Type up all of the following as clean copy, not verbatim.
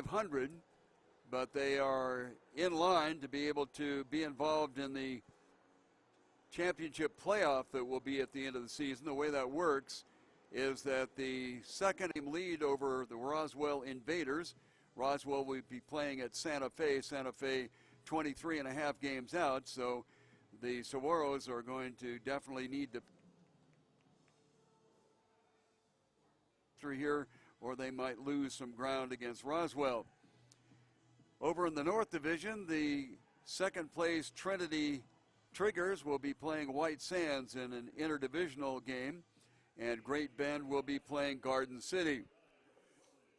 500, but they are in line to be able to be involved in the championship playoff that will be at the end of the season. The way that works is that the second game lead over the Roswell Invaders. Roswell will be playing at Santa Fe. Santa Fe 23 and a half games out, so the Saguaros are going to definitely need to through here, or they might lose some ground against Roswell. Over in the North Division, the second place Trinity Triggers will be playing White Sands in an interdivisional game, and Great Bend will be playing Garden City.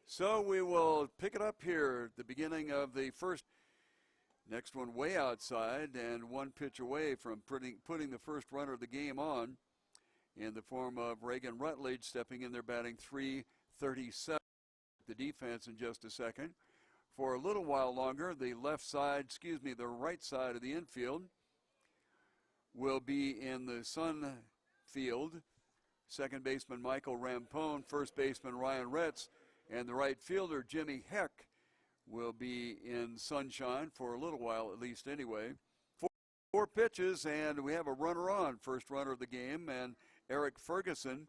So we will pick it up here at the beginning of the first. Next one way outside, and one pitch away from putting the first runner of the game on in the form of Reagan Rutledge, stepping in there batting .337. The defense in just a second. For a little while longer, the right side of the infield will be in the Sun field. Second baseman Michael Rampone, first baseman Ryan Retz, and the right fielder Jimmy Heck will be in Sunshine for a little while, at least anyway. Four pitches, and we have a runner on. First runner of the game, and Eric Ferguson,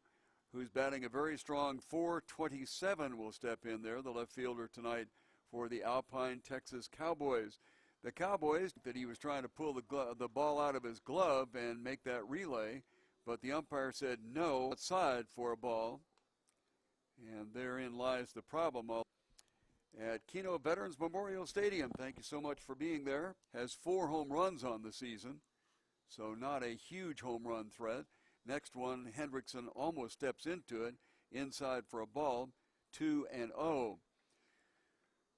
who's batting a very strong .427, will step in there, the left fielder tonight for the Alpine, Texas Cowboys. The Cowboys, that he was trying to pull the ball out of his glove and make that relay, but the umpire said no, outside for a ball, and therein lies the problem. At Kino Veterans Memorial Stadium, thank you so much for being there. Has 4 home runs on the season, so not a huge home run threat. Next one, Hendrickson almost steps into it, inside for a ball, 2-0.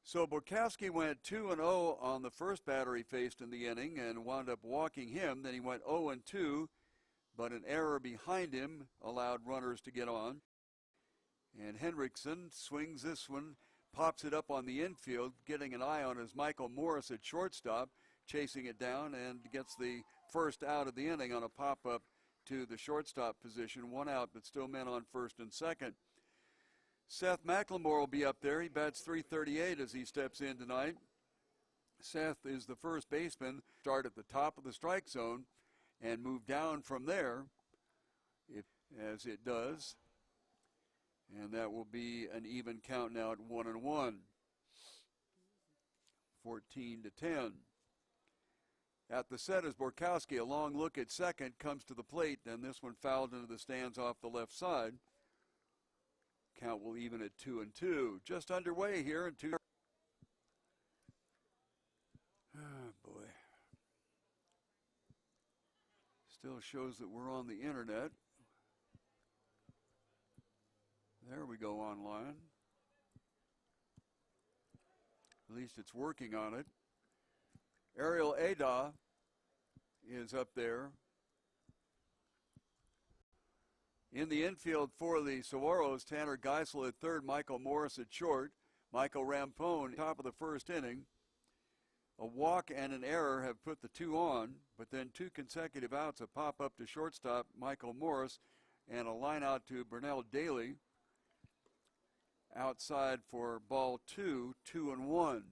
So Borkowski went 2-0 on the first batter he faced in the inning and wound up walking him. Then he went 0-2, but an error behind him allowed runners to get on. And Hendrickson swings this one, pops it up on the infield, getting an eye on his Michael Morris at shortstop, chasing it down, and gets the first out of the inning on a pop-up to the shortstop position. 1 out, but still men on first and second. Seth McLemore will be up there. He bats .338 as he steps in tonight. Seth is the first baseman. Start at the top of the strike zone and move down from there, as it does. And that will be an even count now at 1-1. 14-10. At the set is Borkowski. A long look at second, comes to the plate, and this one fouled into the stands off the left side. Count will even at 2-2. Just underway here in 2. Oh, boy. Still shows that we're on the internet. There we go, online. At least it's working on it. Ariel Ada is up there. In the infield for the Saguaros, Tanner Geisel at third, Michael Morris at short, Michael Rampone top of the first inning. A walk and an error have put the 2 on, but then 2 consecutive outs, a pop-up to shortstop, Michael Morris, and a line out to Burnell Daly. Outside for ball 2, 2-1.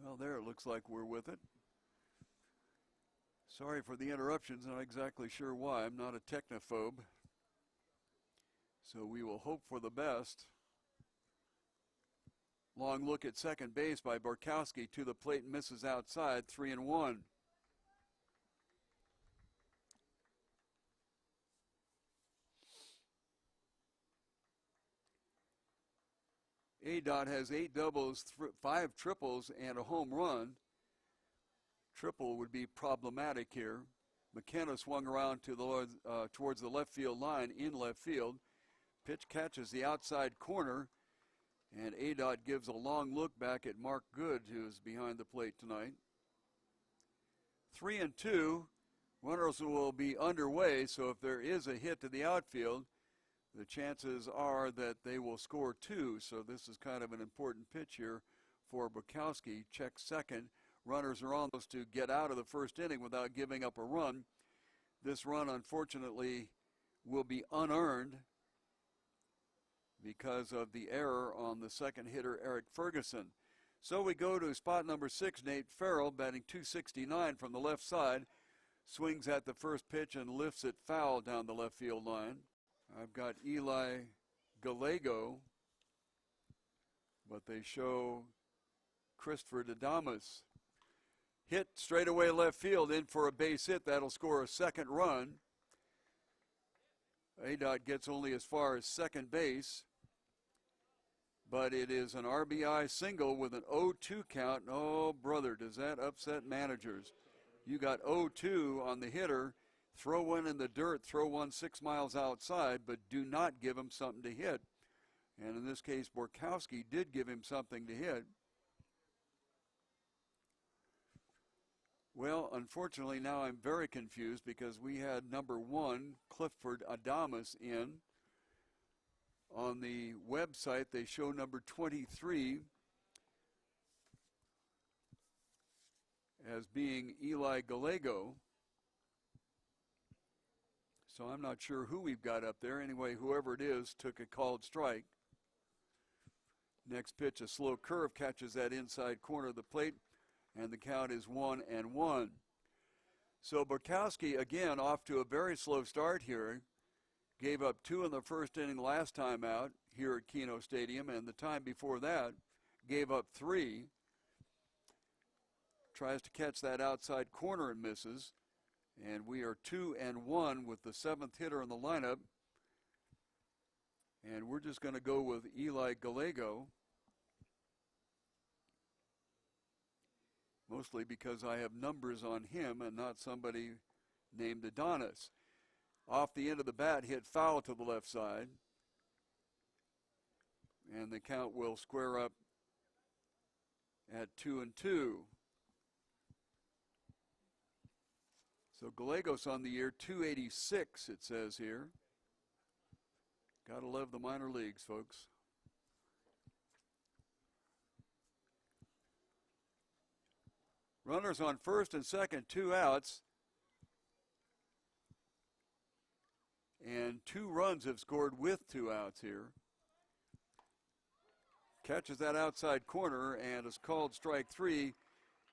Well, there it looks like we're with it. Sorry for the interruptions, not exactly sure why. I'm not a technophobe. So we will hope for the best. Long look at second base by Borkowski to the plate, misses outside, 3-1. A-Dot has 8 doubles, 5 triples, and a home run. Triple would be problematic here. McKenna swung around to the towards the left field line in left field. Pitch catches the outside corner, and A-Dot gives a long look back at Mark Good, who is behind the plate tonight. 3-2. Runners will be underway, so if there is a hit to the outfield, the chances are that they will score 2, so this is kind of an important pitch here for Borkowski. Check second. Runners are on those to get out of the first inning without giving up a run. This run, unfortunately, will be unearned. because of the error on the second hitter, Eric Ferguson. So we go to spot number 6, Nate Farrell, batting .269 from the left side. Swings at the first pitch and lifts it foul down the left field line. I've got Eli Gallego, but they show Christopher Adamas. Hit straight away left field, in for a base hit. That'll score a second run. ADOT gets only as far as second base, but it is an RBI single with an 0-2 count. Oh, brother, does that upset managers. You got 0-2 on the hitter. Throw one in the dirt, throw one 6 miles outside, but do not give him something to hit. And in this case, Borkowski did give him something to hit. Well, unfortunately, now I'm very confused because we had number 1, Clifford Adamas, in. On the website, they show number 23 as being Eli Gallego. So I'm not sure who we've got up there. Anyway, whoever it is took a called strike. Next pitch, a slow curve, catches that inside corner of the plate, and the count is 1-1. So Borkowski, again, off to a very slow start here. Gave up 2 in the first inning last time out here at Kino Stadium, and the time before that gave up 3. Tries to catch that outside corner and misses. And we are 2-1 with the 7th hitter in the lineup. And we're just going to go with Eli Gallego. Mostly because I have numbers on him and not somebody named Adonis. Off the end of the bat, hit foul to the left side. And the count will square up at 2-2. So Gallegos on the year, 286, it says here. Gotta love the minor leagues, folks. Runners on first and second, 2 outs. And 2 runs have scored with 2 outs here. Catches that outside corner and is called strike 3.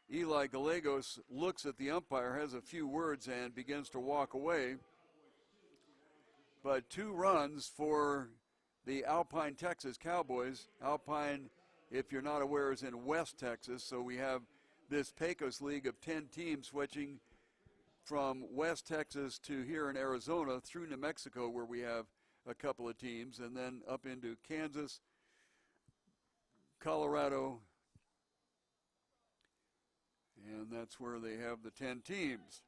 Eli Gallegos looks at the umpire, has a few words, and begins to walk away. But 2 runs for the Alpine, Texas Cowboys. Alpine, if you're not aware, is in West Texas, so we have this Pecos League of 10 teams switching from West Texas to here in Arizona through New Mexico, where we have a couple of teams, and then up into Kansas, Colorado, and that's where they have the 10 teams.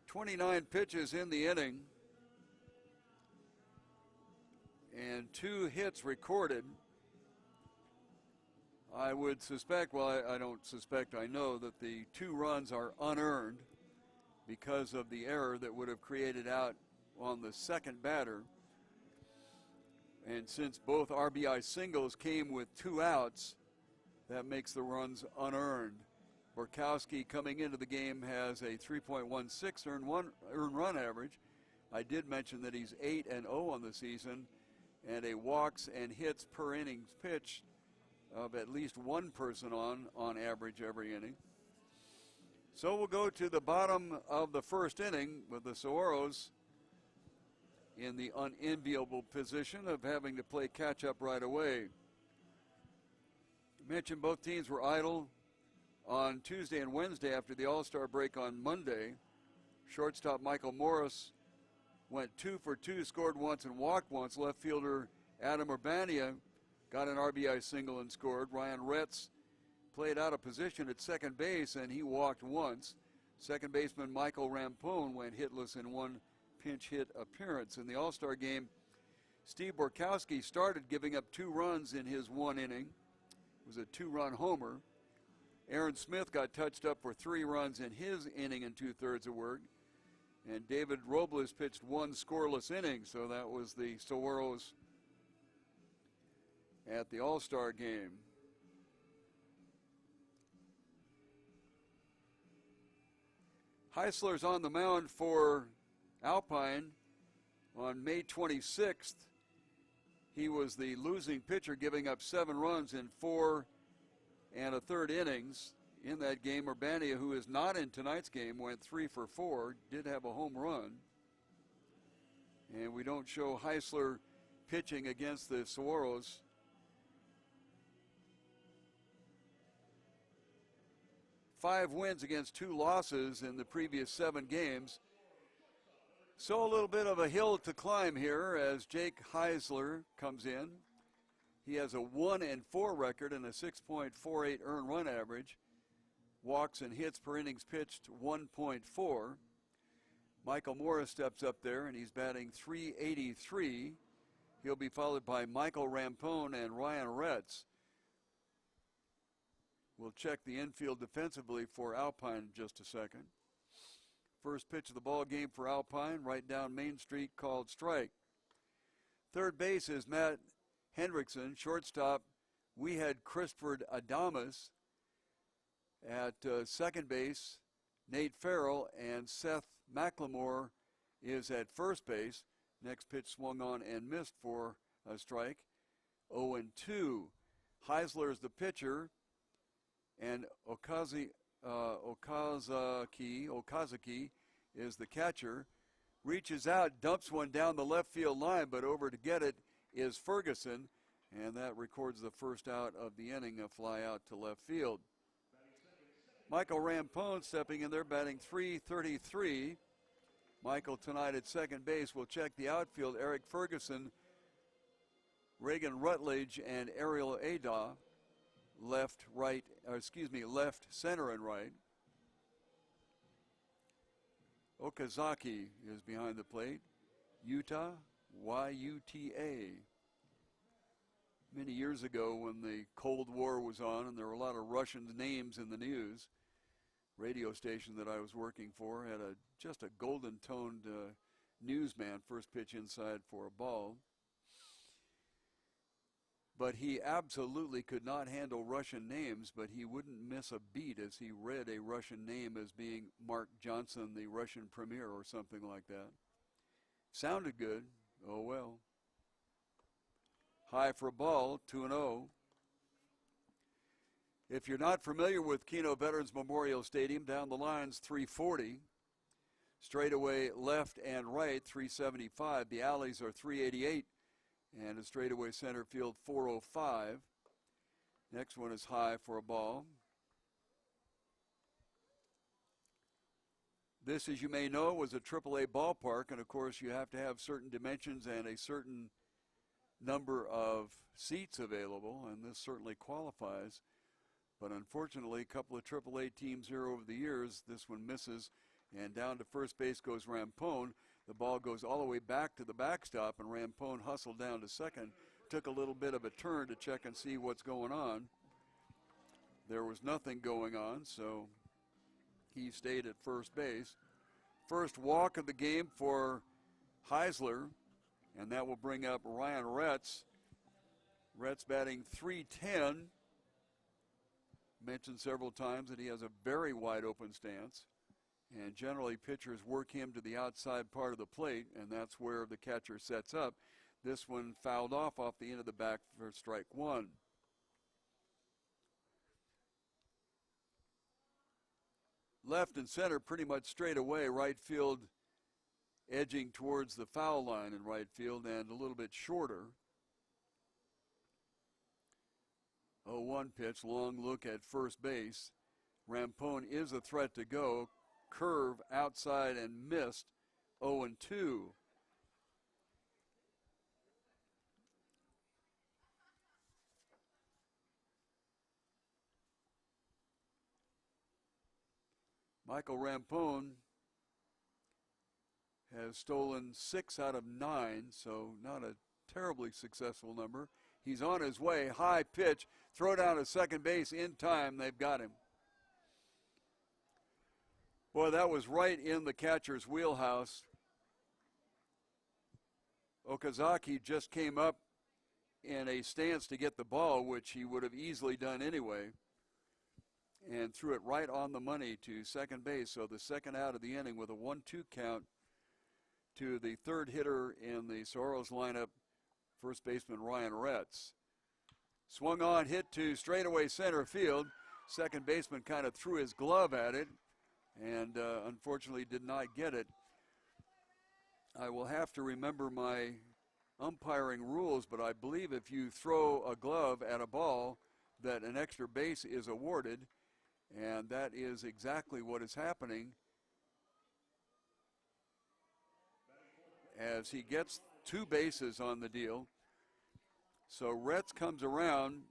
"29 pitches in the inning and 2 hits recorded." I would suspect, well, I don't suspect, I know that the 2 runs are unearned because of the error that would have created out on the second batter. And since both RBI singles came with 2 outs, that makes the runs unearned. Borkowski coming into the game has a 3.16 earned run average. I did mention that he's 8-0 on the season, and a walks and hits per innings pitched of at least 1 person on average every inning. So we'll go to the bottom of the first inning with the Saguaros in the unenviable position of having to play catch-up right away. I mentioned both teams were idle on Tuesday and Wednesday after the All-Star break on Monday. Shortstop Michael Morris went 2 for 2, scored once and walked once. Left fielder Adam Urbania got an RBI single and scored. Ryan Retz played out of position at second base, and he walked once. Second baseman Michael Rampone went hitless in 1 pinch hit appearance. In the All-Star game, Steve Borkowski started, giving up 2 runs in his 1 inning. It was a 2-run homer. Aaron Smith got touched up for 3 runs in his inning and 2/3 of work. And David Robles pitched 1 scoreless inning, so that was the Saguaros at the All-Star game. Heisler's on the mound for Alpine on May 26th. He was the losing pitcher, giving up 7 runs in 4 1/3 innings. In that game, Urbania, who is not in tonight's game, went 3 for 4, did have a home run. And we don't show Heisler pitching against the Saguaros. Five wins against 2 losses in the previous 7 games. So a little bit of a hill to climb here as Jake Heisler comes in. He has a 1-4 record and a 6.48 earned run average. Walks and hits per innings pitched 1.4. Michael Morris steps up there and he's batting .383. He'll be followed by Michael Rampone and Ryan Retz. We'll check the infield defensively for Alpine in just a second. First pitch of the ball game for Alpine, right down Main Street, called strike. Third base is Matt Hendrickson. Shortstop, we had Christopher Adamas. At second base, Nate Farrell, and Seth McLemore is at first base. Next pitch swung on and missed for a strike. 0-2. Heisler is the pitcher, and Okazaki is the catcher. Reaches out, dumps one down the left field line, but over to get it is Ferguson, and that records the first out of the inning, a fly out to left field. Michael Rampone stepping in there, batting .333. Michael tonight at second base. Will check the outfield. Eric Ferguson, Reagan Rutledge, and Ariel Ada. Left, center, and right. Okazaki is behind the plate. Utah, Y-U-T-A. Many years ago when the Cold War was on and there were a lot of Russian names in the news, radio station that I was working for had just a golden-toned newsman, first pitch inside for a ball. But he absolutely could not handle Russian names, but he wouldn't miss a beat as he read a Russian name as being Mark Johnson, the Russian premier, or something like that. Sounded good. Oh, well. High for a ball, 2-0. If you're not familiar with Kino Veterans Memorial Stadium, down the line's 340. Straightaway left and right, 375. The alleys are 388. And a straightaway center field, 405. Next one is high for a ball. This, as you may know, was a AAA ballpark, and of course you have to have certain dimensions and a certain number of seats available, and this certainly qualifies. But unfortunately, a couple of AAA teams here over the years, this one misses, and down to first base goes Rampone. The ball goes all the way back to the backstop, and Rampone hustled down to second. Took a little bit of a turn to check and see what's going on. There was nothing going on, so he stayed at first base. First walk of the game for Heisler, and that will bring up Ryan Retz. Retz batting .310. Mentioned several times that he has a very wide open stance. And generally pitchers work him to the outside part of the plate, and that's where the catcher sets up. This one fouled off the end of the back for strike one. Left and center pretty much straight away. Right field edging towards the foul line in right field and a little bit shorter. 0-1 pitch, long look at first base. Rampone is a threat to go. Curve outside and missed. 0-2. Michael Rampone has stolen 6 out of 9, so not a terribly successful number. He's on his way. High pitch. Throw down to second base in time. They've got him. Boy, that was right in the catcher's wheelhouse. Okazaki just came up in a stance to get the ball, which he would have easily done anyway. and threw it right on the money to second base. So the second out of the inning with a 1-2 count to the third hitter in the Saguaros lineup, first baseman Ryan Retz. Swung on, hit to straightaway center field. Second baseman kind of threw his glove at it and unfortunately did not get it. I will have to remember my umpiring rules, but I believe if you throw a glove at a ball that an extra base is awarded, and that is exactly what is happening as he gets 2 bases on the deal. So Retz comes around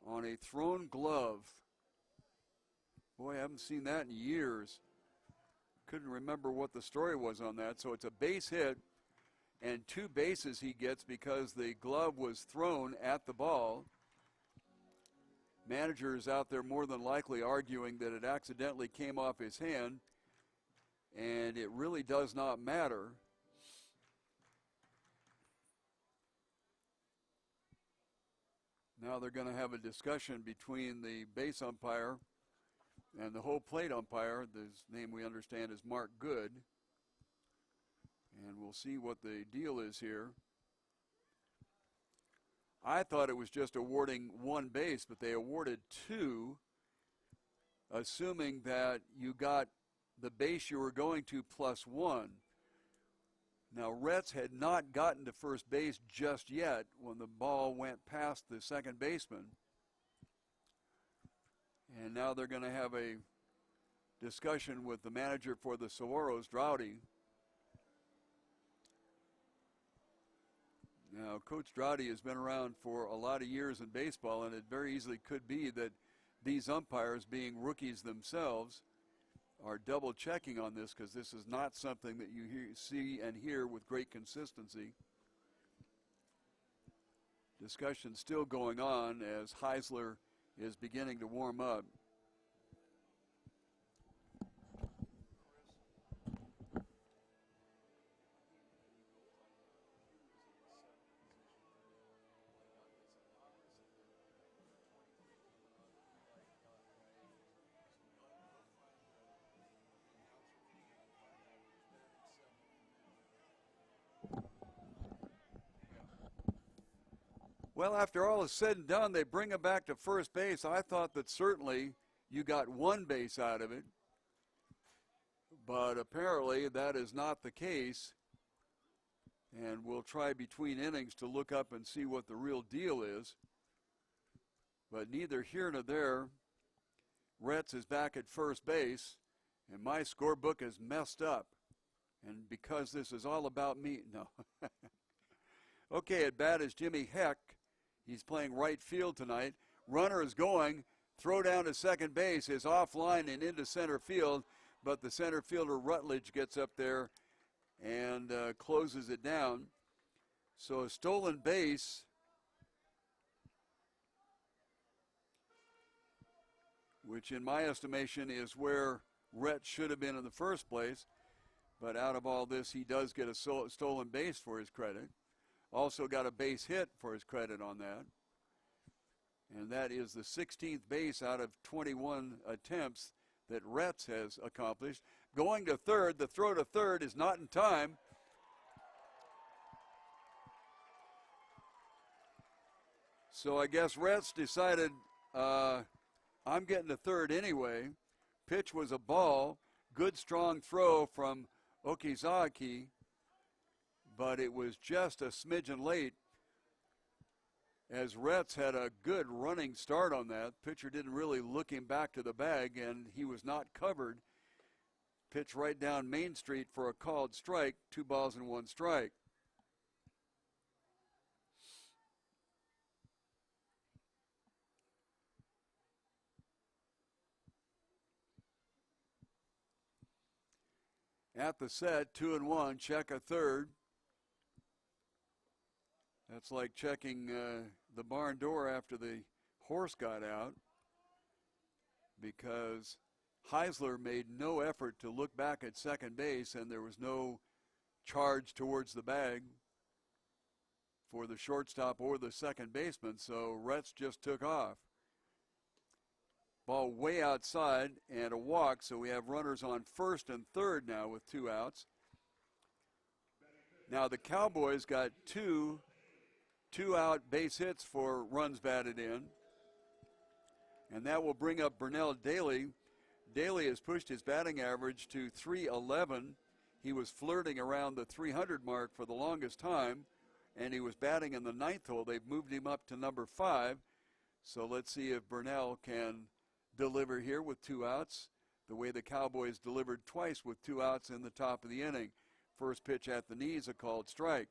on a thrown glove. Boy, I haven't seen that in years. Couldn't remember what the story was on that. So it's a base hit and 2 bases he gets because the glove was thrown at the ball. Managers out there more than likely arguing that it accidentally came off his hand, and it really does not matter. Now they're going to have a discussion between the base umpire and the whole plate umpire. His name we understand is Mark Good. And we'll see what the deal is here. I thought it was just awarding 1 base, but they awarded 2, assuming that you got the base you were going to plus 1. Now, Retz had not gotten to first base just yet when the ball went past the second baseman. And now they're going to have a discussion with the manager for the Saguaros, Droughty. Now, Coach Droughty has been around for a lot of years in baseball, and it very easily could be that these umpires, being rookies themselves, are double checking on this, because this is not something that you see and hear with great consistency. Discussion still going on as Heisler is beginning to warm up. Well, after all is said and done, they bring him back to first base. I thought that certainly you got 1 base out of it, but apparently that is not the case. And we'll try between innings to look up and see what the real deal is. But neither here nor there. Retz is back at first base, and my scorebook is messed up. And because this is all about me, no. Okay, at bat is Jimmy Heck. He's playing right field tonight. Runner is going. Throw down to second base is offline and into center field, but the center fielder Rutledge gets up there and closes it down. So a stolen base. Which in my estimation is where Retz should have been in the first place. But out of all this, he does get a stolen base for his credit. Also got a base hit for his credit on that. And that is the 16th base out of 21 attempts that Retz has accomplished. Going to third, the throw to third is not in time. So I guess Retz decided, I'm getting to third anyway. Pitch was a ball. Good strong throw from Okazaki, but it was just a smidgen late as Retz had a good running start on that. Pitcher didn't really look him back to the bag, and he was not covered. Pitch right down Main Street for a called strike, 2 balls and 1 strike. At the set, 2-1, check a third. That's like checking the barn door after the horse got out, because Heisler made no effort to look back at second base, and there was no charge towards the bag for the shortstop or the second baseman, so Retz just took off. Ball way outside and a walk, so we have runners on first and third now with 2 outs. Now the Cowboys got two out base hits for runs batted in, and that will bring up Burnell Daly. Daly has pushed his batting average to .311. He was flirting around the 300 mark for the longest time, and he was batting in the 9th hole. They've moved him up to number 5. So let's see if Burnell can deliver here with 2 outs, the way the Cowboys delivered twice with 2 outs in the top of the inning. First pitch at the knees, a called strike.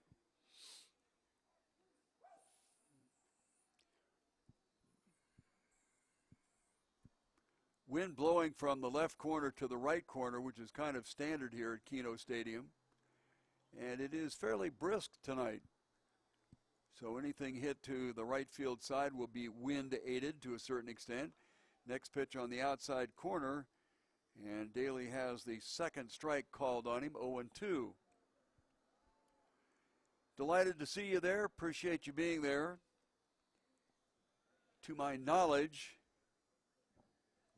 Wind blowing from the left corner to the right corner, which is kind of standard here at Kino Stadium. And it is fairly brisk tonight. So anything hit to the right field side will be wind aided to a certain extent. Next pitch on the outside corner, and Daly has the second strike called on him, 0-2. Delighted to see you there. Appreciate you being there. To my knowledge,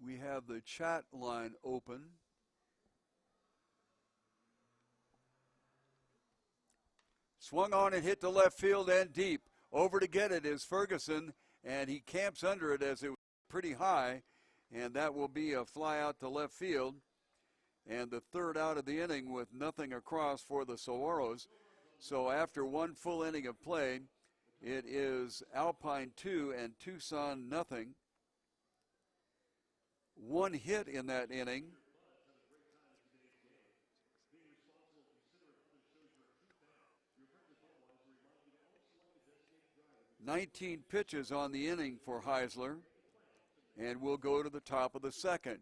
we have the chat line open. Swung on and hit to left field and deep. Over to get it is Ferguson, and he camps under it as it was pretty high, and that will be a fly out to left field. And the third out of the inning with nothing across for the Saguaros. So after one full inning of play, it is Alpine 2 and Tucson nothing. One hit in that inning. "19 pitches on the inning for Heisler, and we'll go to the top of the second.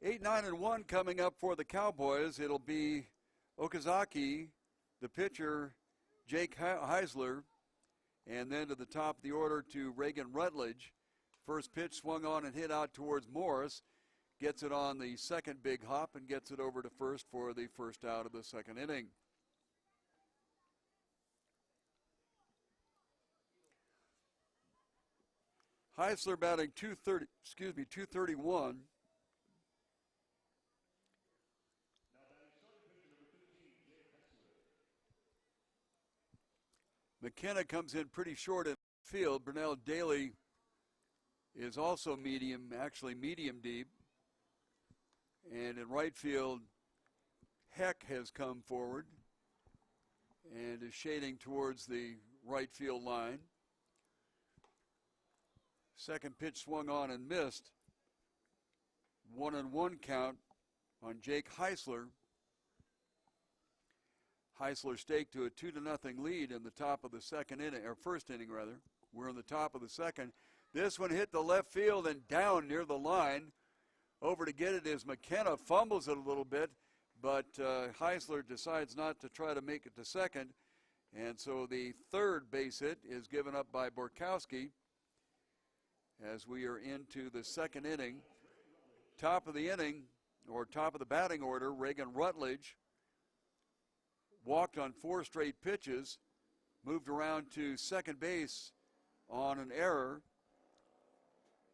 Eight, 9, and 1 coming up for the Cowboys. It'll be Okazaki, the pitcher, Jake Heisler, and then to the top of the order to Reagan Rutledge. First pitch swung on and hit out towards Morris. Gets it on the second big hop and gets it over to first for the first out of the second inning. Heisler batting 231. McKenna comes in pretty short in field. Burnell Daly is also medium, actually medium deep. And in right field, Heck has come forward and is shading towards the right field line. Second pitch swung on and missed. 1-1 count on Jake Heisler. Heisler staked to a 2-0 lead in the top of the second inning, or first inning rather. We're in the top of the second. This one hit the left field and down near the line. Over to get it is McKenna, fumbles it a little bit, but Heisler decides not to try to make it to second. And so the third base hit is given up by Borkowski as we are into the second inning. Top of the inning, or top of the batting order, Reagan Rutledge walked on 4 straight pitches, moved around to second base on an error,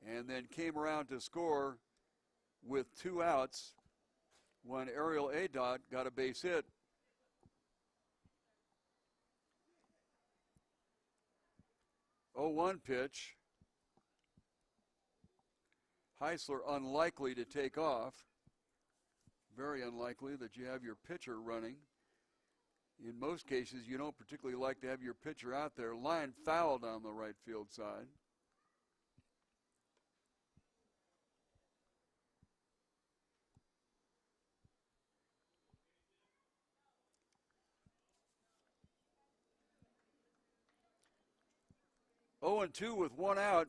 and then came around to score with 2 outs when Ariel Adot got a base hit. Oh, 1 pitch. Heisler unlikely to take off. Very unlikely that you have your pitcher running. In most cases, you don't particularly like to have your pitcher out there. Line fouled on the right field side. Oh, and 2 with 1 out.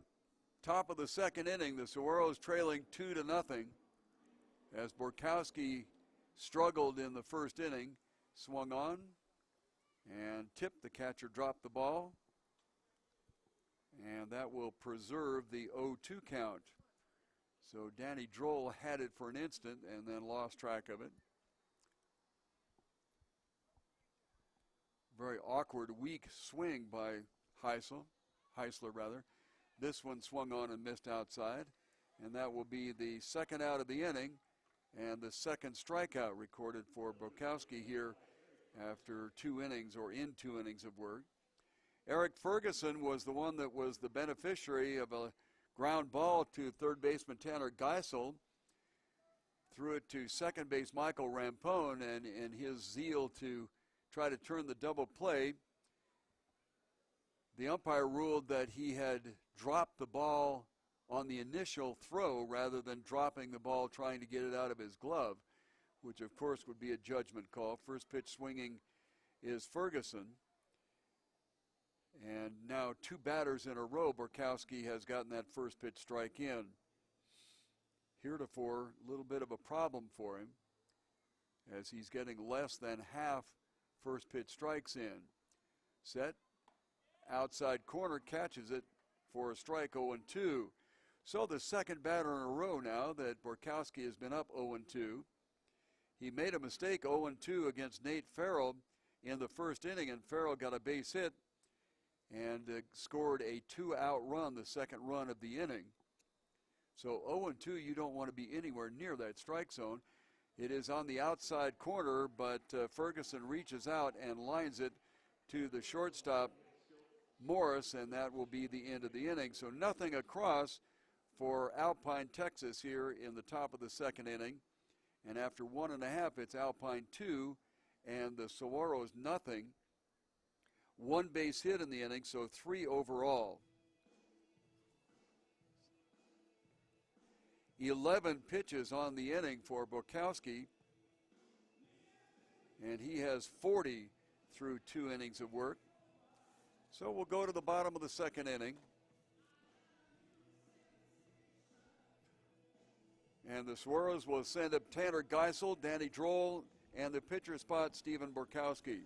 Top of the second inning, the Saguaros trailing 2-0 as Borkowski struggled in the first inning, swung on and tipped. The catcher dropped the ball, and that will preserve the 0-2 count. So Danny Droll had it for an instant and then lost track of it. Very awkward, weak swing by Heisler. This one swung on and missed outside, and that will be the second out of the inning and the second strikeout recorded for Borkowski here after 2 innings, or in 2 innings of work. Eric Ferguson was the one that was the beneficiary of a ground ball to third baseman Tanner Geisel. Threw it to second base Michael Rampone, and in his zeal to try to turn the double play, the umpire ruled that he had dropped the ball on the initial throw rather than dropping the ball trying to get it out of his glove, which of course would be a judgment call. First pitch swinging is Ferguson. And now 2 batters in a row, Borkowski has gotten that first pitch strike in. Heretofore, a little bit of a problem for him as he's getting less than half first pitch strikes in. Set. Outside corner, catches it for a strike, 0-2. So the second batter in a row now that Borkowski has been up 0-2. He made a mistake, 0-2 against Nate Farrell in the first inning, and Farrell got a base hit and scored a 2-out run, the second run of the inning. So 0-2, you don't want to be anywhere near that strike zone. It is on the outside corner, but Ferguson reaches out and lines it to the shortstop, Morris, and that will be the end of the inning. So nothing across for Alpine, Texas here in the top of the second inning. And after 1.5, it's Alpine 2 and the Saguaros nothing. 1 base hit in the inning, so 3 overall. 11 pitches on the inning for Borkowski, and he has 40 through 2 innings of work. So we'll go to the bottom of the second inning. And the Saguaros will send up Tanner Geisel, Danny Droll, and the pitcher spot, Stephen Borkowski.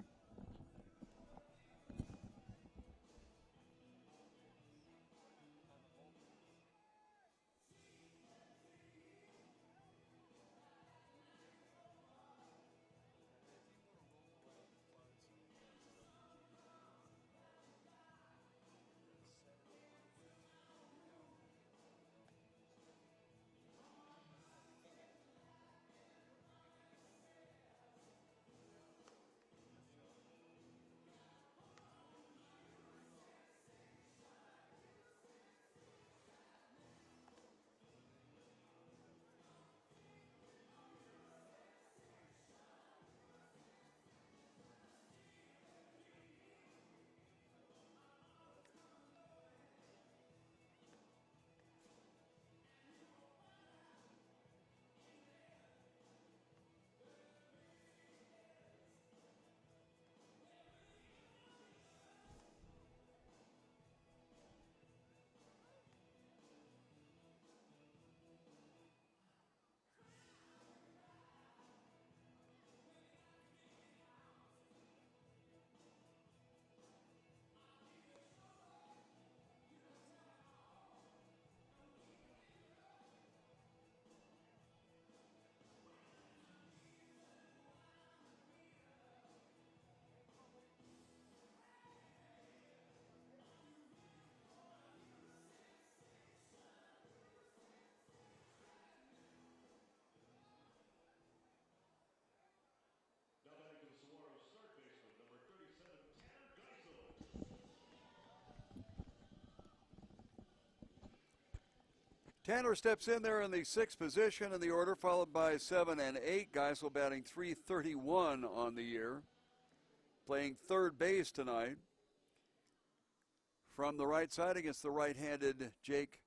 Tanner steps in there in the 6th position in the order, followed by 7 and 8. Geisel batting .331 on the year, playing third base tonight. From the right side against the right-handed Jake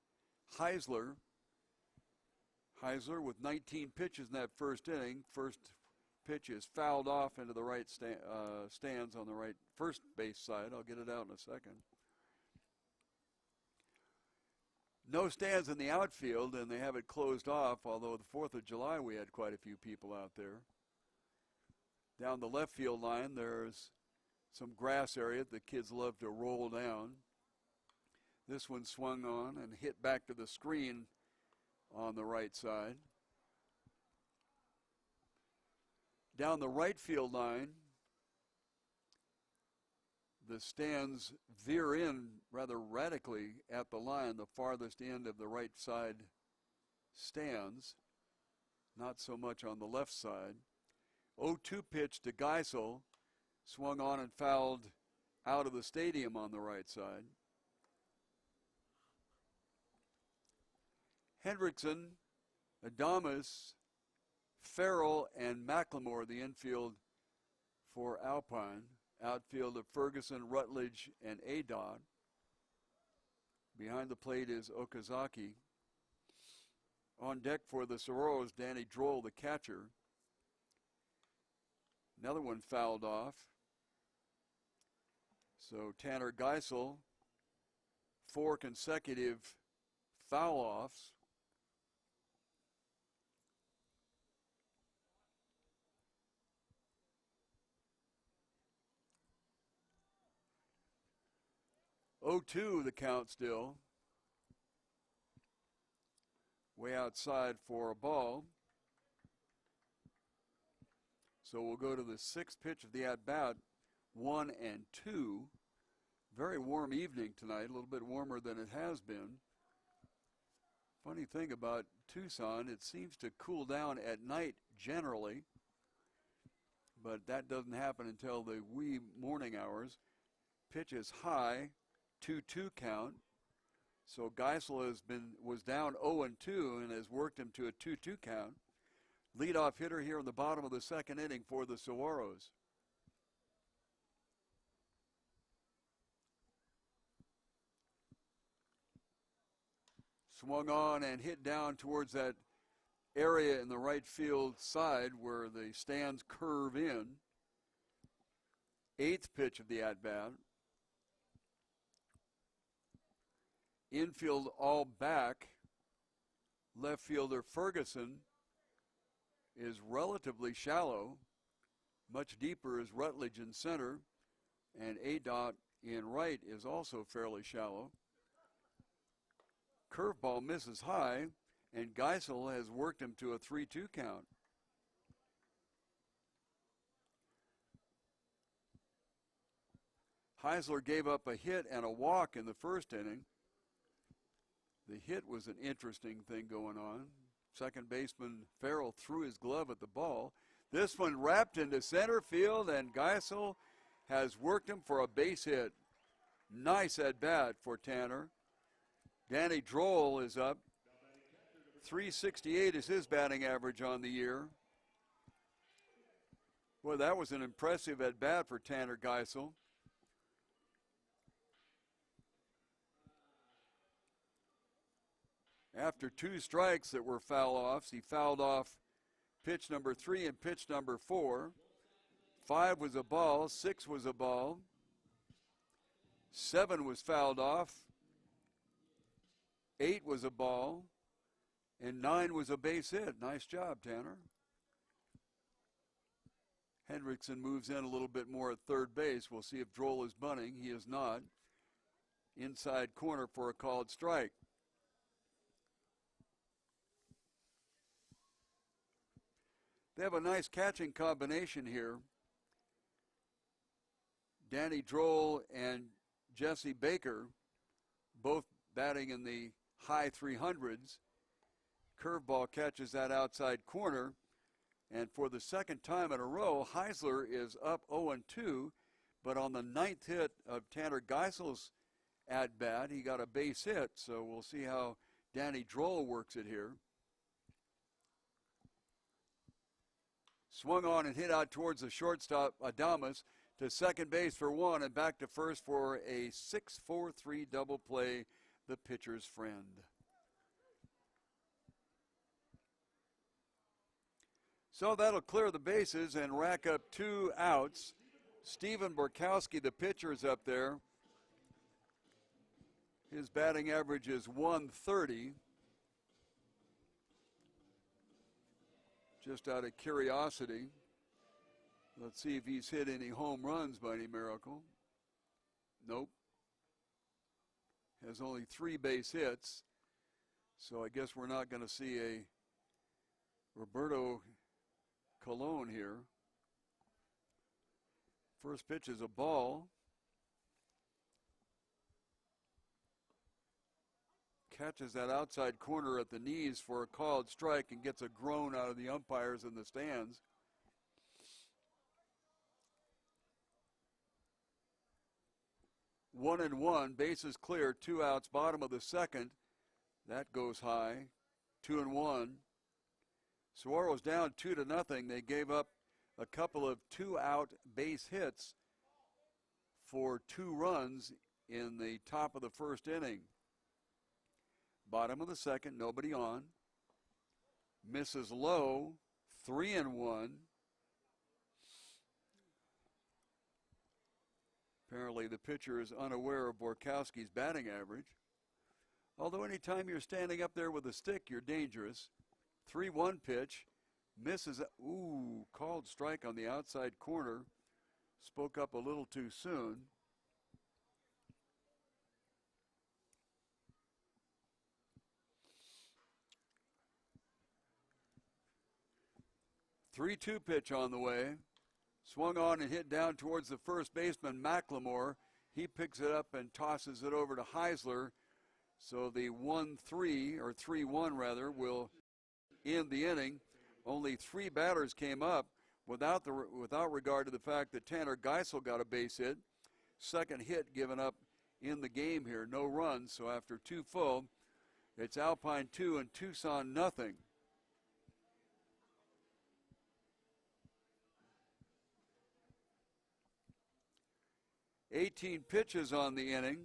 Heisler. Heisler with 19 pitches in that first inning. First pitch is fouled off into the right stands on the right first base side. I'll get it out in a second. No stands in the outfield, and they have it closed off, although the 4th of July we had quite a few people out there. Down the left field line, there's some grass area the kids love to roll down. This one swung on and hit back to the screen on the right side. Down the right field line, the stands veer in rather radically at the line, the farthest end of the right side stands, not so much on the left side. 0-2 pitch to Geisel, swung on and fouled out of the stadium on the right side. Hendrickson, Adames, Farrell, and McLemore, the infield for Alpine. Outfield of Ferguson, Rutledge, and Adod. Behind the plate is Okazaki. On deck for the Saguaros, Danny Droll, the catcher. Another one fouled off. So Tanner Geisel, 4 consecutive foul-offs. Oh-2 the count still. Way outside for a ball. So we'll go to the 6th pitch of the at-bat, 1 and 2. Very warm evening tonight, a little bit warmer than it has been. Funny thing about Tucson, it seems to cool down at night generally, but that doesn't happen until the wee morning hours. Pitch is high. 2-2 count. So Geisel was down 0-2 and has worked him to a 2-2 count. Leadoff hitter here in the bottom of the 2nd inning for the Saguaros. Swung on and hit down towards that area in the right field side where the stands curve in. 8th pitch of the at-bat. Infield all back. Left fielder Ferguson is relatively shallow. Much deeper is Rutledge in center. And Adot in right is also fairly shallow. Curveball misses high, and Geisel has worked him to a 3-2 count. Heisler gave up a hit and a walk in the first inning. The hit was an interesting thing going on. Second baseman Farrell threw his glove at the ball. This one wrapped into center field, and Geisel has worked him for a base hit. Nice at bat for Tanner. Danny Droll is up. .368 is his batting average on the year. Well, that was an impressive at bat for Tanner Geisel. After 2 strikes that were foul-offs, he fouled off pitch number 3 and pitch number 4. 5 was a ball, 6 was a ball. 7 was fouled off. 8 was a ball. And 9 was a base hit. Nice job, Tanner. Hendrickson moves in a little bit more at third base. We'll see if Droll is bunting. He is not. Inside corner for a called strike. They have a nice catching combination here. Danny Droll and Jesse Baker, both batting in the high 300s. Curveball catches that outside corner. And for the second time in a row, Heisler is up 0-2. But on the 9th hit of Tanner Geisel's at-bat, he got a base hit. So we'll see how Danny Droll works it here. Swung on and hit out towards the shortstop, Adames, to second base for one and back to first for a 6-4-3 double play, the pitcher's friend. So that'll clear the bases and rack up 2 outs. Stephen Borkowski, the pitcher, is up there. His batting average is 130. Just out of curiosity, let's see if he's hit any home runs by any miracle. Nope. Has only 3 base hits. So I guess we're not going to see a Roberto Colon here. First pitch is a ball. Catches that outside corner at the knees for a called strike and gets a groan out of the umpires in the stands. One and one, bases clear, 2 outs, bottom of the second. That goes high, 2-1. Saguaros down 2-0. They gave up a couple of 2-out base hits for 2 runs in the top of the first inning. Bottom of the second, nobody on. Misses low, 3-1. Apparently the pitcher is unaware of Borkowski's batting average. Although anytime you're standing up there with a stick, you're dangerous. 3-1 pitch. Misses, called strike on the outside corner. Spoke up a little too soon. The 3-2 pitch on the way. Swung on and hit down towards the first baseman, McLemore. He picks it up and tosses it over to Heisler. So the 1-3, or 3-1 rather, will end the inning. Only 3 batters came up without regard to the fact that Tanner Geisel got a base hit. Second hit given up in the game here, no runs. So after 2 full, it's Alpine 2 and Tucson nothing. $18 pitches on the inning,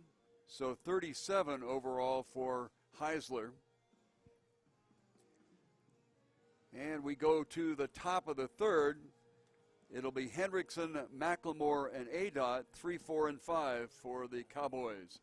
so 37 overall for Heisler. And we go to the top of the third. It'll be Hendrickson, McLemore, and Adot, 3, 4, and 5 for the Cowboys.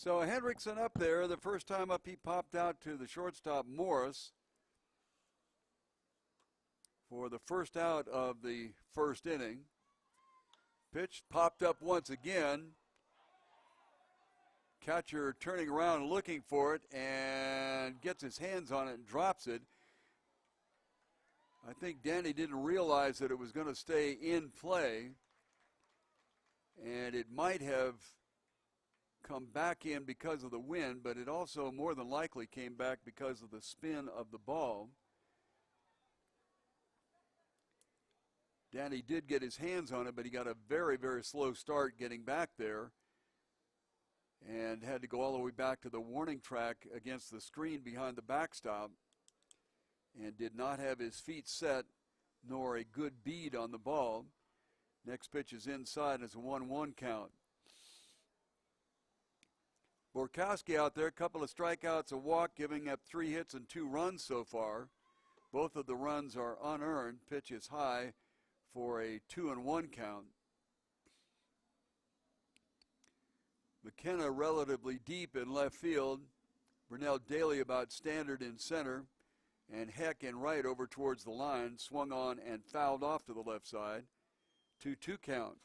So Hendrickson up there. The first time up he popped out to the shortstop Morris for the first out of the first inning. Pitch popped up once again. Catcher turning around looking for it and gets his hands on it and drops it. I think Danny didn't realize that it was going to stay in play, and it might have come back in because of the wind, but it also more than likely came back because of the spin of the ball. Danny did get his hands on it, but he got a very, very slow start getting back there and had to go all the way back to the warning track against the screen behind the backstop and did not have his feet set nor a good bead on the ball. Next pitch is inside. It's a 1-1 count. Borkowski out there, a couple of strikeouts, a walk, giving up 3 hits and 2 runs so far. Both of the runs are unearned. Pitch is high for a 2-1 count. McKenna relatively deep in left field. Burnell Daly about standard in center. And Heck in right over towards the line. Swung on and fouled off to the left side. 2-2 count.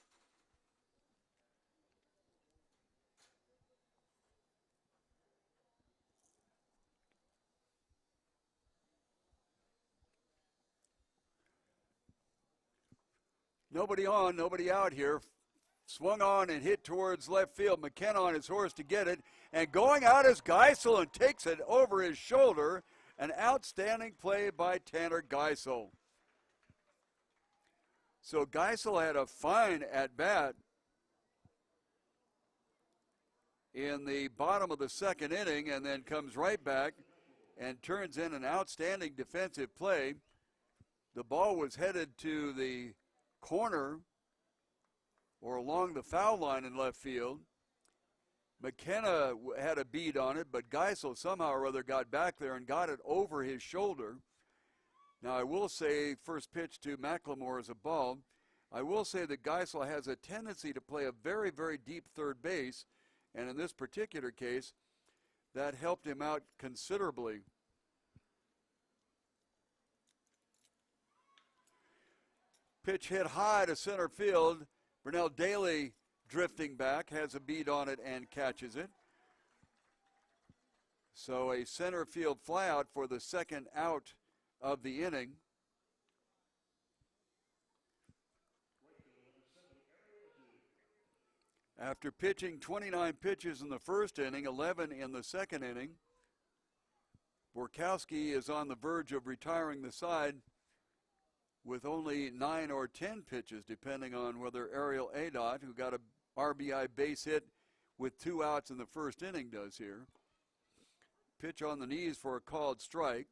Nobody on, nobody out here. Swung on and hit towards left field. McKenna on his horse to get it. And going out is Geisel and takes it over his shoulder. An outstanding play by Tanner Geisel. So Geisel had a fine at-bat in the bottom of the second inning and then comes right back and turns in an outstanding defensive play. The ball was headed to the corner or along the foul line in left field. McKenna had a bead on it, but Geisel somehow or other got back there and got it over his shoulder. Now, I will say, first pitch to McLemore is a ball. I will say that Geisel has a tendency to play a very, very deep third base, and in this particular case, that helped him out considerably. Pitch hit high to center field. Burnell Daly drifting back, has a bead on it and catches it. So a center field flyout for the second out of the inning. After pitching 29 pitches in the first inning, 11 in the second inning, Borkowski is on the verge of retiring the side with only 9 or 10 pitches, depending on whether Ariel Adot, who got a RBI base hit with 2 outs in the first inning, does here. Pitch on the knees for a called strike.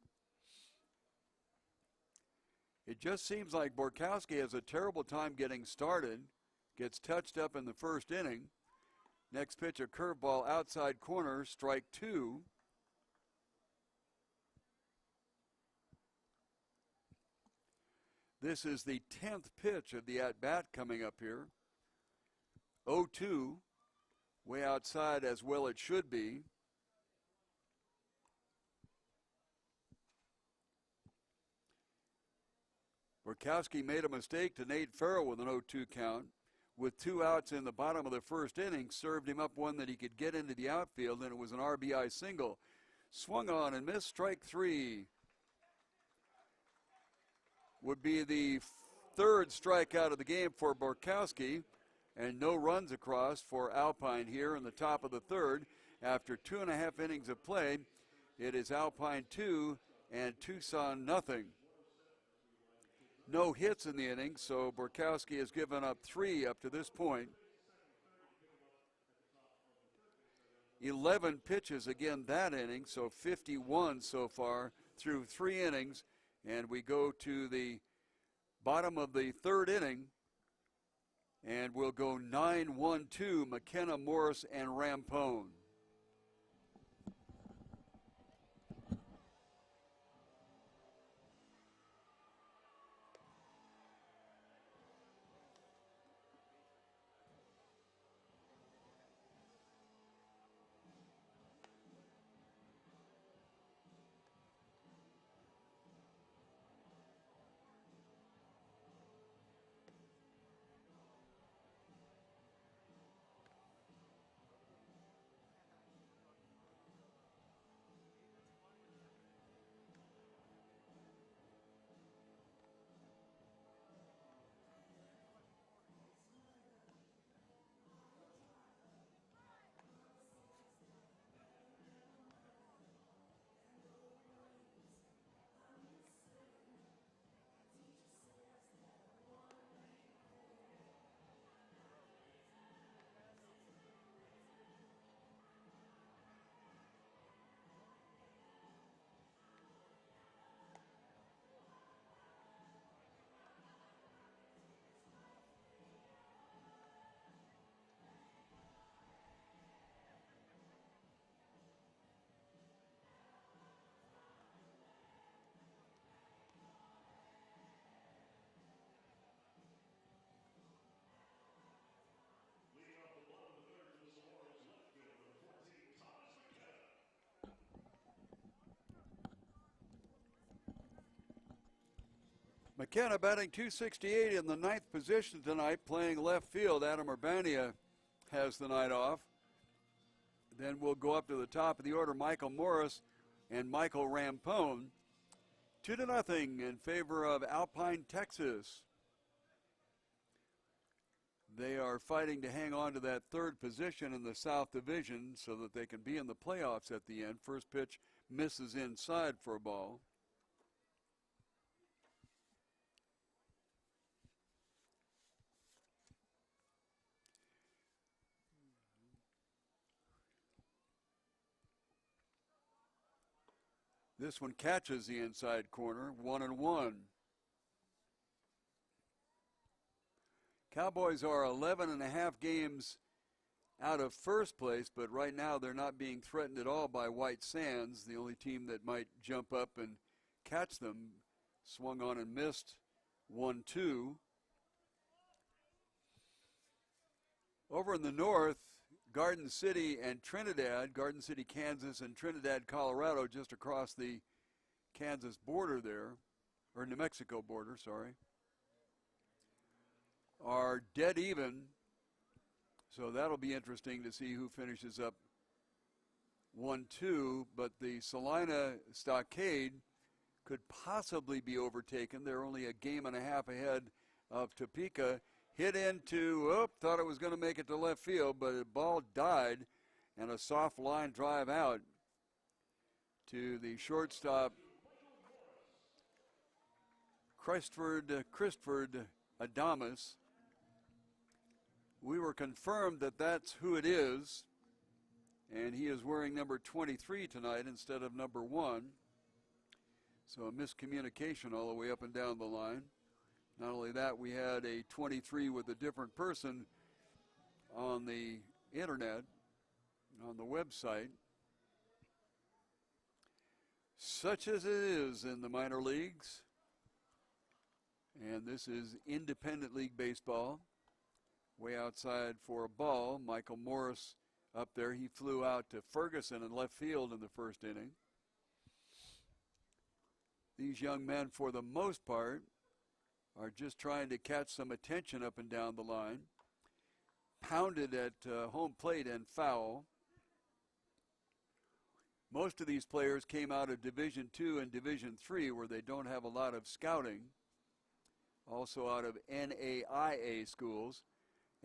It just seems like Borkowski has a terrible time getting started, gets touched up in the first inning. Next pitch, a curveball outside corner, strike 2. This is the 10th pitch of the at-bat coming up here. 0-2, way outside as well it should be. Borkowski made a mistake to Nate Farrell with an 0-2 count. With 2 outs in the bottom of the first inning, served him up one that he could get into the outfield, and it was an RBI single. Swung on and missed, strike 3. Would be the 3rd strikeout of the game for Borkowski, and no runs across for Alpine here in the top of the 3rd. After 2.5 innings of play, it is Alpine 2 and Tucson nothing. No hits in the inning, so Borkowski has given up 3 up to this point. 11 pitches again that inning, so 51 so far through 3 innings. And we go to the bottom of the 3rd inning, and we'll go 9-1-2, McKenna, Morris, and Rampone. McKenna batting .268 in the ninth position tonight, playing left field. Adam Urbania has the night off. Then we'll go up to the top of the order, Michael Morris and Michael Rampone. 2-0 in favor of Alpine, Texas. They are fighting to hang on to that third position in the South Division so that they can be in the playoffs at the end. First pitch misses inside for a ball. This one catches the inside corner, 1-1. Cowboys are 11.5 games out of first place, but right now they're not being threatened at all by White Sands, the only team that might jump up and catch them. Swung on and missed, 1-2. Over in the north, Garden City and Trinidad, Garden City, Kansas, and Trinidad, Colorado, just across the Kansas border there, or New Mexico border, sorry, are dead even. So that'll be interesting to see who finishes up 1-2. But the Salina Stockade could possibly be overtaken. They're only a game and a half ahead of Topeka. Hit into, thought it was going to make it to left field, but the ball died, and a soft line drive out to the shortstop, Christopher Adamas. We were confirmed that that's who it is, and he is wearing number 23 tonight instead of number 1. So a miscommunication all the way up and down the line. Not only that, we had a 23 with a different person on the internet, on the website. Such as it is in the minor leagues. And this is Independent League Baseball. Way outside for a ball. Michael Morris up there. He flew out to Ferguson in left field in the first inning. These young men, for the most part, are just trying to catch some attention up and down the line. Pounded at home plate and foul. Most of these players came out of Division II and Division III, where they don't have a lot of scouting. Also out of NAIA schools.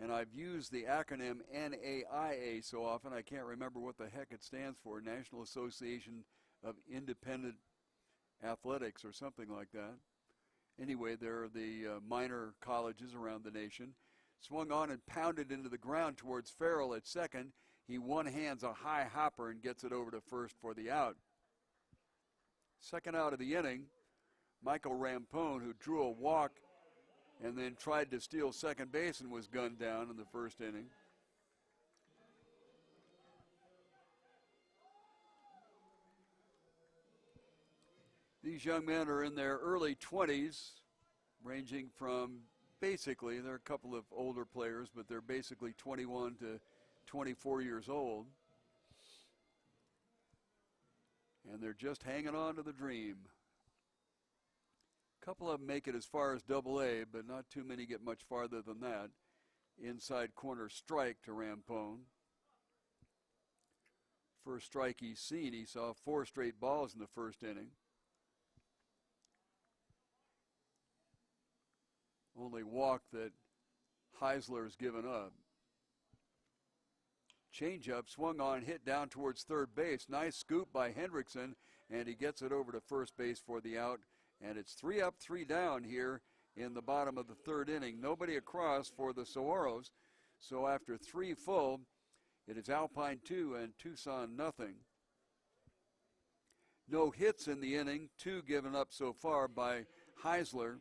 And I've used the acronym NAIA so often I can't remember what the heck it stands for. National Association of Independent Athletics or something like that. Anyway, there are the minor colleges around the nation. Swung on and pounded into the ground towards Farrell at second. He one-hands a high hopper and gets it over to first for the out. Second out of the inning, Michael Rampone, who drew a walk and then tried to steal second base and was gunned down in the first inning. These young men are in their early 20s, ranging from basically, there are a couple of older players, but they're basically 21 to 24 years old. And they're just hanging on to the dream. A couple of them make it as far as Double-A, but not too many get much farther than that. Inside corner strike to Rampone. First strike he's seen, he saw 4 straight balls in the first inning. Only walk that Heisler's given up. Changeup swung on, hit down towards third base. Nice scoop by Hendrickson, and he gets it over to first base for the out. And it's 3 up, 3 down here in the bottom of the third inning. Nobody across for the Saguaros. So after 3 full, it is Alpine 2 and Tucson nothing. No hits in the inning, 2 given up so far by Heisler.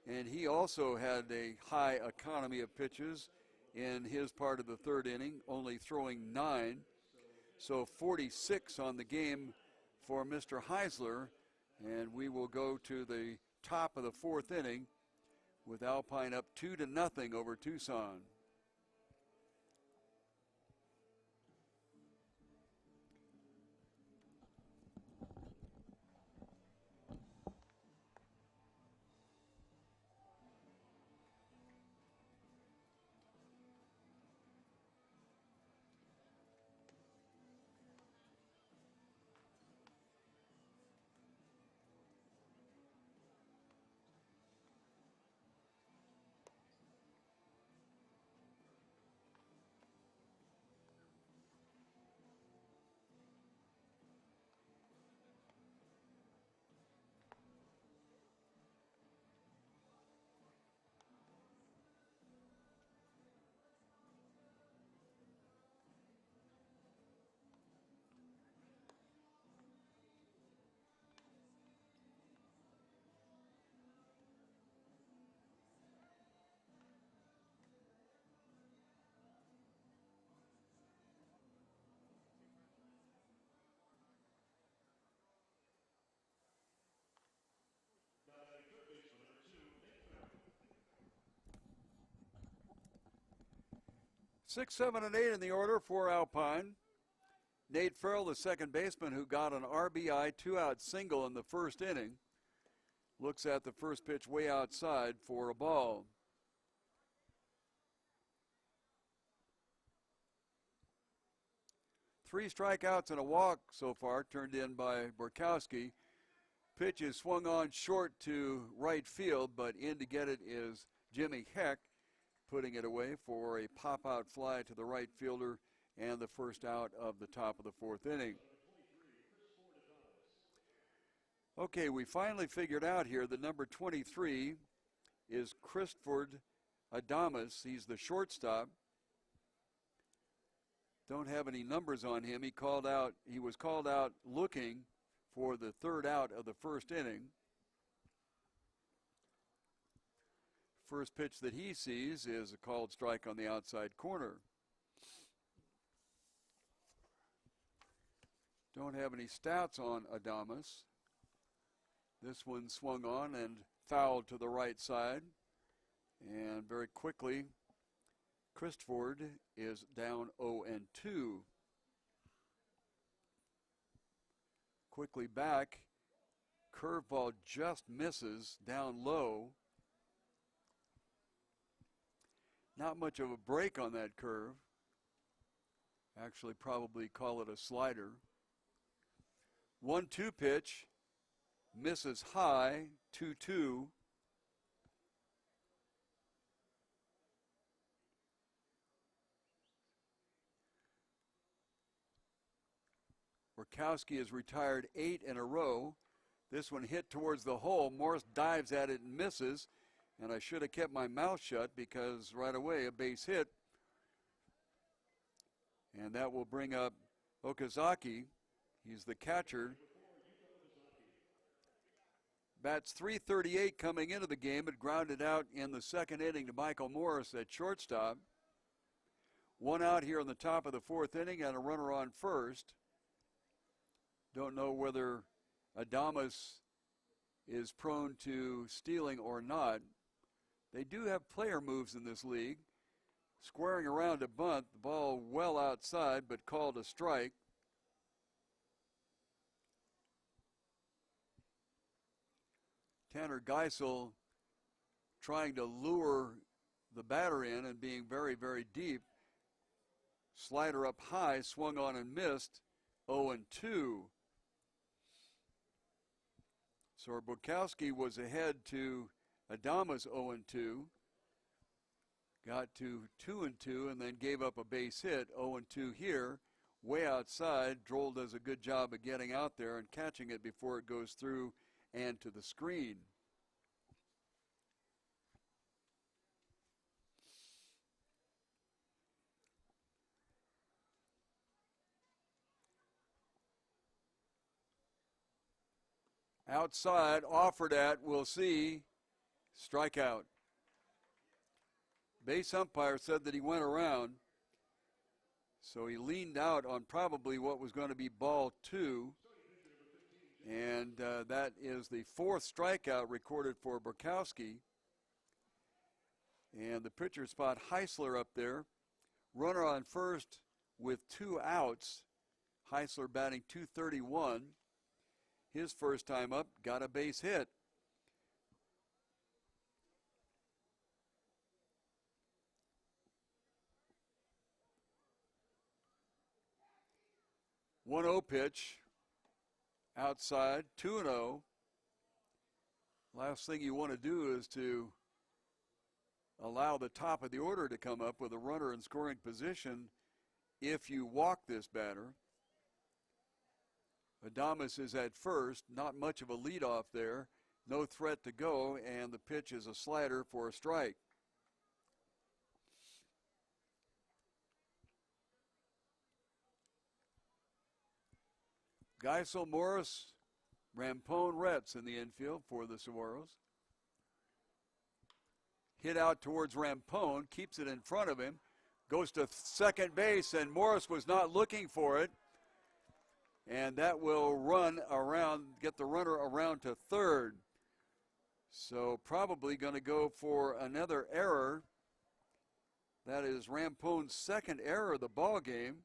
And he also had a high economy of pitches in his part of the third inning, only throwing 9. So 46 on the game for Mr. Heisler. And we will go to the top of the fourth inning with Alpine up 2-0 over Tucson. 6, 7, and 8 in the order for Alpine. Nate Farrell, the second baseman, who got an RBI 2-out single in the first inning, looks at the first pitch way outside for a ball. Three strikeouts and a walk so far turned in by Borkowski. Pitch is swung on short to right field, but in to get it is Jimmy Heck, putting it away for a pop-out fly to the right fielder and the first out of the top of the fourth inning. Okay, we finally figured out here that number 23 is Christopher Adames. He's the shortstop. Don't have any numbers on him. He was called out looking for the third out of the first inning. First pitch that he sees is a called strike on the outside corner. Don't have any stats on Adames. This one swung on and fouled to the right side. And very quickly, Christopher is down 0-2. Quickly back. Curveball just misses down low. Not much of a break on that curve. Actually, probably call it a slider. 1-2 pitch. Misses high. 2-2. Borkowski has retired 8 in a row. This one hit towards the hole. Morris dives at it and misses. And I should have kept my mouth shut because right away a base hit. And that will bring up Okazaki. He's the catcher. Bats .338 coming into the game. It grounded out in the second inning to Michael Morris at shortstop. One out here in the top of the fourth inning and a runner on first. Don't know whether Adames is prone to stealing or not. They do have player moves in this league. Squaring around a bunt, the ball well outside, but called a strike. Tanner Geisel trying to lure the batter in and being very, very deep. Slider up high, swung on and missed. 0-2. So Borkowski was ahead to Adames 0-2. Got to 2-2 and then gave up a base hit. 0-2 here. Way outside. Droll does a good job of getting out there and catching it before it goes through and to the screen. Outside, offered at, we'll see, strikeout. Base umpire said that he went around, so he leaned out on probably what was going to be ball 2. And that is the fourth strikeout recorded for Borkowski. And the pitcher spot Heisler up there. Runner on first with 2 outs. Heisler batting .231. His first time up, got a base hit. One 0 pitch. Outside, 2-0. Last thing you want to do is to allow the top of the order to come up with a runner in scoring position if you walk this batter. Adames is at first, not much of a leadoff there. No threat to go, and the pitch is a slider for a strike. Geisel, Morris, Rampone, Retz in the infield for the Saguaros. Hit out towards Rampone, keeps it in front of him, goes to second base, and Morris was not looking for it. And that will run around, get the runner around to third. So probably going to go for another error. That is Rampone's second error of the ball game.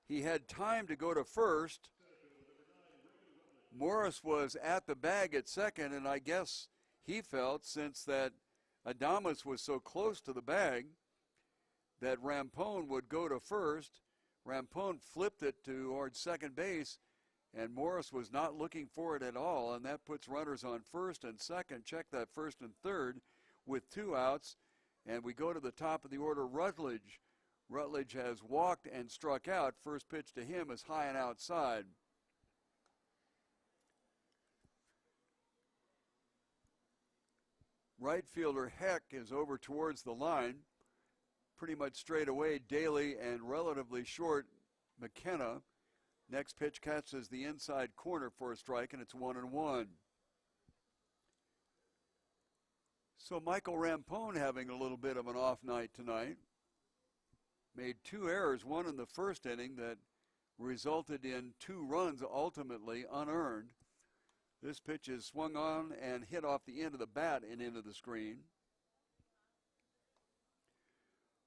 He had time to go to first. Morris was at the bag at second, and I guess he felt, since that Adames was so close to the bag, that Rampone would go to first. Rampone flipped it towards second base, and Morris was not looking for it at all, and that puts runners on first and second. Check that, first and third with 2 outs, and we go to the top of the order. Rutledge. Rutledge has walked and struck out. First pitch to him is high and outside. Right fielder Heck is over towards the line. Pretty much straight away, Daly, and relatively short McKenna. Next pitch catches the inside corner for a strike, and it's 1-1. So Michael Rampone having a little bit of an off night tonight. Made 2 errors, one in the first inning that resulted in 2 runs ultimately unearned. This pitch is swung on and hit off the end of the bat and into the screen.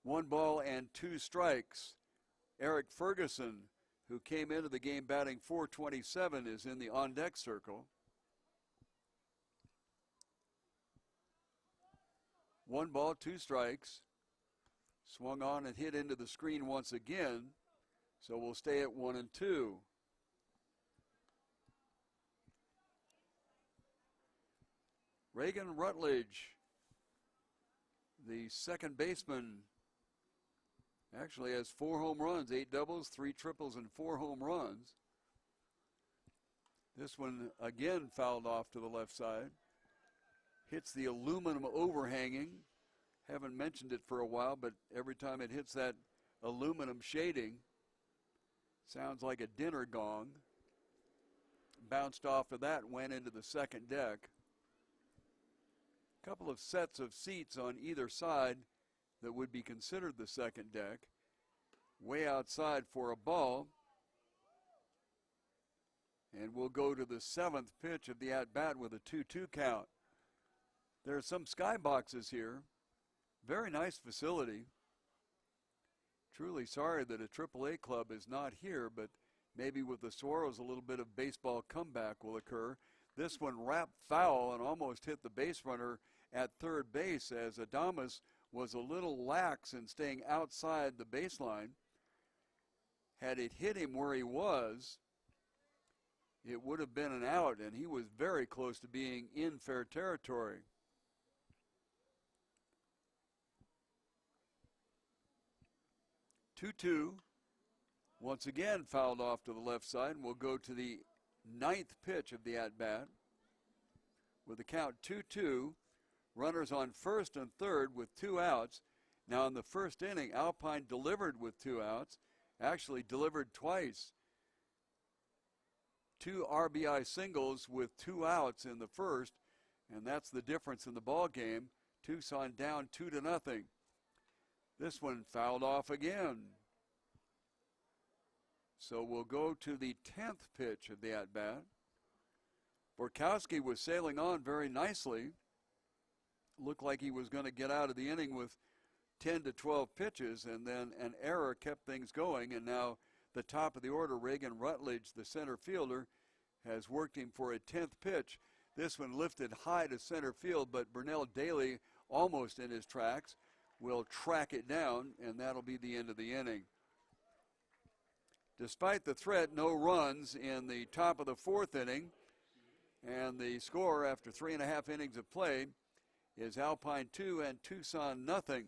1 ball and 2 strikes. Eric Ferguson, who came into the game batting .427, is in the on-deck circle. 1 ball, 2 strikes. Swung on and hit into the screen once again, so we'll stay at 1-2. Reagan Rutledge, the second baseman, actually has 4 home runs, 8 doubles, 3 triples, and 4 home runs. This one again fouled off to the left side. Hits the aluminum overhanging. Haven't mentioned it for a while, but every time it hits that aluminum shading, sounds like a dinner gong. Bounced off of that, went into the second deck. Couple of sets of seats on either side that would be considered the second deck. Way outside for a ball. And we'll go to the 7th pitch of the at-bat with a 2-2 count. There are some skyboxes here. Very nice facility. Truly sorry that a AAA club is not here, but maybe with the Saguaros a little bit of baseball comeback will occur. This one wrapped foul and almost hit the base runner at third base, as Adames was a little lax in staying outside the baseline. Had it hit him where he was, it would have been an out, and he was very close to being in fair territory. Two-two, once again fouled off to the left side, and we'll go to the 9th pitch of the at-bat. With the count 2-2, runners on first and third with 2 outs. Now in the first inning, Alpine delivered with 2 outs, actually delivered twice. 2 RBI singles with 2 outs in the first, and that's the difference in the ball game. Tucson down 2-0. This one fouled off again. So we'll go to the 10th pitch of the at-bat. Borkowski was sailing on very nicely. Looked like he was going to get out of the inning with 10 to 12 pitches, and then an error kept things going, and now the top of the order, Reagan Rutledge, the center fielder, has worked him for a 10th pitch. This one lifted high to center field, but Burnell Daly, almost in his tracks, will track it down, and that'll be the end of the inning. Despite the threat, no runs in the top of the 4th inning, and the score after 3.5 innings of play is Alpine 2 and Tucson nothing.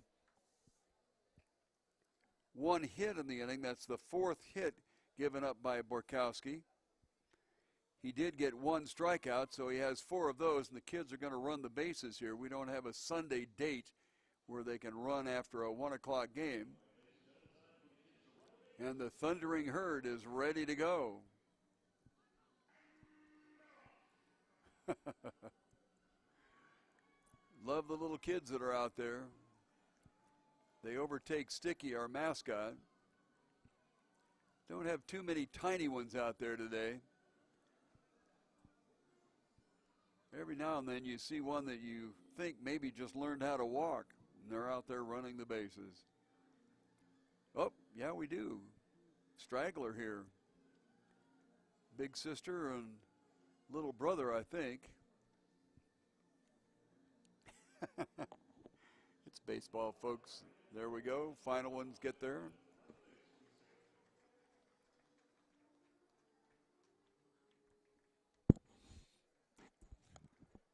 1 hit in the inning. That's the 4th hit given up by Borkowski. He did get 1 strikeout, so he has 4 of those, and the kids are going to run the bases here. We don't have a Sunday date where they can run after a 1 o'clock game. And the thundering herd is ready to go. Love the little kids that are out there. They overtake Sticky, our mascot. Don't have too many tiny ones out there today. Every now and then you see one that you think maybe just learned how to walk, and they're out there running the bases. Oh, yeah, we do. Straggler here. Big sister and little brother, I think. It's baseball, folks. There we go. Final ones get there.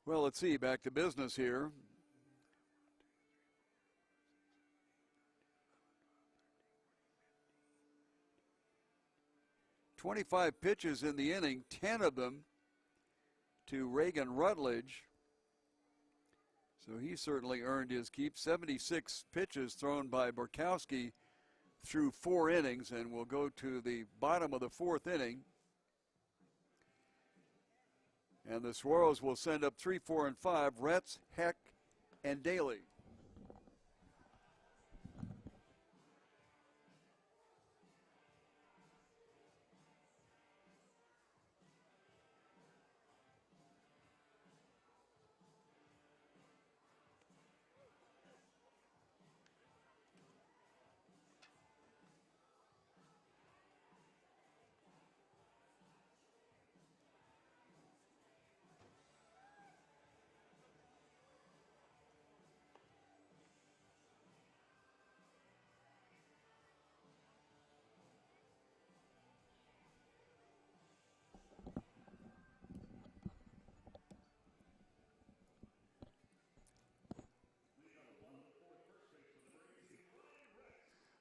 Well, let's see. Back to business here. "25 pitches in the inning, 10 of them to Reagan Rutledge. So he certainly earned his keep. 76 pitches thrown by Borkowski through 4 innings, and we'll go to the bottom of the 4th inning. And the Saguaros will send up 3, 4, and 5, Retz, Heck, and Daly.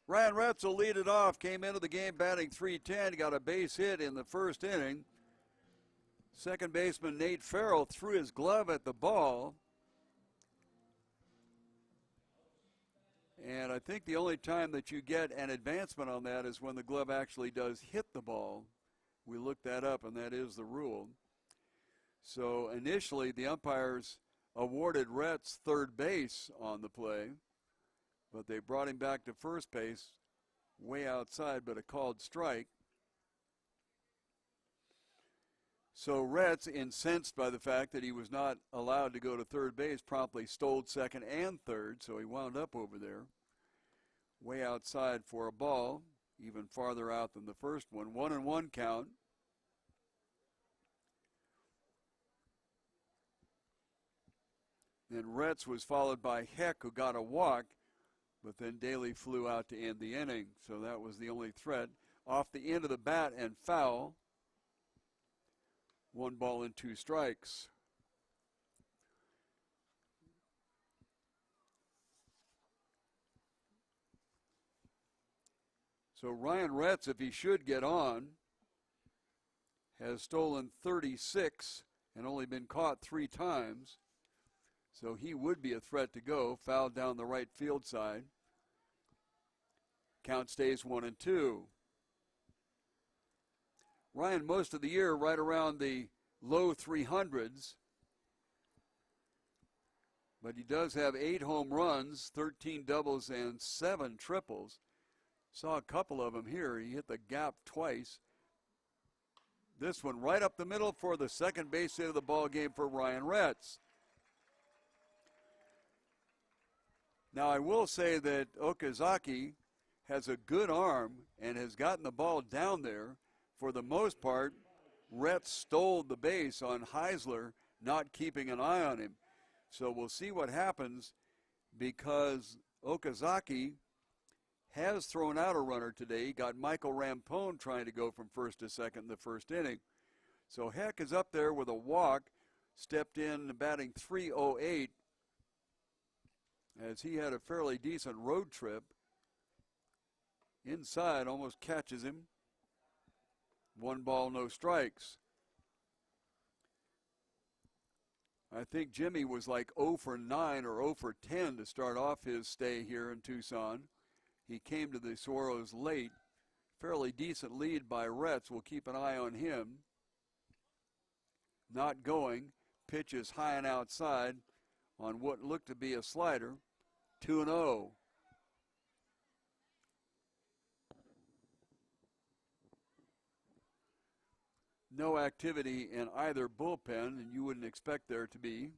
Ryan Retz will lead it off. Came into the game batting .310. Got a base hit in the 1st inning. Second baseman Nate Farrell threw his glove at the ball. And I think the only time that you get an advancement on that is when the glove actually does hit the ball. We looked that up, and that is the rule. So initially, the umpires awarded Retz third base on the play, but they brought him back to first base, way outside, but a called strike. So Retz, incensed by the fact that he was not allowed to go to third base, promptly stole second and third, so he wound up over there, way outside for a ball, even farther out than the first one. 1-1 count. Then Retz was followed by Heck, who got a walk, but then Daly flew out to end the inning, so that was the only threat. Off the end of the bat and foul. 1 ball and 2 strikes. So Ryan Retz, if he should get on, has stolen 36 and only been caught 3 times. So he would be a threat to go. Fouled down the right field side. Count stays 1-2. Ryan, most of the year, right around the low 300s. But he does have 8 home runs, 13 doubles, and 7 triples. Saw a couple of them here. He hit the gap twice. This one right up the middle for the second base hit of the ball game for Ryan Retz. Now, I will say that Okazaki has a good arm and has gotten the ball down there. For the most part, Retz stole the base on Heisler, not keeping an eye on him. So we'll see what happens, because Okazaki has thrown out a runner today. He got Michael Rampone trying to go from first to second in the 1st inning. So Heck is up there with a walk, stepped in batting .308, as he had a fairly decent road trip. Inside, almost catches him. 1 ball, no strikes. I think Jimmy was like 0 for 9 or 0 for 10 to start off his stay here in Tucson. He came to the Saguaros late. Fairly decent lead by Retz. We'll keep an eye on him. Not going. Pitch is high and outside on what looked to be a slider. 2-0. No activity in either bullpen, and you wouldn't expect there to be,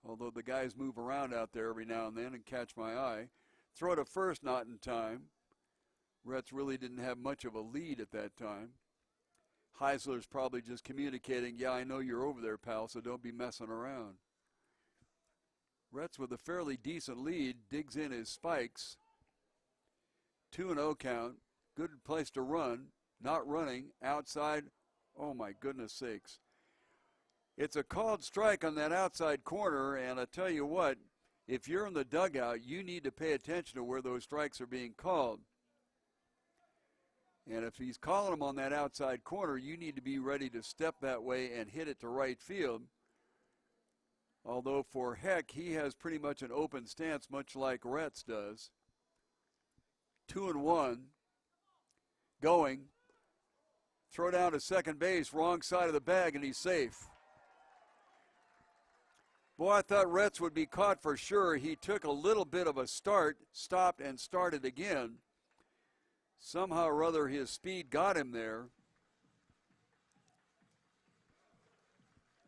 although the guys move around out there every now and then and catch my eye. Throw to first, not in time. Rets really didn't have much of a lead at that time. Heisler's probably just communicating, yeah, I know you're over there, pal, so don't be messing around. Rets with a fairly decent lead digs in his spikes. 2-0 count. Good place to run. Not running. Outside. Oh, my goodness sakes. It's a called strike on that outside corner, and I tell you what, if you're in the dugout, you need to pay attention to where those strikes are being called. And if he's calling them on that outside corner, you need to be ready to step that way and hit it to right field. Although for Heck, he has pretty much an open stance, much like Rets does. 2-1. Going. Throw down to second base, wrong side of the bag, and he's safe. Boy, I thought Rets would be caught for sure. He took a little bit of a start, stopped and started again. Somehow or other his speed got him there.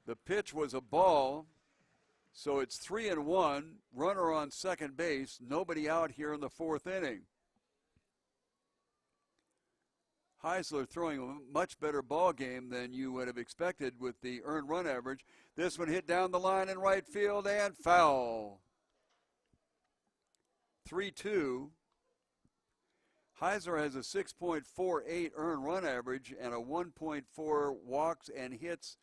The pitch was a ball, so it's 3-1, runner on second base, nobody out here in the fourth inning. Heisler throwing a much better ball game than you would have expected with the earned run average. This one hit down the line in right field and foul. 3-2. Heisler has a 6.48 earned run average and a 1.4 walks and hits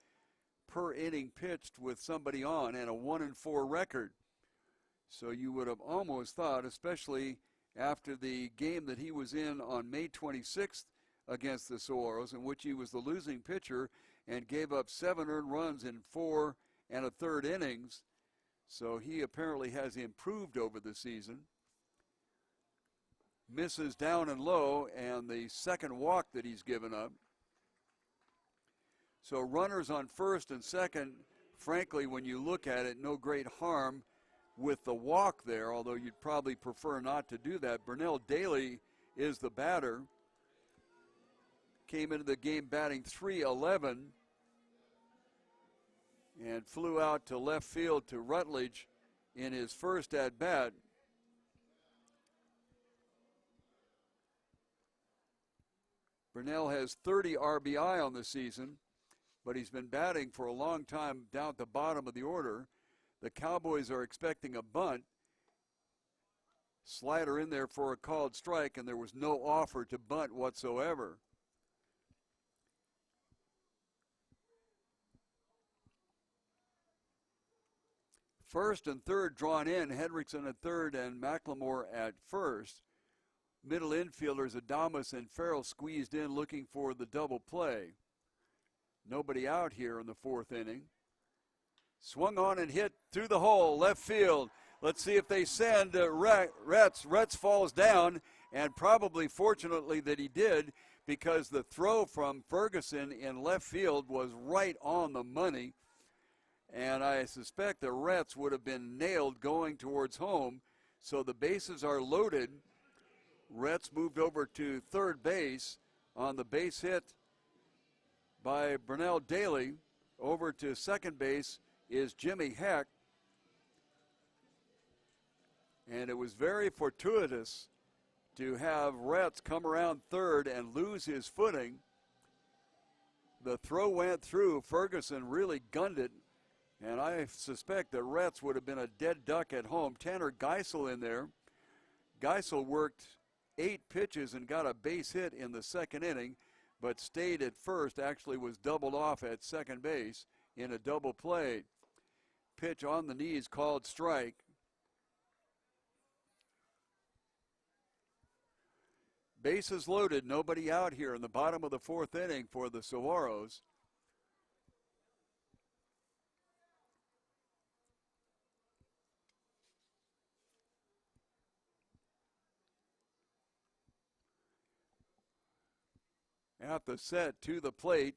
per inning pitched with somebody on, and a 1-4 record. So you would have almost thought, especially after the game that he was in on May 26th against the Saguaros, in which he was the losing pitcher and gave up 7 earned runs in 4 1/3 innings. So he apparently has improved over the season. Misses down and low, and the second walk that he's given up. So runners on first and second, frankly, when you look at it, no great harm with the walk there, although you'd probably prefer not to do that. Burnell Daly is the batter. Came into the game batting .311 and flew out to left field to Rutledge in his first at-bat. Burnell has 30 RBI on the season, but he's been batting for a long time down at the bottom of the order. The Cowboys are expecting a bunt. Slider in there for a called strike, and there was no offer to bunt whatsoever. First and third drawn in, Hendrickson at third and McLemore at first. Middle infielders Adames and Farrell squeezed in looking for the double play. Nobody out here in the fourth inning. Swung on and hit through the hole, left field. Let's see if they send Rets. Rets falls down, and probably fortunately that he did, because the throw from Ferguson in left field was right on the money. And I suspect the Rets would have been nailed going towards home. So the bases are loaded. Rets moved over to third base on the base hit by Burnell Daly. Over to second base is Jimmy Heck. And it was very fortuitous to have Rets come around third and lose his footing. The throw went through. Ferguson really gunned it. And I suspect the Rets would have been a dead duck at home. Tanner Geisel in there. Geisel worked 8 pitches and got a base hit in the second inning, but stayed at first, actually was doubled off at second base in a double play. Pitch on the knees called strike. Bases loaded, nobody out here in the bottom of the fourth inning for the Saguaros. At the set to the plate,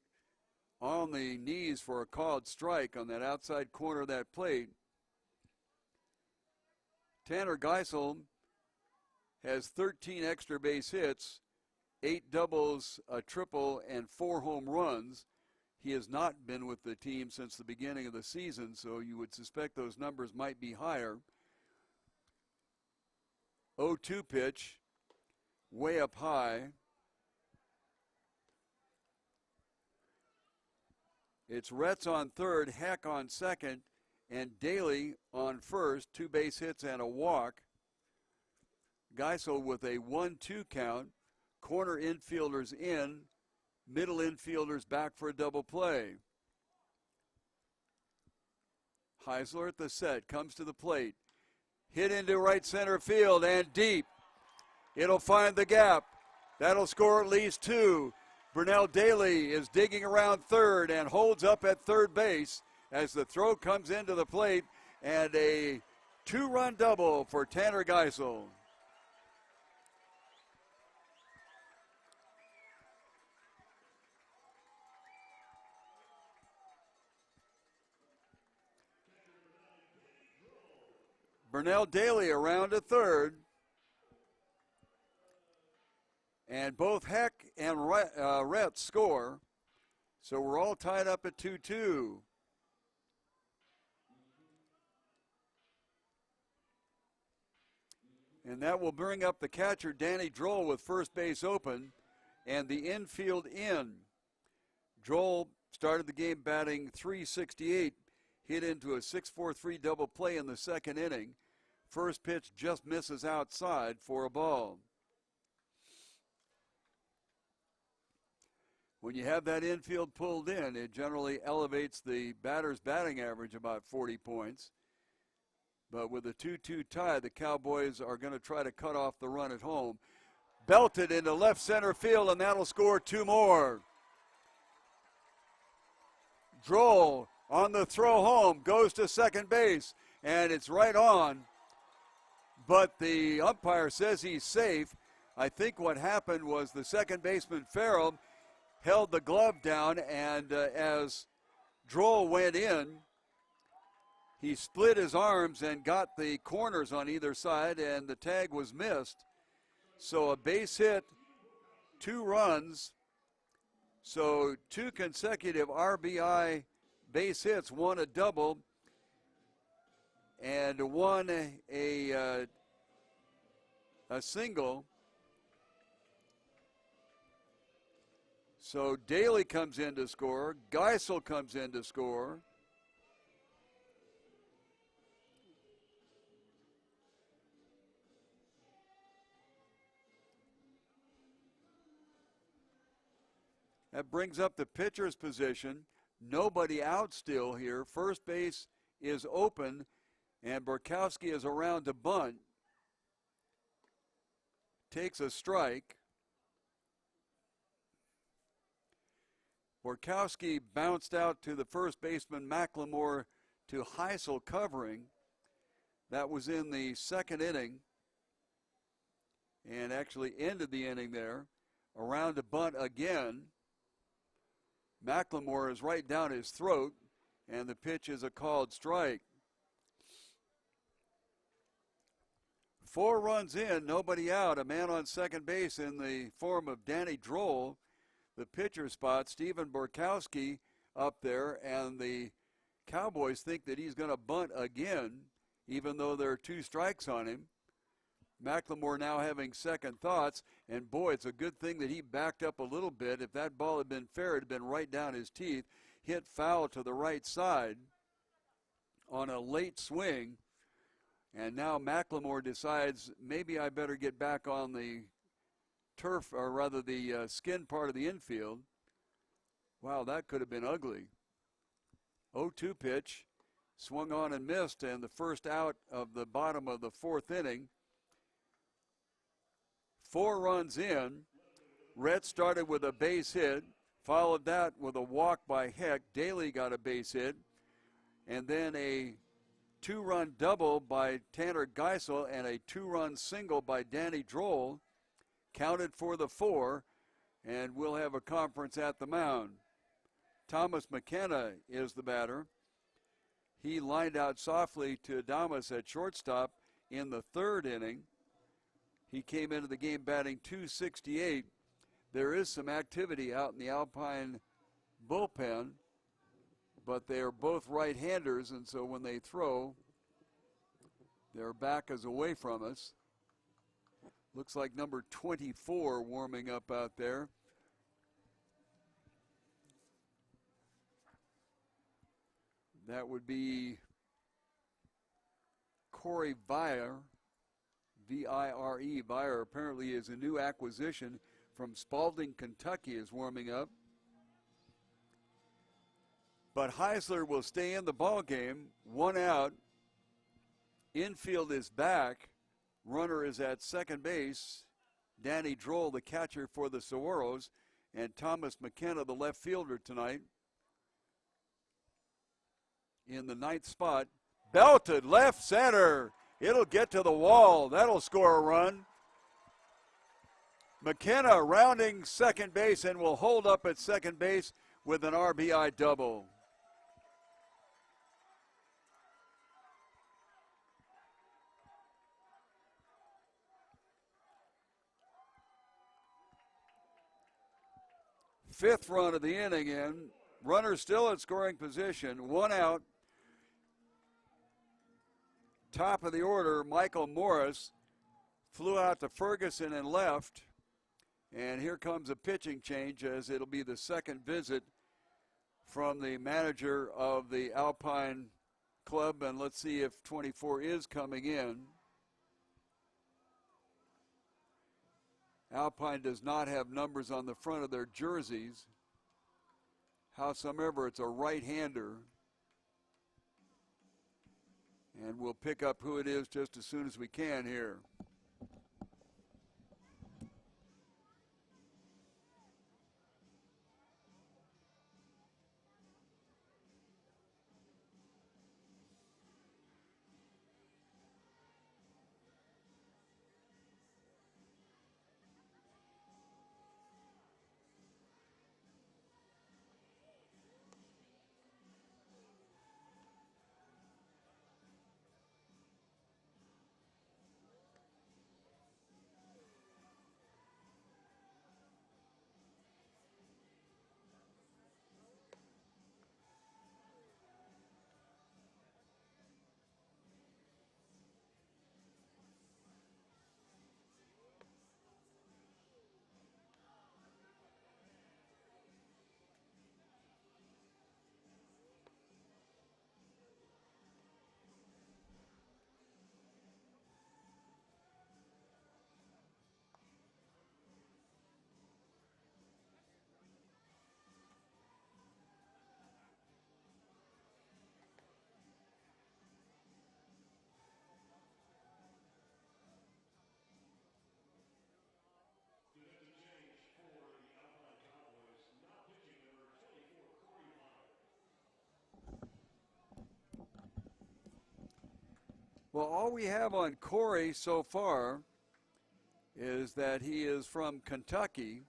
on the knees for a called strike on that outside corner of that plate. Tanner Geisel has 13 extra base hits, 8 doubles, a triple, and 4 home runs. He has not been with the team since the beginning of the season, so you would suspect those numbers might be higher. 0-2 pitch. way up high. It's Retz on third, Heck on second, and Daly on first. 2 base hits and a walk. Geisel with a 1-2 count. Corner infielders in. Middle infielders back for a double play. Heisler at the set, comes to the plate. Hit into right center field and deep. It'll find the gap. That'll score at least 2. Burnell Daly is digging around third and holds up at third base as the throw comes into the plate, and a 2-run double for Tanner Geisel. Burnell Daly around to third. And both Heck and Retz score. So we're all tied up at 2-2. And that will bring up the catcher, Danny Droll, with first base open and the infield in. Droll started the game batting .368, hit into a 6-4-3 double play in the second inning. First pitch just misses outside for a ball. When you have that infield pulled in, it generally elevates the batter's batting average about 40 points. But with a 2-2 tie, the Cowboys are going to try to cut off the run at home. Belted into left center field, and that'll score 2 more. Droll on the throw home, goes to second base, and it's right on. But the umpire says he's safe. I think what happened was the second baseman, Farrell, held the glove down, and as Droll went in, he split his arms and got the corners on either side, and the tag was missed. So a base hit, 2 runs. So 2 consecutive RBI base hits, 1 a double, and 1 a single. So Daly comes in to score. Geisel comes in to score. That brings up the pitcher's position. Nobody out still here. First base is open, and Borkowski is around to bunt. Takes a strike. Borkowski bounced out to the first baseman, McLemore, to Heisel covering. That was in the second inning, and actually ended the inning there. Around to bunt again. McLemore is right down his throat, and the pitch is a called strike. 4 runs in, nobody out. A man on second base in the form of Danny Droll. The pitcher spot, Stephen Borkowski up there, and the Cowboys think that he's going to bunt again, even though there are 2 strikes on him. McLemore now having second thoughts, and boy, it's a good thing that he backed up a little bit. If that ball had been fair, it had been right down his teeth. Hit foul to the right side on a late swing, and now McLemore decides maybe I better get back on the turf, or rather the skin part of the infield. Wow, that could have been ugly. 0-2 pitch, swung on and missed, and the first out of the bottom of the 4th inning. 4 runs in. Rhett started with a base hit, followed that with a walk by Heck. Daly got a base hit, and then a 2-run double by Tanner Geisel and a 2-run single by Danny Droll. Counted for the 4, and we'll have a conference at the mound. Thomas McKenna is the batter. He lined out softly to Adames at shortstop in the 3rd inning. He came into the game batting .268. There is some activity out in the Alpine bullpen, but they are both right-handers, and so when they throw, their back is away from us. Looks like number 24 warming up out there. That would be Corey Vire, V-I-R-E. Vire apparently is a new acquisition from Spalding, Kentucky, is warming up. But Heisler will stay in the ball game. 1 out. Infield is back. Runner is at second base. Danny Droll, the catcher for the Saguaros, and Thomas McKenna, the left fielder tonight. In the 9th spot, belted left center. It'll get to the wall. That'll score a run. McKenna rounding second base and will hold up at second base with an RBI double. Fifth run of the inning in. Runner still at scoring position. 1 out. Top of the order, Michael Morris flew out to Ferguson and left. And here comes a pitching change, as it'll be the second visit from the manager of the Alpine club. And let's see if 24 is coming in. Alpine does not have numbers on the front of their jerseys. Howsoever, it's a right-hander. And we'll pick up who it is just as soon as we can here. Well, all we have on Corey so far is that he is from Kentucky.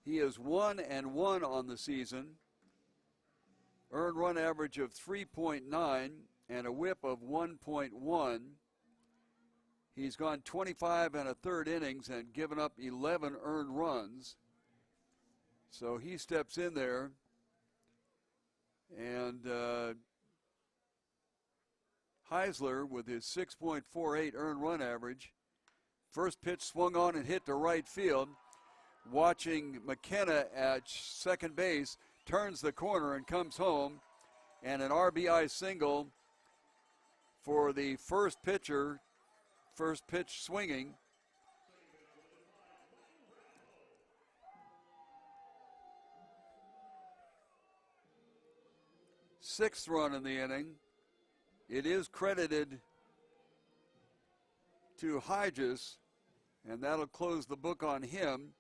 He is 1-1 on the season, earned run average of 3.9 and a whip of 1.1. He's gone 25 1/3 innings and given up 11 earned runs. So he steps in there, and Heisler with his 6.48 earned run average. First pitch swung on and hit to right field. Watching McKenna at second base, turns the corner and comes home. And an RBI single for the first pitcher, first pitch swinging. Sixth run in the inning. It is credited to Hyges, and that'll close the book on him.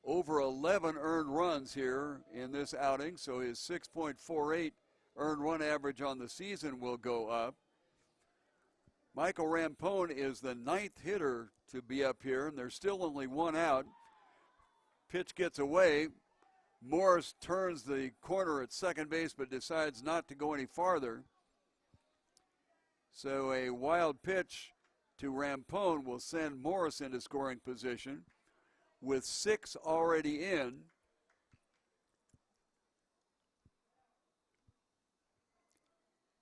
Over 11 earned runs here in this outing, so his 6.48 earned run average on the season will go up. Michael Rampone is the 9th hitter to be up here, and there's still only 1 out. Pitch gets away. Morris turns the corner at second base, but decides not to go any farther. So a wild pitch to Rampone will send Morris into scoring position with 6 already in.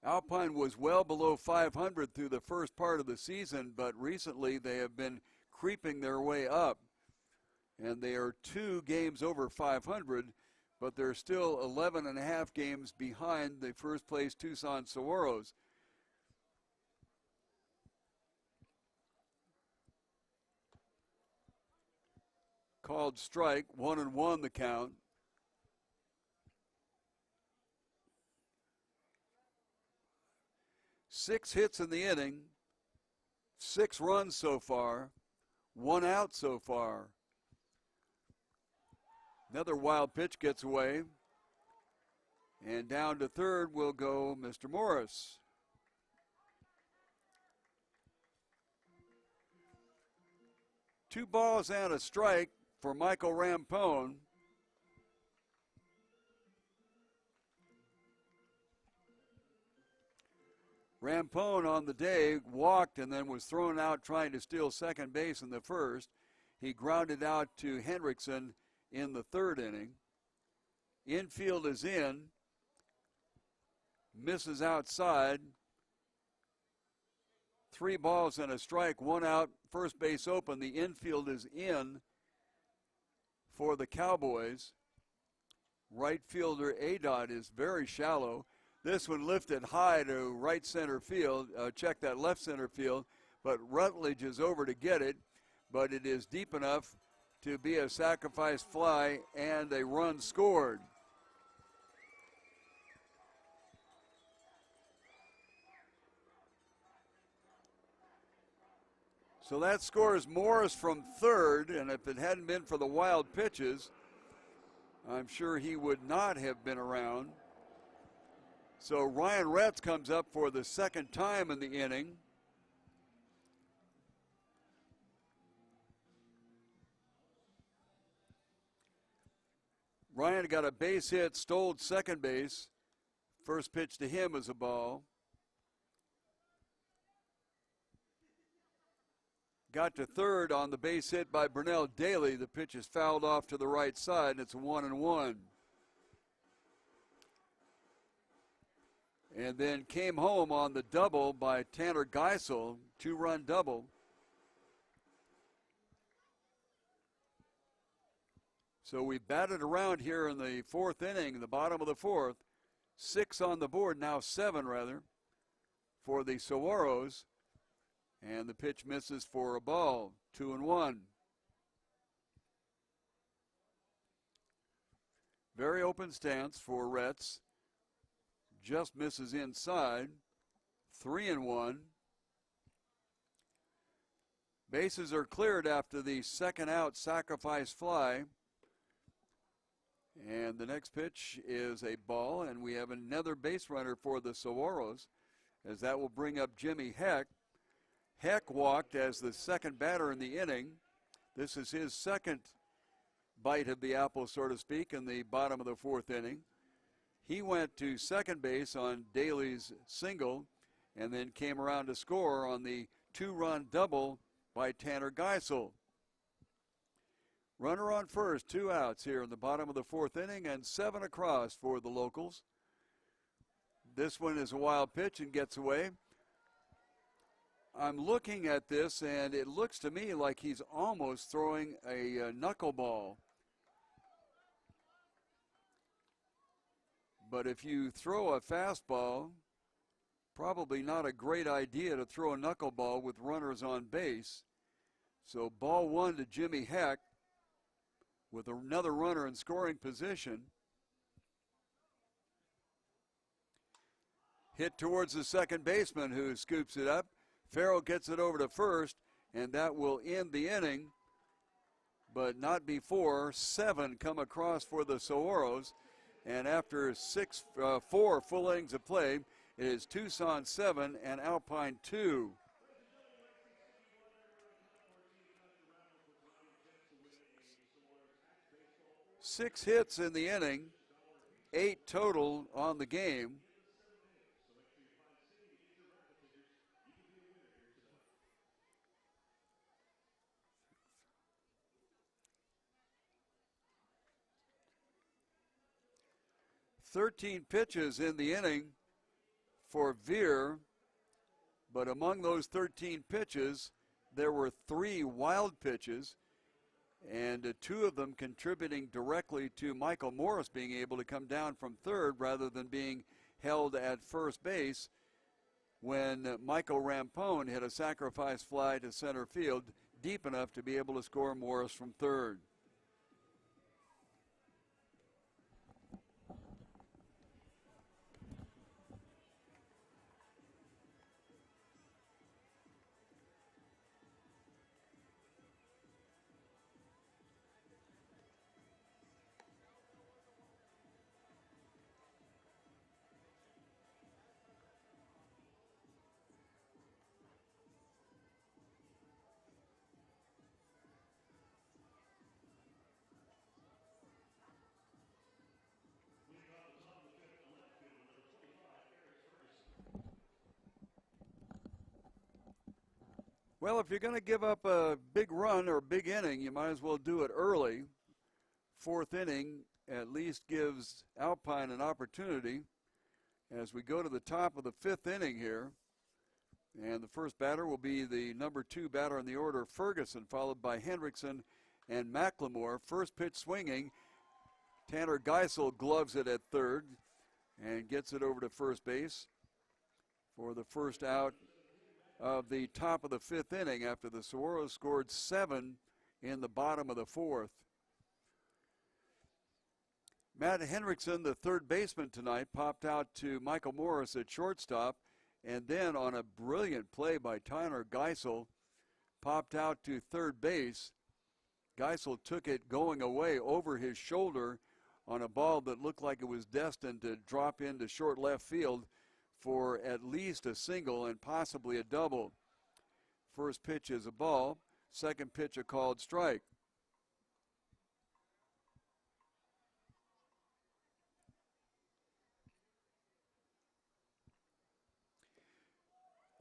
Alpine was well below 500 through the first part of the season, but recently they have been creeping their way up. And they are 2 games over 500, but they're still 11 and a half games behind the first place Tucson Saguaros. Called strike, 1-1 the count. Six hits in the inning, 6 runs so far, 1 out so far. Another wild pitch gets away. And down to third will go Mr. Morris. Two balls and a strike for Michael Rampone. Rampone on the day walked and then was thrown out trying to steal second base in the first. He grounded out to Hendrickson in the third inning. Infield is in. Misses outside. 3 balls and a strike, 1 out, first base open. The infield is in for the Cowboys. Right fielder Adot is very shallow. This one lifted high to right center field, check that left center field, but Rutledge is over to get it, but it is deep enough to be a sacrifice fly and a run scored. So that scores Morris from third, and if it hadn't been for the wild pitches, I'm sure he would not have been around. So Ryan Retz comes up for the second time in the inning. Ryan got a base hit, stole second base. First pitch to him was a ball. Got to third on the base hit by Burnell Daly. The pitch is fouled off to the right side, and it's a 1-1. And then came home on the double by Tanner Geisel, 2-run double. So we batted around here in the fourth inning, the bottom of the fourth. 6 on the board, now 7 rather, for the Saguaros. And the pitch misses for a ball, 2-1. Very open stance for Retz. Just misses inside, 3-1. Bases are cleared after the second out sacrifice fly. And the next pitch is a ball, and we have another base runner for the Saguaros, as that will bring up Jimmy Heck. Heck walked as the second batter in the inning. This is his second bite of the apple, so to speak, in the bottom of the fourth inning. He went to second base on Daly's single and then came around to score on the 2-run double by Tanner Geisel. Runner on first, 2 outs here in the bottom of the fourth inning, and 7 across for the locals. This one is a wild pitch and gets away. I'm looking at this, and it looks to me like he's almost throwing a knuckleball. But if you throw a fastball, probably not a great idea to throw a knuckleball with runners on base. So ball 1 to Jimmy Heck with another runner in scoring position. Hit towards the second baseman, who scoops it up. Farrell gets it over to first, and that will end the inning, but not before 7 come across for the Saguaros. And after 4 full innings of play, it is Tucson 7 and Alpine 2. Six hits in the inning, 8 total on the game. "13 pitches in the inning for Veer, but among those 13 pitches, there were 3 wild pitches, and 2 of them contributing directly to Michael Morris being able to come down from third rather than being held at first base when Michael Rampone hit a sacrifice fly to center field deep enough to be able to score Morris from third. Well, if you're going to give up a big run or a big inning, you might as well do it early. 4th inning at least gives Alpine an opportunity as we go to the top of the 5th inning here. And the first batter will be the number 2 batter in the order, Ferguson, followed by Hendrickson and McLemore. First pitch swinging. Tanner Geisel gloves it at third and gets it over to first base for the first out of the top of the 5th inning after the Saguaros scored 7 in the bottom of the 4th. Matt Hendrickson, the third baseman tonight, popped out to Michael Morris at shortstop, and then on a brilliant play by Tanner Geisel, popped out to third base. Geisel took it going away over his shoulder on a ball that looked like it was destined to drop into short left field for at least a single and possibly a double. First pitch is a ball. Second pitch a called strike.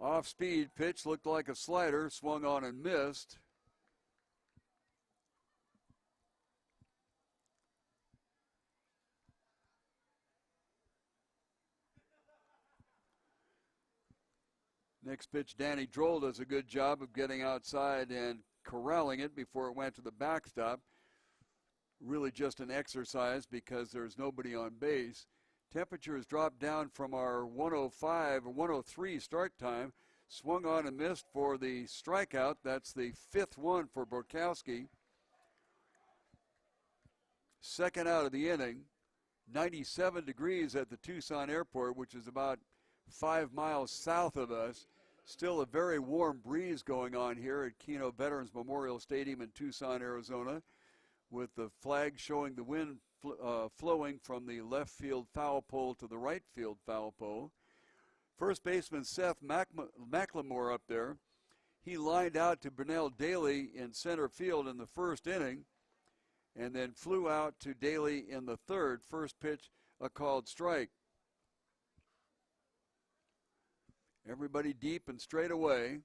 Off-speed pitch looked like a slider, swung on and missed. Next pitch, Danny Droll does a good job of getting outside and corralling it before it went to the backstop. Really just an exercise because there's nobody on base. Temperature has dropped down from our 105 or 103 start time. Swung on and missed for the strikeout. That's the 5th one for Borkowski. Second out of the inning. 97 degrees at the Tucson airport, which is about 5 miles south of us. Still a very warm breeze going on here at Kino Veterans Memorial Stadium in Tucson, Arizona, with the flag showing the wind flowing from the left field foul pole to the right field foul pole. First baseman Seth McLemore up there. He lined out to Brunell Daly in center field in the first inning and then flew out to Daly in the third. First pitch, a called strike. Everybody deep and straight away.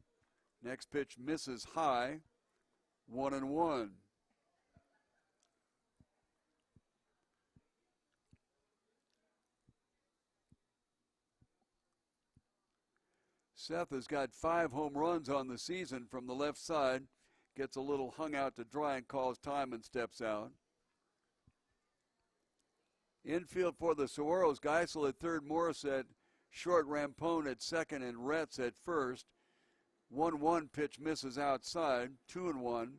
Next pitch misses high. 1-1. Seth has got 5 home runs on the season from the left side. Gets a little hung out to dry and calls time and steps out. Infield for the Saguaros, Geisel at third, Morris at short, Rampone at second, and Retz at first. 1-1 pitch misses outside, 2-1.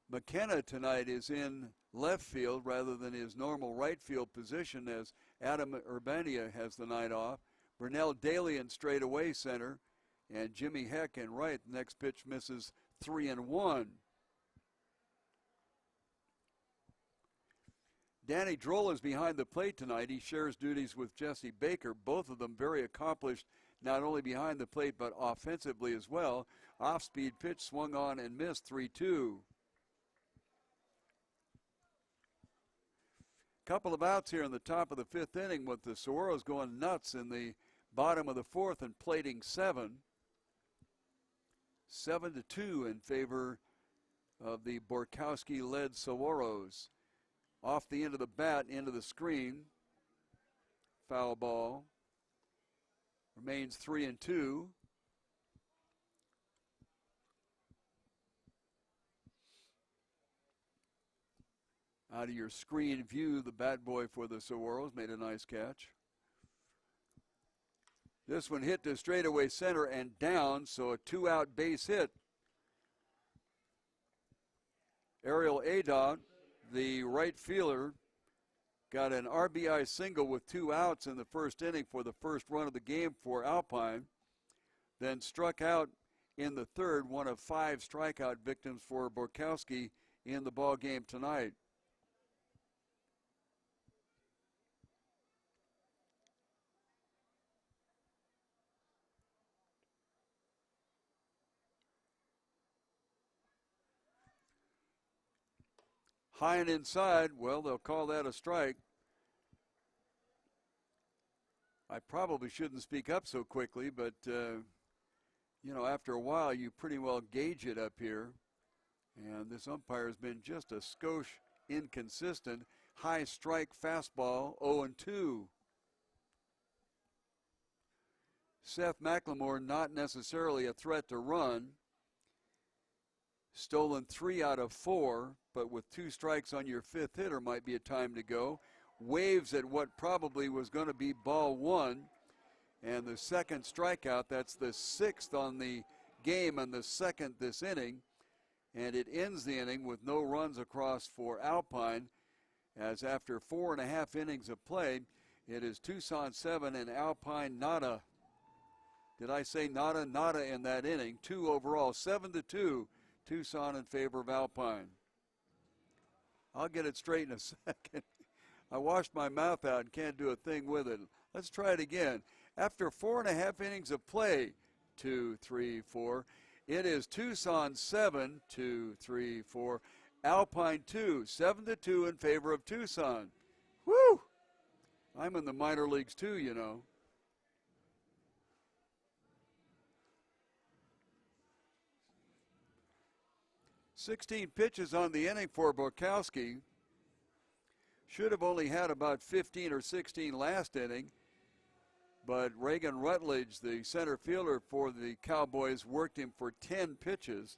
McKenna tonight is in left field rather than his normal right field position as Adam Urbania has the night off. Brunell Daly in straightaway center, and Jimmy Heck in right. The next pitch misses, 3-1. Danny Droll is behind the plate tonight. He shares duties with Jesse Baker, both of them very accomplished, not only behind the plate but offensively as well. Off-speed pitch swung on and missed, 3-2. Couple of outs here in the top of the 5th inning with the Saguaros going nuts in the bottom of the 4th and plating 7. 7-2 in favor of the Borkowski-led Saguaros. Off the end of the bat, into the screen. Foul ball. Remains 3-2. Out of your screen view, the bat boy for the Saguaros made a nice catch. This one hit to straightaway center and down, so a 2-out base hit. Ariel Adon, the right fielder, got an RBI single with 2 outs in the first inning for the first run of the game for Alpine, then struck out in the third, one of 5 strikeout victims for Borkowski in the ball game tonight. High and inside, well, they'll call that a strike. I probably shouldn't speak up so quickly, but, after a while, you pretty well gauge it up here. And this umpire has been just a skosh inconsistent. High strike fastball, 0-2. Seth McLemore, not necessarily a threat to run. Stolen 3 out of 4, but with 2 strikes on your 5th hitter might be a time to go. Waves at what probably was going to be ball 1. And the second strikeout, that's the 6th on the game and the 2nd this inning. And it ends the inning with no runs across for Alpine, as after 4.5 innings of play, it is Tucson 7 and Alpine nada. Did I say nada? Nada in that inning. 2 overall, 7-2. Tucson in favor of Alpine. I'll get it straight in a second. I washed my mouth out and can't do a thing with it. Let's try it again. After 4.5 innings of play, 2, 3, 4, it is Tucson 7, 2, 3, 4, Alpine 2, 7-2 in favor of Tucson. Woo! I'm in the minor leagues too, you know. "16 pitches on the inning for Borkowski. Should have only had about 15 or 16 last inning, but Reagan Rutledge, the center fielder for the Cowboys, worked him for 10 pitches.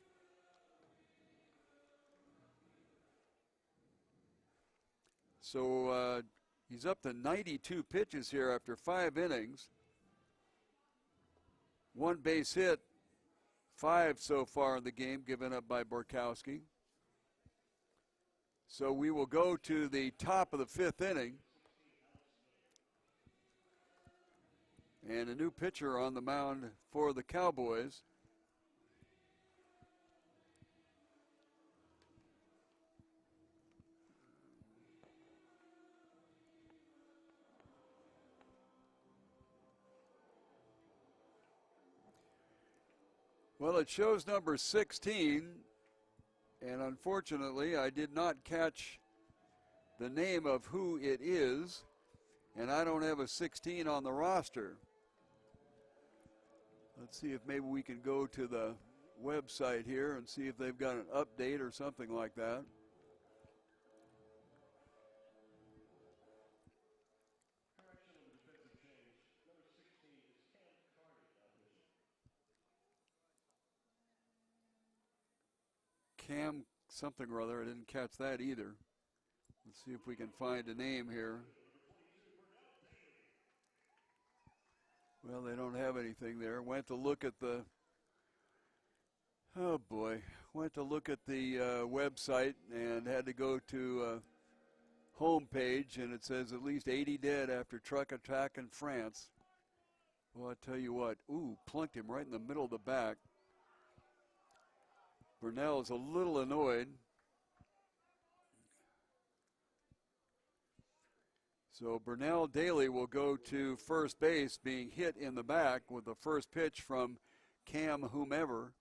So he's up to 92 pitches here after 5 innings. 1 base hit, 5 so far in the game given up by Borkowski. So we will go to the top of the 5th inning. And a new pitcher on the mound for the Cowboys. Well, it shows number 16, and unfortunately I did not catch the name of who it is, and I don't have a 16 on the roster. Let's see if maybe we can go to the website here and see if they've got an update or something like that. Cam something or other. I didn't catch that either. Let's see if we can find a name here. Well, they don't have anything there. Went to look at the, oh boy, went to look at the website and had to go to home page, and it says at least 80 dead after truck attack in France. Well, I tell you what, ooh, plunked him right in the middle of the back. Burnell is a little annoyed. So Burnell Daly will go to first base, being hit in the back with the first pitch from Cam whomever.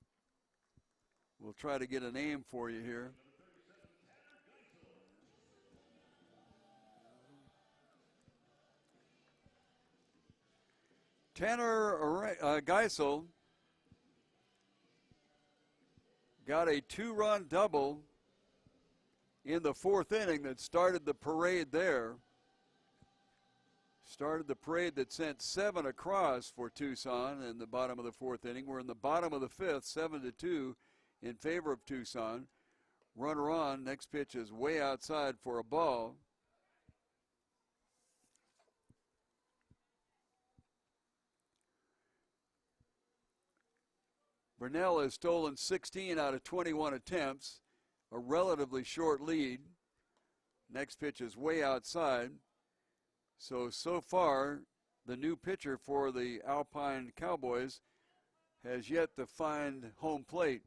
We'll try to get a name for you here. Tanner Geisel got a 2-run double in the 4th inning that started the parade there. Started the parade that sent 7 across for Tucson in the bottom of the 4th inning. We're in the bottom of the 5th, 7-2 in favor of Tucson. Runner on. Next pitch is way outside for a ball. Burnell has stolen 16 out of 21 attempts, a relatively short lead. Next pitch is way outside. So far, the new pitcher for the Alpine Cowboys has yet to find home plate.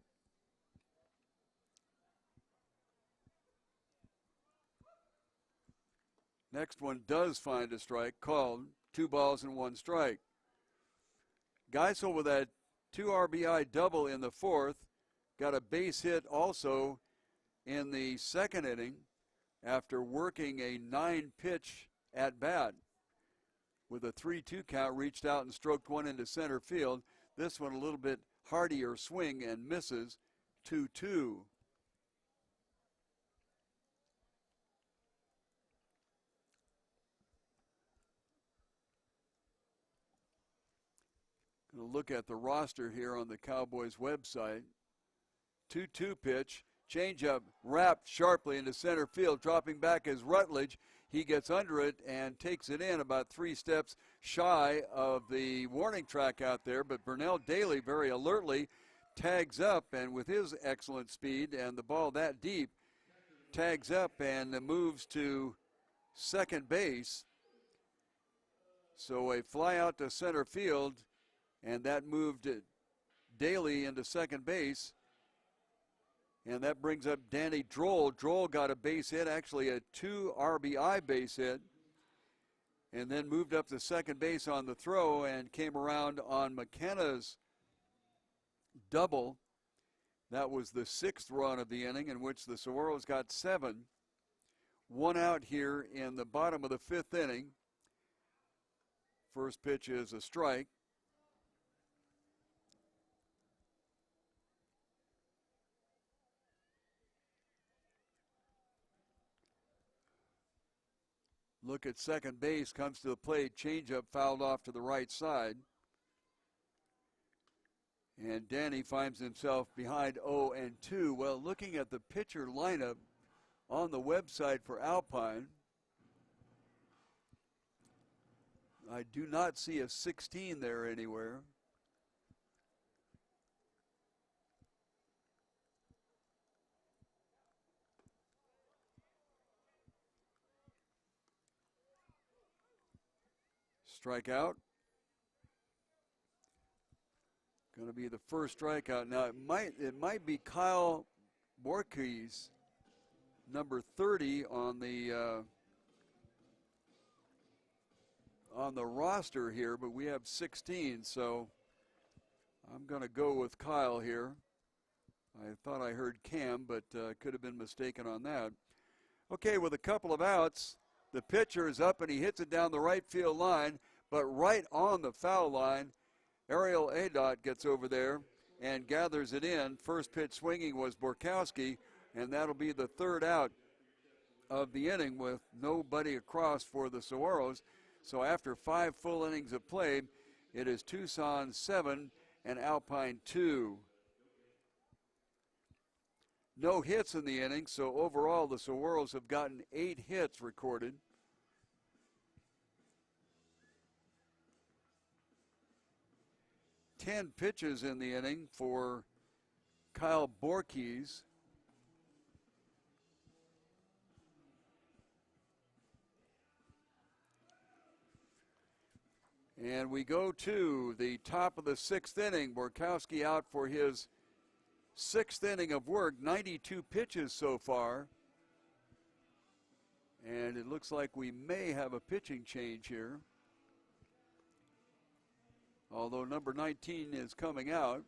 Next one does find a strike, called. 2 balls and 1 strike. Geisel with that 2 RBI double in the 4th, got a base hit also in the 2nd inning after working a 9-pitch at bat. With a 3-2 count, reached out and stroked one into center field. This one a little bit hardier swing and misses. 2-2. Going to look at the roster here on the Cowboys website. 2-2 pitch, changeup wrapped sharply into center field, dropping back is Rutledge. He gets under it and takes it in about 3 steps shy of the warning track out there, but Burnell Daly very alertly tags up, and with his excellent speed and the ball that deep, tags up and moves to second base. So a fly out to center field, and that moved Daly into second base. And that brings up Danny Droll. Droll got a base hit, actually a 2 RBI base hit, and then moved up to second base on the throw and came around on McKenna's double. That was the 6th run of the inning, in which the Saguaros got 7. 1 out here in the bottom of the 5th inning. First pitch is a strike. Look at second base, comes to the plate, changeup fouled off to the right side. And Danny finds himself behind 0-2. Well, looking at the pitcher lineup on the website for Alpine, I do not see a 16 there anywhere. Strikeout. Going to be the first strikeout. Now it might be Kyle Borkes, number 30 on the roster here, but we have 16, so I'm going to go with Kyle here. I thought I heard Cam, but could have been mistaken on that. Okay, with a couple of outs, the pitcher is up and he hits it down the right field line, but right on the foul line, Ariel Adot gets over there and gathers it in. First pitch swinging was Borkowski, and that'll be the 3rd out of the inning with nobody across for the Saguaros. So after 5 full innings of play, it is Tucson 7 and Alpine 2. No hits in the inning, so overall the Saguaros have gotten 8 hits recorded. Ten pitches in the inning for Kyle Borkes. And we go to the top of the 6th inning. Borkowski out for his 6th inning of work, 92 pitches so far. And it looks like we may have a pitching change here. Although number 19 is coming out.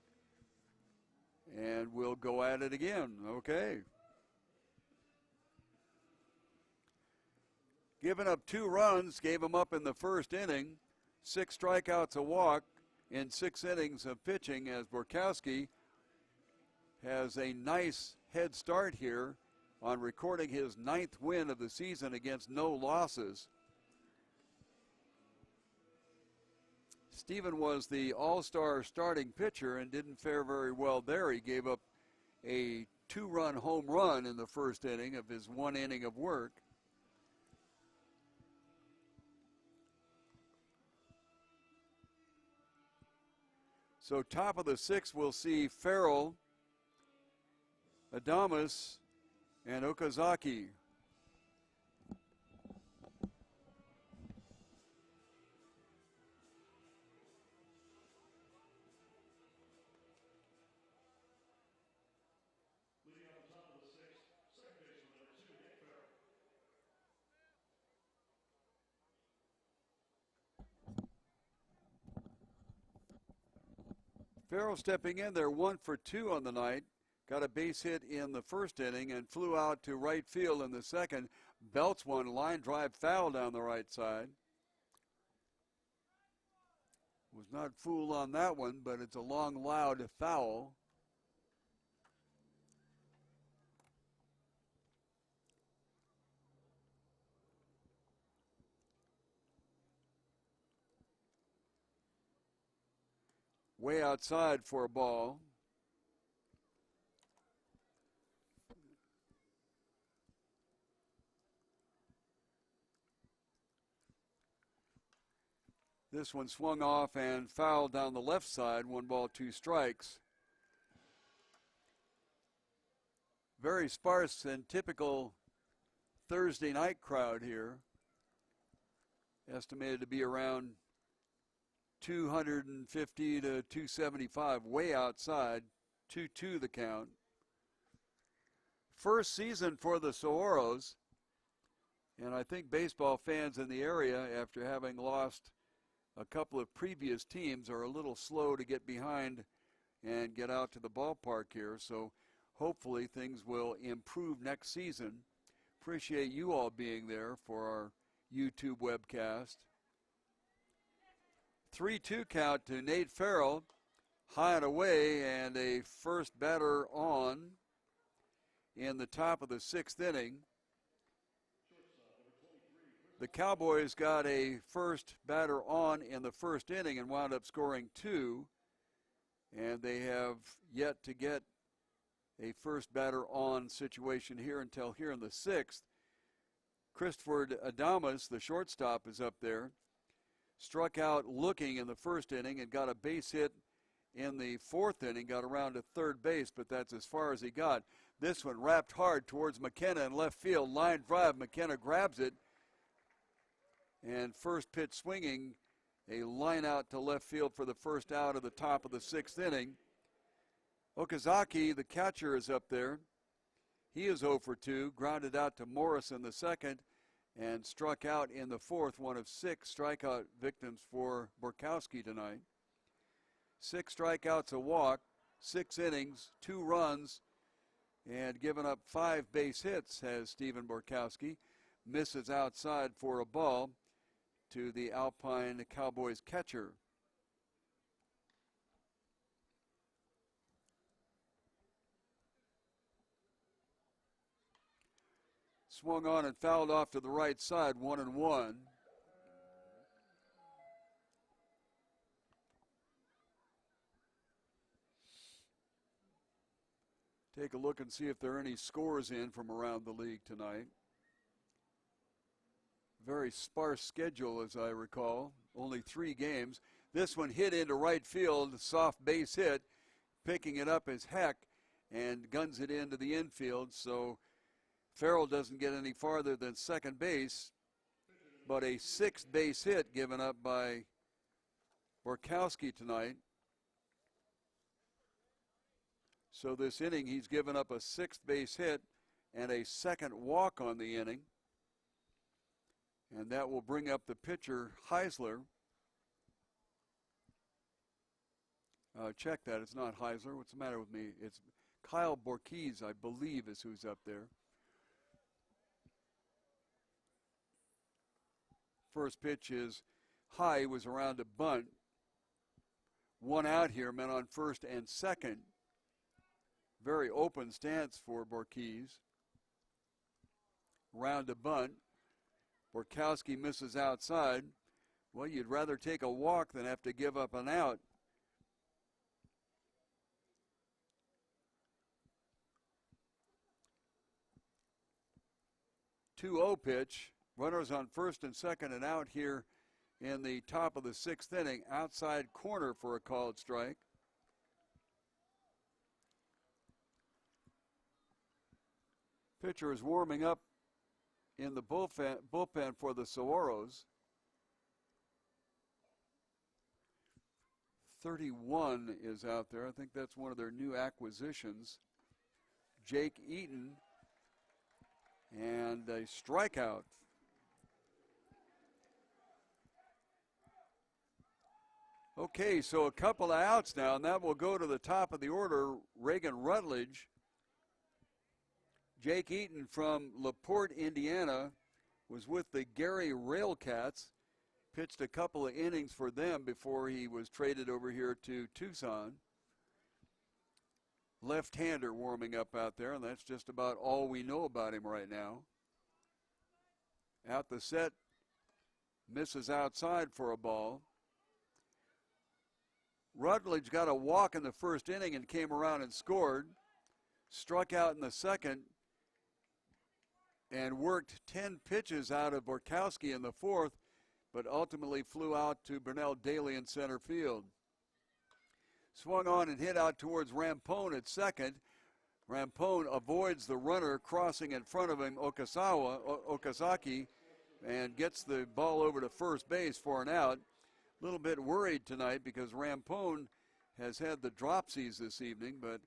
And we'll go at it again. Okay. Giving up 2 runs, gave him up in the 1st inning. 6 strikeouts, a walk in 6 innings of pitching, as Borkowski has a nice head start here on recording his 9th win of the season against no losses. Steven was the all-star starting pitcher and didn't fare very well there. He gave up a 2-run home run in the first inning of his 1 inning of work. So top of the 6th, we'll see Farrell, Adames, and Okazaki. Farrell stepping in there, 1 for 2 on the night. Got a base hit in the first inning and flew out to right field in the second. Belts one, line drive foul down the right side. Was not fooled on that one, but it's a long, loud foul. Way outside for a ball. This one swung off and fouled down the left side. 1 ball, 2 strikes. Very sparse and typical Thursday night crowd here. Estimated to be around 250 to 275, way outside. 2-2 the count. First season for the Saguaros, and I think baseball fans in the area, after having lost a couple of previous teams, are a little slow to get behind and get out to the ballpark here. So hopefully things will improve next season. Appreciate you all being there for our YouTube webcast. 3-2 count to Nate Farrell, high and away, and a first batter on in the top of the 6th inning. The Cowboys got a first batter on in the first inning and wound up scoring 2, and they have yet to get a first batter on situation here until here in the 6th. Christopher Adames, the shortstop, is up there. Struck out looking in the first inning and got a base hit in the 4th inning, got around to third base, but that's as far as he got. This one wrapped hard towards McKenna in left field. Line drive, McKenna grabs it, and first pitch swinging, a line out to left field for the first out of the top of the 6th inning. Okazaki, the catcher, is up there. He is 0 for 2, grounded out to Morris in the second, and struck out in the 4th, 1 of 6 strikeout victims for Borkowski tonight. 6 strikeouts, a walk, 6 innings, 2 runs, and given up 5 base hits has Stephen Borkowski. Misses outside for a ball to the Alpine Cowboys catcher. Swung on and fouled off to the right side, 1-1. Take a look and see if there are any scores in from around the league tonight. Very sparse schedule, as I recall. Only 3 games. This one hit into right field, soft base hit. Picking it up as Heck and guns it into the infield. So Farrell doesn't get any farther than second base. But a 6th base hit given up by Borkowski tonight. So this inning, he's given up a 6th base hit and a 2nd walk on the inning. And that will bring up the pitcher, Heisler. Check that. It's not Heisler. What's the matter with me? It's Kyle Borkes, I believe, is who's up there. First pitch is high. Was around a bunt. 1 out here, men on first and second. Very open stance for Borkes. Round a bunt. Borkowski misses outside. Well, you'd rather take a walk than have to give up an out. 2-0 pitch. Runners on first and second and out here in the top of the sixth inning. Outside corner for a called strike. Pitcher is warming up in the bullpen for the Saguaros. 31 is out there. I think that's one of their new acquisitions. Jake Eaton. And a strikeout. Okay, so a couple of outs now, and that will go to the top of the order. Reagan Rutledge. Jake Eaton from LaPorte, Indiana, was with the Gary Railcats. Pitched a couple of innings for them before he was traded over here to Tucson. Left-hander warming up out there, and that's just about all we know about him right now. Out the set, misses outside for a ball. Rutledge got a walk in the first inning and came around and scored. Struck out in the second and worked 10 pitches out of Borkowski in the fourth, but ultimately flew out to Burnell Daly in center field. Swung on and hit out towards Rampone at second. Rampone avoids the runner crossing in front of him, Okazaki, and gets the ball over to first base for an out. A little bit worried tonight because Rampone has had the dropsies this evening, but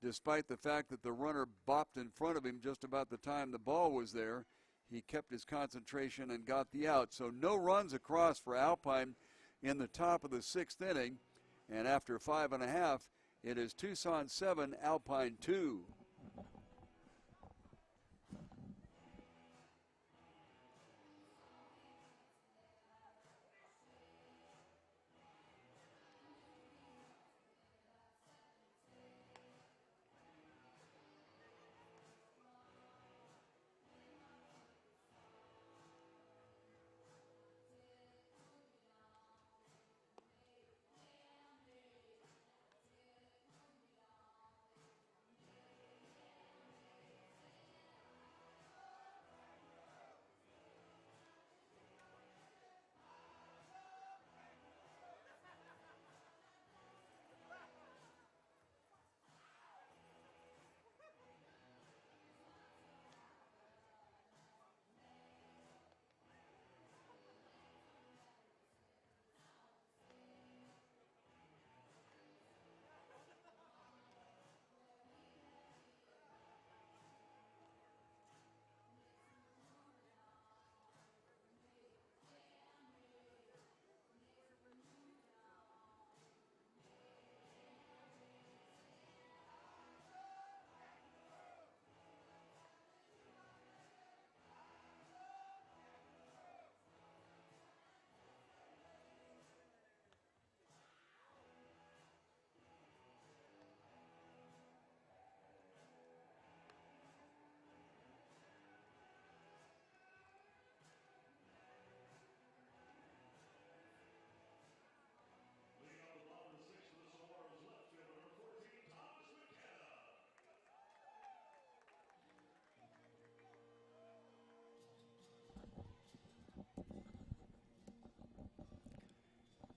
despite the fact that the runner bopped in front of him just about the time the ball was there, he kept his concentration and got the out. So no runs across for Alpine in the top of the sixth inning. And after 5.5, it is Tucson 7, Alpine 2.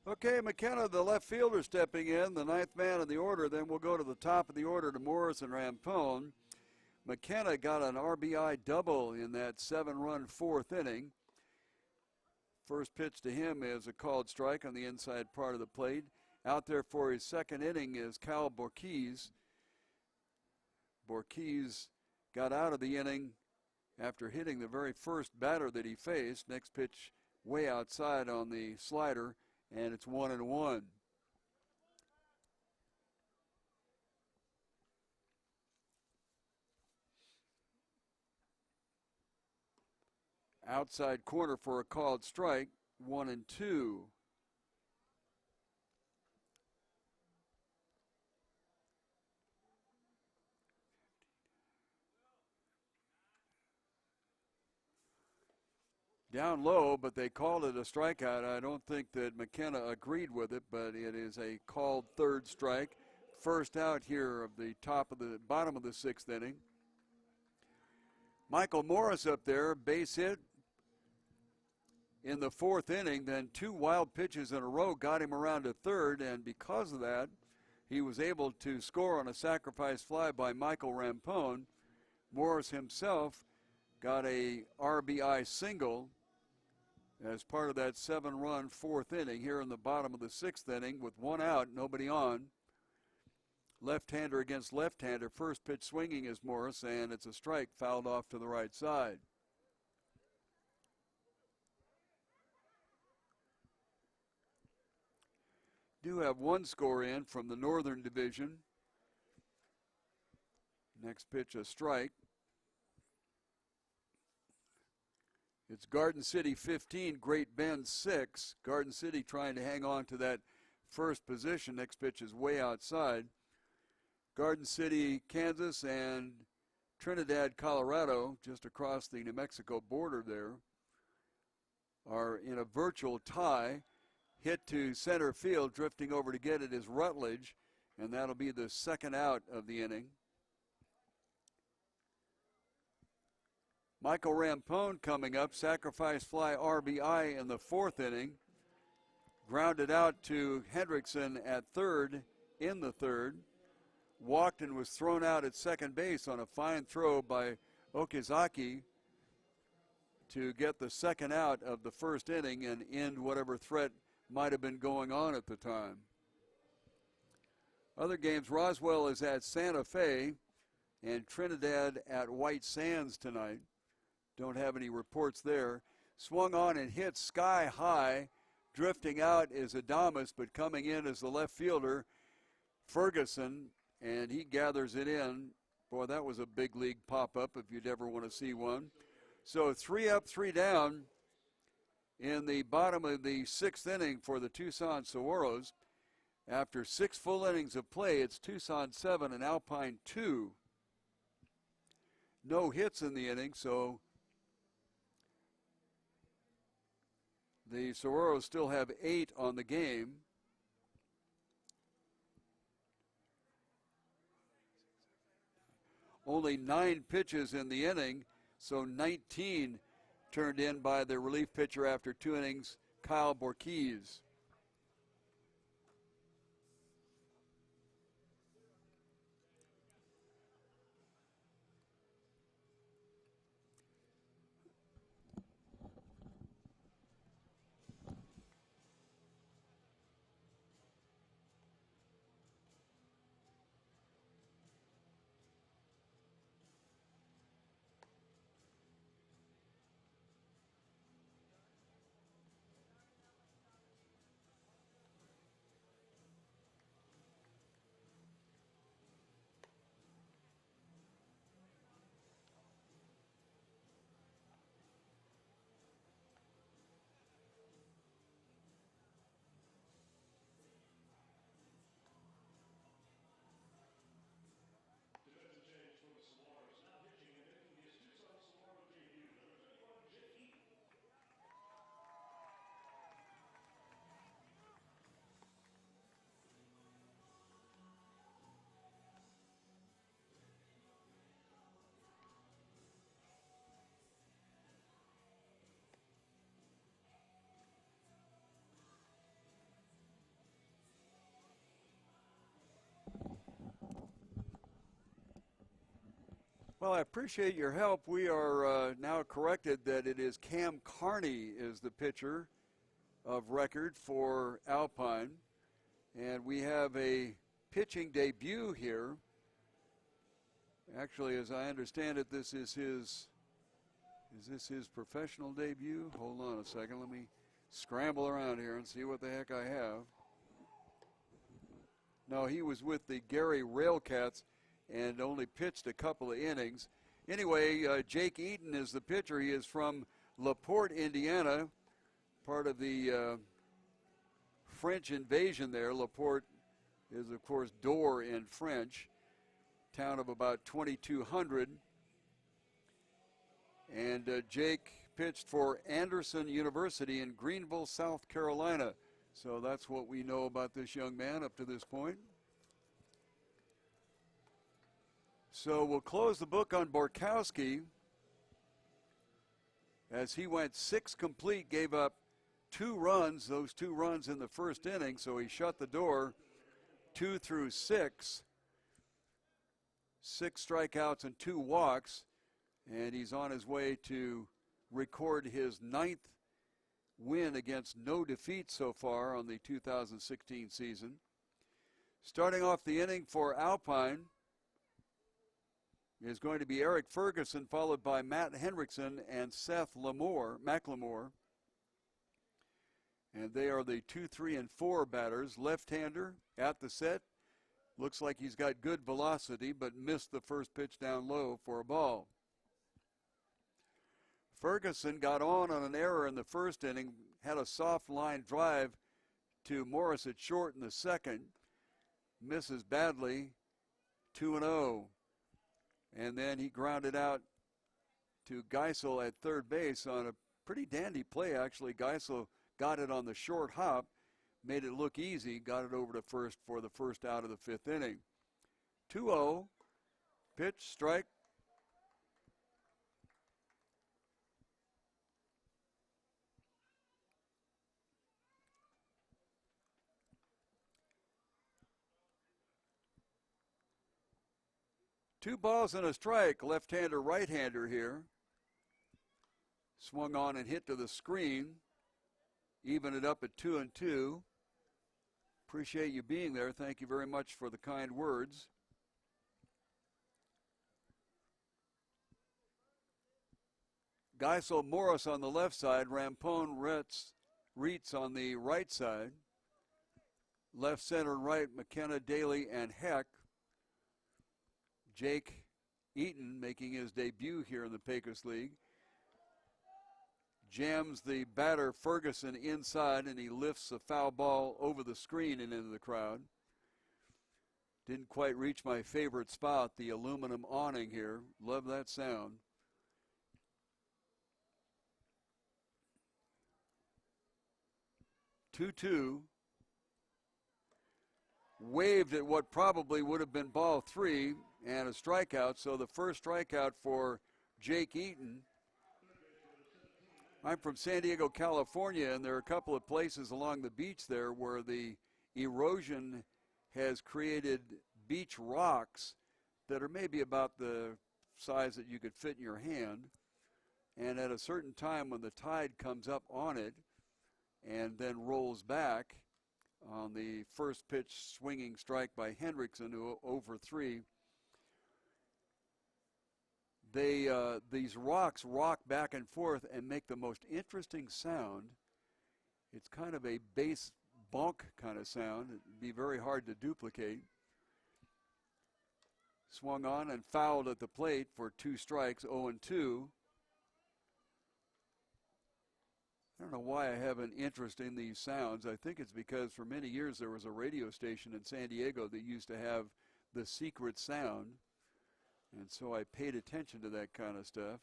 Okay, McKenna, the left fielder, stepping in, the ninth man in the order. Then we'll go to the top of the order to Morris and Rampone. McKenna got an RBI double in that 7-run fourth inning. First pitch to him is a called strike on the inside part of the plate. Out there for his second inning is Cal Borquez. Borquez got out of the inning after hitting the very first batter that he faced. Next pitch way outside on the slider, and it's 1-1. Outside corner for a called strike, 1-2. Down low, but they called it a strikeout. I don't think that McKenna agreed with it, but it is a called third strike. First out here of the bottom of the sixth inning. Michael Morris up there, base hit in the fourth inning. Then 2 wild pitches in a row got him around to third, and because of that, he was able to score on a sacrifice fly by Michael Rampone. Morris himself got a RBI single as part of that 7-run fourth inning here in the bottom of the sixth inning with 1 out, nobody on. Left-hander against left-hander. First pitch swinging is Morris, and it's a strike fouled off to the right side. Do have 1 score in from the Northern Division. Next pitch, a strike. It's Garden City 15, Great Bend 6. Garden City trying to hang on to that first position. Next pitch is way outside. Garden City, Kansas, and Trinidad, Colorado, just across the New Mexico border there, are in a virtual tie. Hit to center field, drifting over to get it is Rutledge, and that'll be the second out of the inning. Michael Rampone coming up, sacrifice fly RBI in the fourth inning. Grounded out to Hendrickson at third in the third. Walked and was thrown out at second base on a fine throw by Okazaki to get the second out of the first inning and end whatever threat might have been going on at the time. Other games, Roswell is at Santa Fe and Trinidad at White Sands tonight. Don't have any reports there. Swung on and hit sky high. Drifting out is Adames, but coming in is the left fielder, Ferguson, and he gathers it in. Boy, that was a big league pop-up if you'd ever want to see one. So 3 up, 3 down in the bottom of the sixth inning for the Tucson Saguaros. After 6 full innings of play, it's Tucson 7 and Alpine 2. No hits in the inning, so the Saguaros still have 8 on the game. Only 9 pitches in the inning, so 19 turned in by the relief pitcher after 2 innings, Kyle Borquez. Well, I appreciate your help. We are now corrected that it is Cam Carney is the pitcher of record for Alpine. And we have a pitching debut here. Actually, as I understand it, this is his professional debut? Hold on a second. Let me scramble around here and see what the heck I have. No, he was with the Gary Railcats and only pitched a couple of innings. Anyway, Jake Eaton is the pitcher. He is from LaPorte, Indiana, part of the French invasion there. LaPorte is, of course, door in French, town of about 2,200. And Jake pitched for Anderson University in Greenville, South Carolina. So that's what we know about this young man up to this point. So we'll close the book on Borkowski as he went 6 complete, gave up 2 runs, those 2 runs in the first inning. So he shut the door 2 through 6. 6 strikeouts and 2 walks. And he's on his way to record his 9th win against no defeat so far on the 2016 season. Starting off the inning for Alpine is going to be Eric Ferguson, followed by Matt Hendrickson and Seth McLemore. And they are the 2, 3, and 4 batters. Left-hander at the set. Looks like he's got good velocity, but missed the first pitch down low for a ball. Ferguson got on an error in the first inning, had a soft line drive to Morris at short in the second. Misses badly, 2-0. And then he grounded out to Geisel at third base on a pretty dandy play, actually. Geisel got it on the short hop, made it look easy, got it over to first for the first out of the 5th inning. 2-0, pitch, strike. Two balls and a strike, left-hander, right-hander here. Swung on and hit to the screen. Even it up at 2-2. Appreciate you being there. Thank you very much for the kind words. Geisel Morris on the left side. Rampone Reitz on the right side. Left, center, and right, McKenna, Daly, and Heck. Jake Eaton making his debut here in the Pecos League. Jams the batter Ferguson inside, and he lifts a foul ball over the screen and into the crowd. Didn't quite reach my favorite spot, the aluminum awning here. Love that sound. Two-two. Waved at what probably would have been ball 3 and a strikeout. So the first strikeout for Jake Eaton. I'm from San Diego, California, and there are a couple of places along the beach there where the erosion has created beach rocks that are maybe about the size that you could fit in your hand. And at a certain time when the tide comes up on it and then rolls back on the first pitch swinging strike by Hendrickson, who over 3, these rocks rock back and forth and make the most interesting sound. It's kind of a bass bonk kind of sound. It'd be very hard to duplicate. Swung on and fouled at the plate for 2 strikes, 0-2. I don't know why I have an interest in these sounds. I think it's because for many years there was a radio station in San Diego that used to have the secret sound. And so I paid attention to that kind of stuff.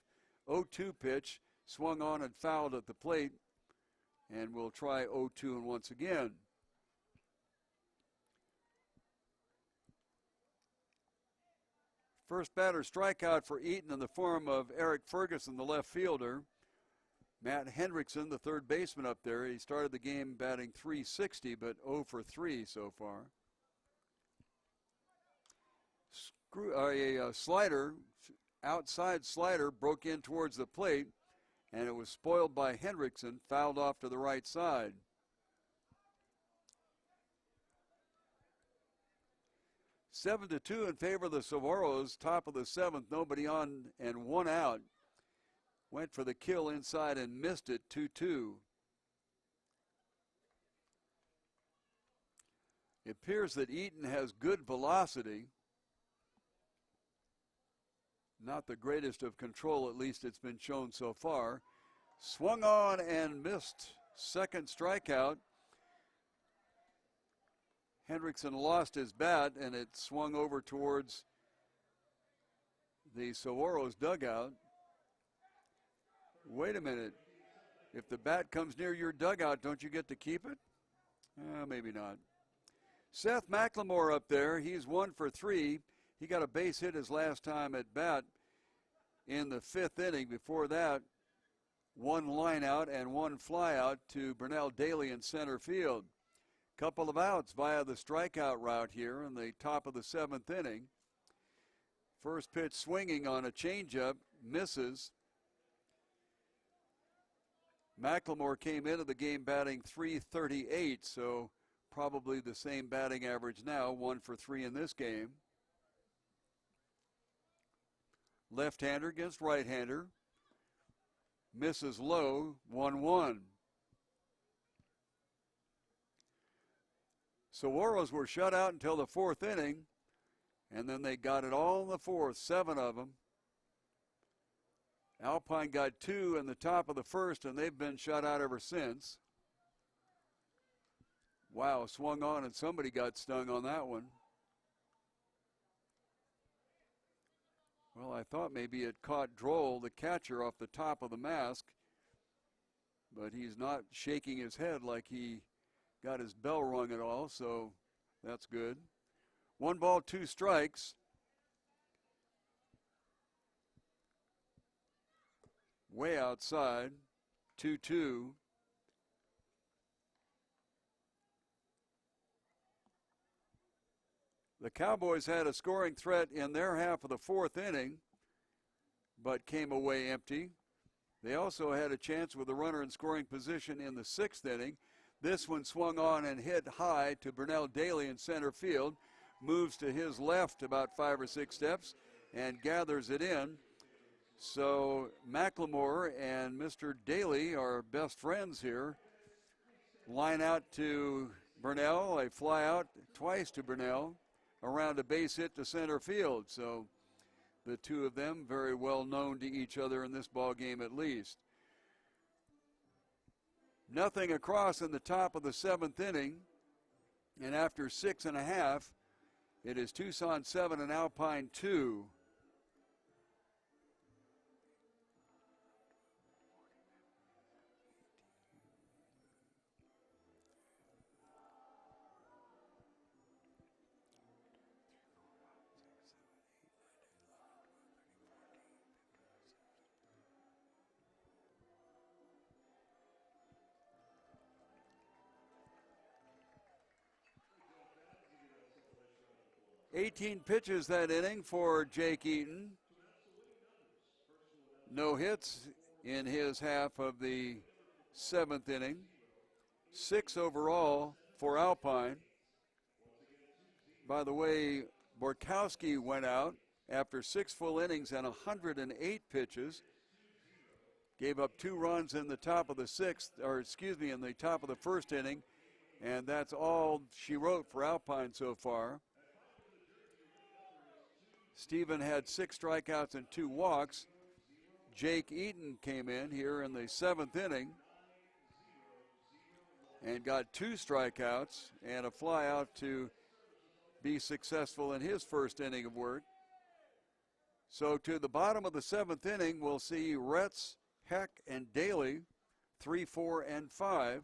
0-2 pitch, swung on and fouled at the plate. And we'll try 0-2 and once again. First batter strikeout for Eaton in the form of Eric Ferguson, the left fielder. Matt Hendrickson, the third baseman up there. He started the game batting .360, but 0 for 3 so far. A slider, outside slider, broke in towards the plate, and it was spoiled by Hendrickson, fouled off to the right side. Seven to 2 in favor of the Saguaros. Top of the 7th, nobody on and 1 out. Went for the kill inside and missed it, 2-2. It appears that Eaton has good velocity. Not the greatest of control, at least it's been shown so far. Swung on and missed. Second strikeout. Hendrickson lost his bat, and it swung over towards the Saguaros dugout. Wait a minute. If the bat comes near your dugout, don't you get to keep it? Maybe not. Seth McLemore up there. He's 1 for 3. He got a base hit his last time at bat in the 5th inning. Before that, 1 line out and 1 fly out to Burnell Daly in center field. Couple of outs via the strikeout route here in the top of the 7th inning. First pitch swinging on a changeup, misses. McLemore came into the game batting .338, so probably the same batting average now, 1 for 3 in this game. Left-hander against right-hander. Misses low, 1-1. Saguaros were shut out until the 4th inning, and then they got it all in the 4th, 7 of them. Alpine got 2 in the top of the 1st, and they've been shut out ever since. Wow, swung on, and somebody got stung on that one. Well, I thought maybe it caught Droll, the catcher, off the top of the mask, but he's not shaking his head like he got his bell rung at all, so that's good. 1 ball, 2 strikes. Way outside, 2-2. The Cowboys had a scoring threat in their half of the 4th inning, but came away empty. They also had a chance with a runner in scoring position in the 6th inning. This one swung on and hit high to Burnell Daly in center field. Moves to his left about 5 or 6 steps and gathers it in. So McLemore and Mr. Daly are best friends here. Line out to Burnell, a fly out twice to Burnell, around a base hit to center field. So the two of them very well known to each other in this ball game at least. Nothing across in the top of the 7th inning, and after 6.5, it is Tucson 7 and Alpine 2. Eighteen pitches that inning for Jake Eaton. No hits in his half of the 7th inning. 6 overall for Alpine. By the way, Borkowski went out after 6 full innings and 108 pitches. Gave up 2 runs in the top of the 6th, in the top of the 1st inning. And that's all she wrote for Alpine so far. Stephen had 6 strikeouts and 2 walks. Jake Eaton came in here in the 7th inning and got 2 strikeouts and a fly out to be successful in his first inning of work. So to the bottom of the 7th inning, we'll see Retz, Heck, and Daly, 3, 4, and 5.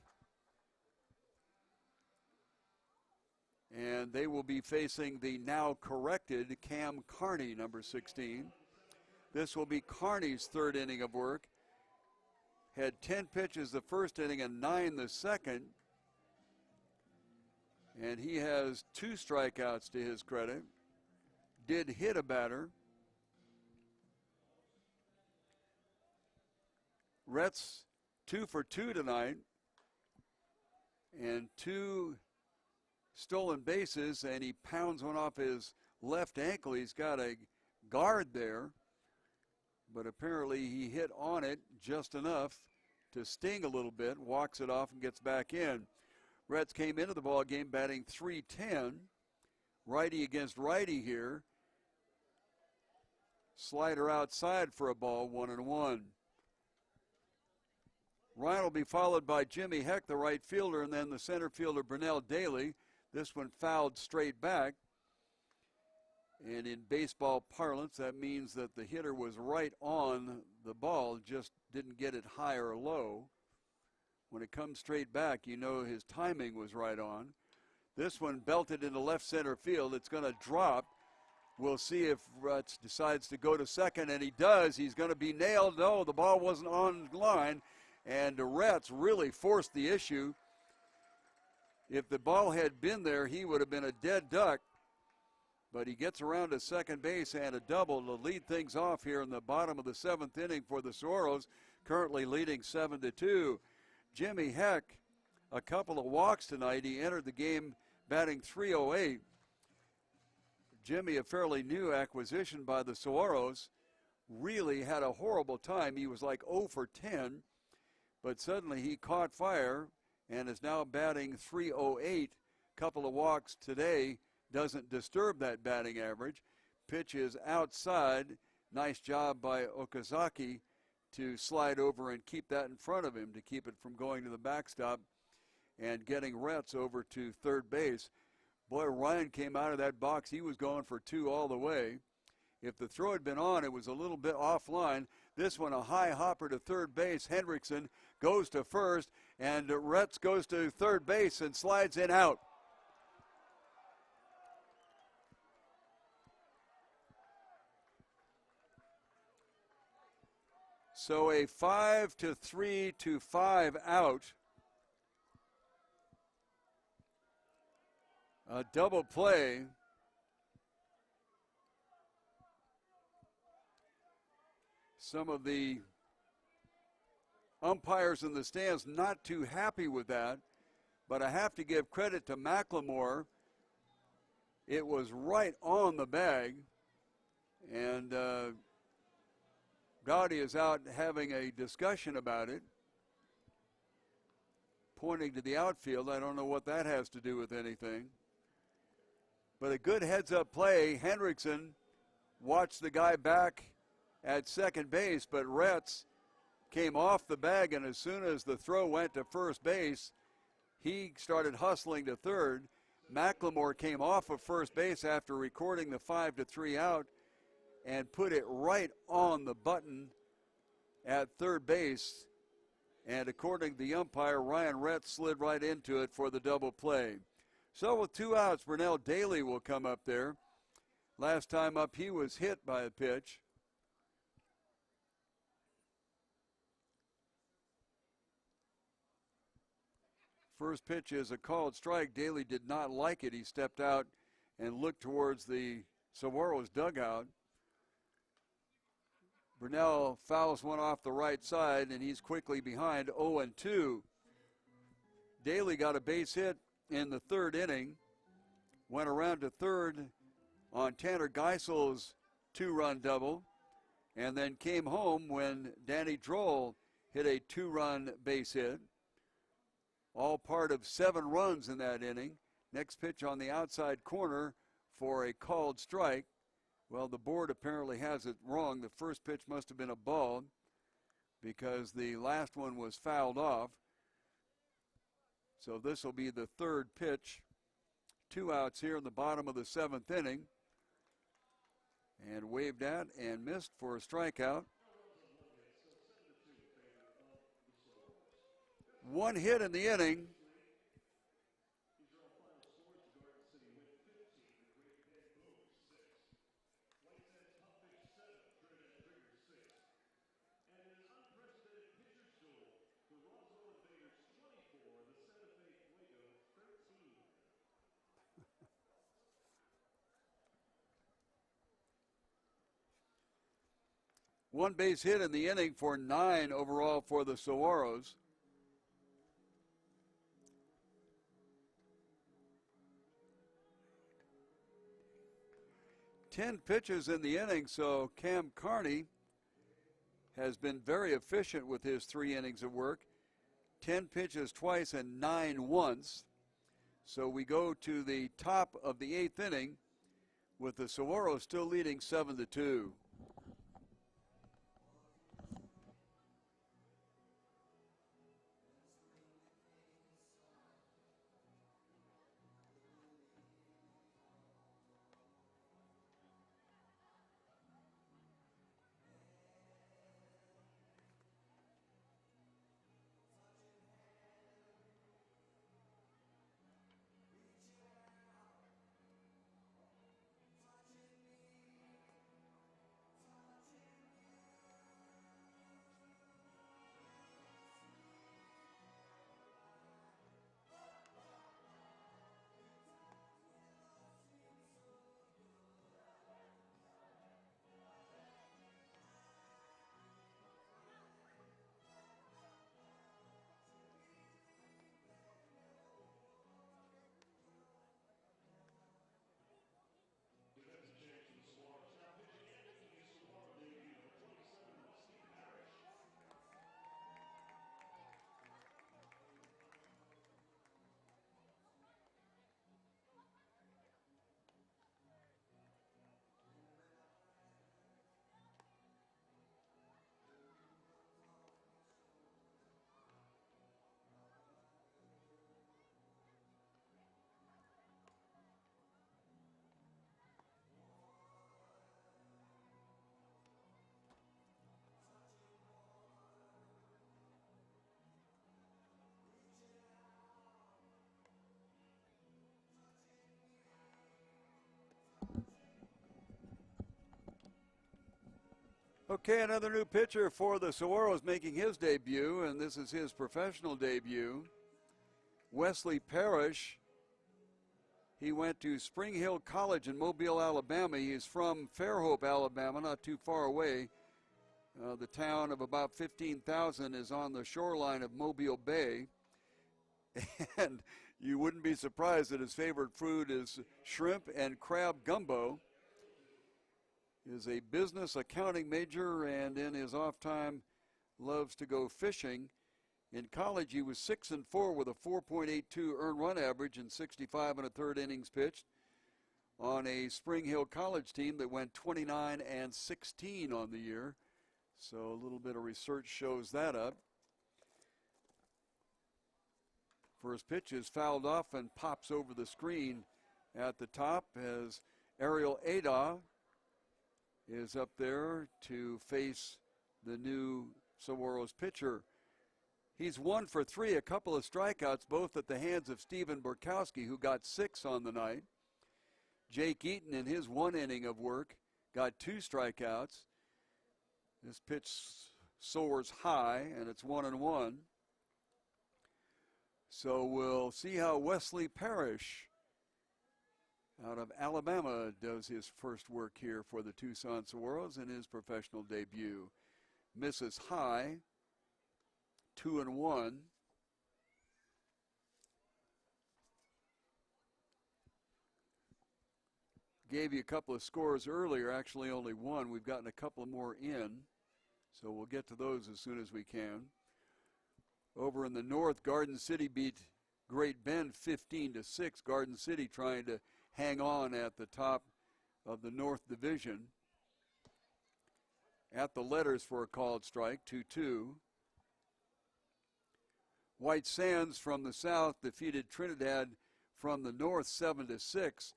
And they will be facing the now corrected Cam Carney, number 16. This will be Carney's 3rd inning of work. Had 10 pitches the 1st inning and 9 the 2nd. And he has 2 strikeouts to his credit. Did hit a batter. Retz 2 for 2 tonight. And 2 stolen bases, and he pounds one off his left ankle. He's got a guard there, but apparently he hit on it just enough to sting a little bit, walks it off and gets back in. Retz came into the ball game batting .310, righty against righty here. Slider outside for a ball, 1-1. Ryan will be followed by Jimmy Heck, the right fielder, and then the center fielder Burnell Daly. This one fouled straight back. And in baseball parlance, that means that the hitter was right on the ball, just didn't get it high or low. When it comes straight back, you know his timing was right on. This one belted into left center field. It's going to drop. We'll see if Rutz decides to go to second, and he does. He's going to be nailed. No, the ball wasn't on line, and Rutz really forced the issue. If the ball had been there, he would have been a dead duck. But he gets around to second base and a double to lead things off here in the bottom of the seventh inning for the Saguaros, currently leading 7-2. Jimmy Heck, a couple of walks tonight. He entered the game batting .308. Jimmy, a fairly new acquisition by the Saguaros, really had a horrible time. He was like 0 for 10, but suddenly he caught fire and is now batting .308. Couple of walks today doesn't disturb that batting average. Pitch is outside. Nice job by Okazaki to slide over and keep that in front of him to keep it from going to the backstop and getting Retz over to third base. Boy, Ryan came out of that box. He was going for two all the way. If the throw had been on, it was a little bit offline. This one, a high hopper to third base. Hendrickson goes to first, and Retz goes to third base and slides in out. So a 5-3 to 5 out. A double play. Some of the umpires in the stands not too happy with that, but I have to give credit to McLemore. It was right on the bag, and Gowdy is out having a discussion about it, pointing to the outfield. I don't know what that has to do with anything. But a good heads-up play. Hendrickson watched the guy back at second base, but Retz came off the bag, and as soon as the throw went to first base, he started hustling to third. McLemore came off of first base after recording the 5-3 out and put it right on the button at third base. And according to the umpire, Ryan Retz slid right into it for the double play. So with two outs, Burnell Daly will come up there. Last time up, he was hit by a pitch. First pitch is a called strike. Daly did not like it. He stepped out and looked towards the Saguaros dugout. Burnell fouls one off the right side, and he's quickly behind 0-2. Daly got a base hit in the third inning, went around to third on Tanner Geisel's two-run double, and then came home when Danny Droll hit a two-run base hit. All part of 7 runs in that inning. Next pitch on the outside corner for a called strike. Well, the board apparently has it wrong. The first pitch must have been a ball because the last one was fouled off. So this will be the third pitch. 2 outs here in the bottom of the 7th inning. And waved at and missed for a strikeout. 1 hit in the inning. One base hit in the inning for 9 overall for the Saguaros. Ten pitches in the inning, so Cam Carney has been very efficient with his 3 innings of work. 10 pitches twice and 9 once. So we go to the top of the 8th inning with the Saguaros still leading 7-2. Okay, another new pitcher for the Saguaros making his debut, and this is his professional debut. Wesley Parrish. He went to Spring Hill College in Mobile, Alabama. He is from Fairhope, Alabama, not too far away. The town of about 15,000 is on the shoreline of Mobile Bay. And you wouldn't be surprised that his favorite food is shrimp and crab gumbo. He is a business accounting major, and in his off time loves to go fishing. In college, he was 6-4 with a 4.82 earned run average and 65 1/3 innings pitched on a Spring Hill College team that went 29-16 on the year. So a little bit of research shows that up. First pitch is fouled off and pops over the screen at the top as Ariel Ada is up there to face the new Saguaros pitcher. He's 1 for 3, a couple of strikeouts, both at the hands of Stephen Burkowski, who got 6 on the night. Jake Eaton, in his 1 inning of work, got 2 strikeouts. This pitch soars high, and it's 1-1. So we'll see how Wesley Parrish out of Alabama does his first work here for the Tucson Saguaros in his professional debut. Misses high, 2-1. Gave you a couple of scores earlier, actually only one. We've gotten a couple more in, so we'll get to those as soon as we can. Over in the north, Garden City beat Great Bend 15-6. Garden City trying to hang on at the top of the North Division. At the letters for a called strike, 2-2. White Sands from the south defeated Trinidad from the north 7-6.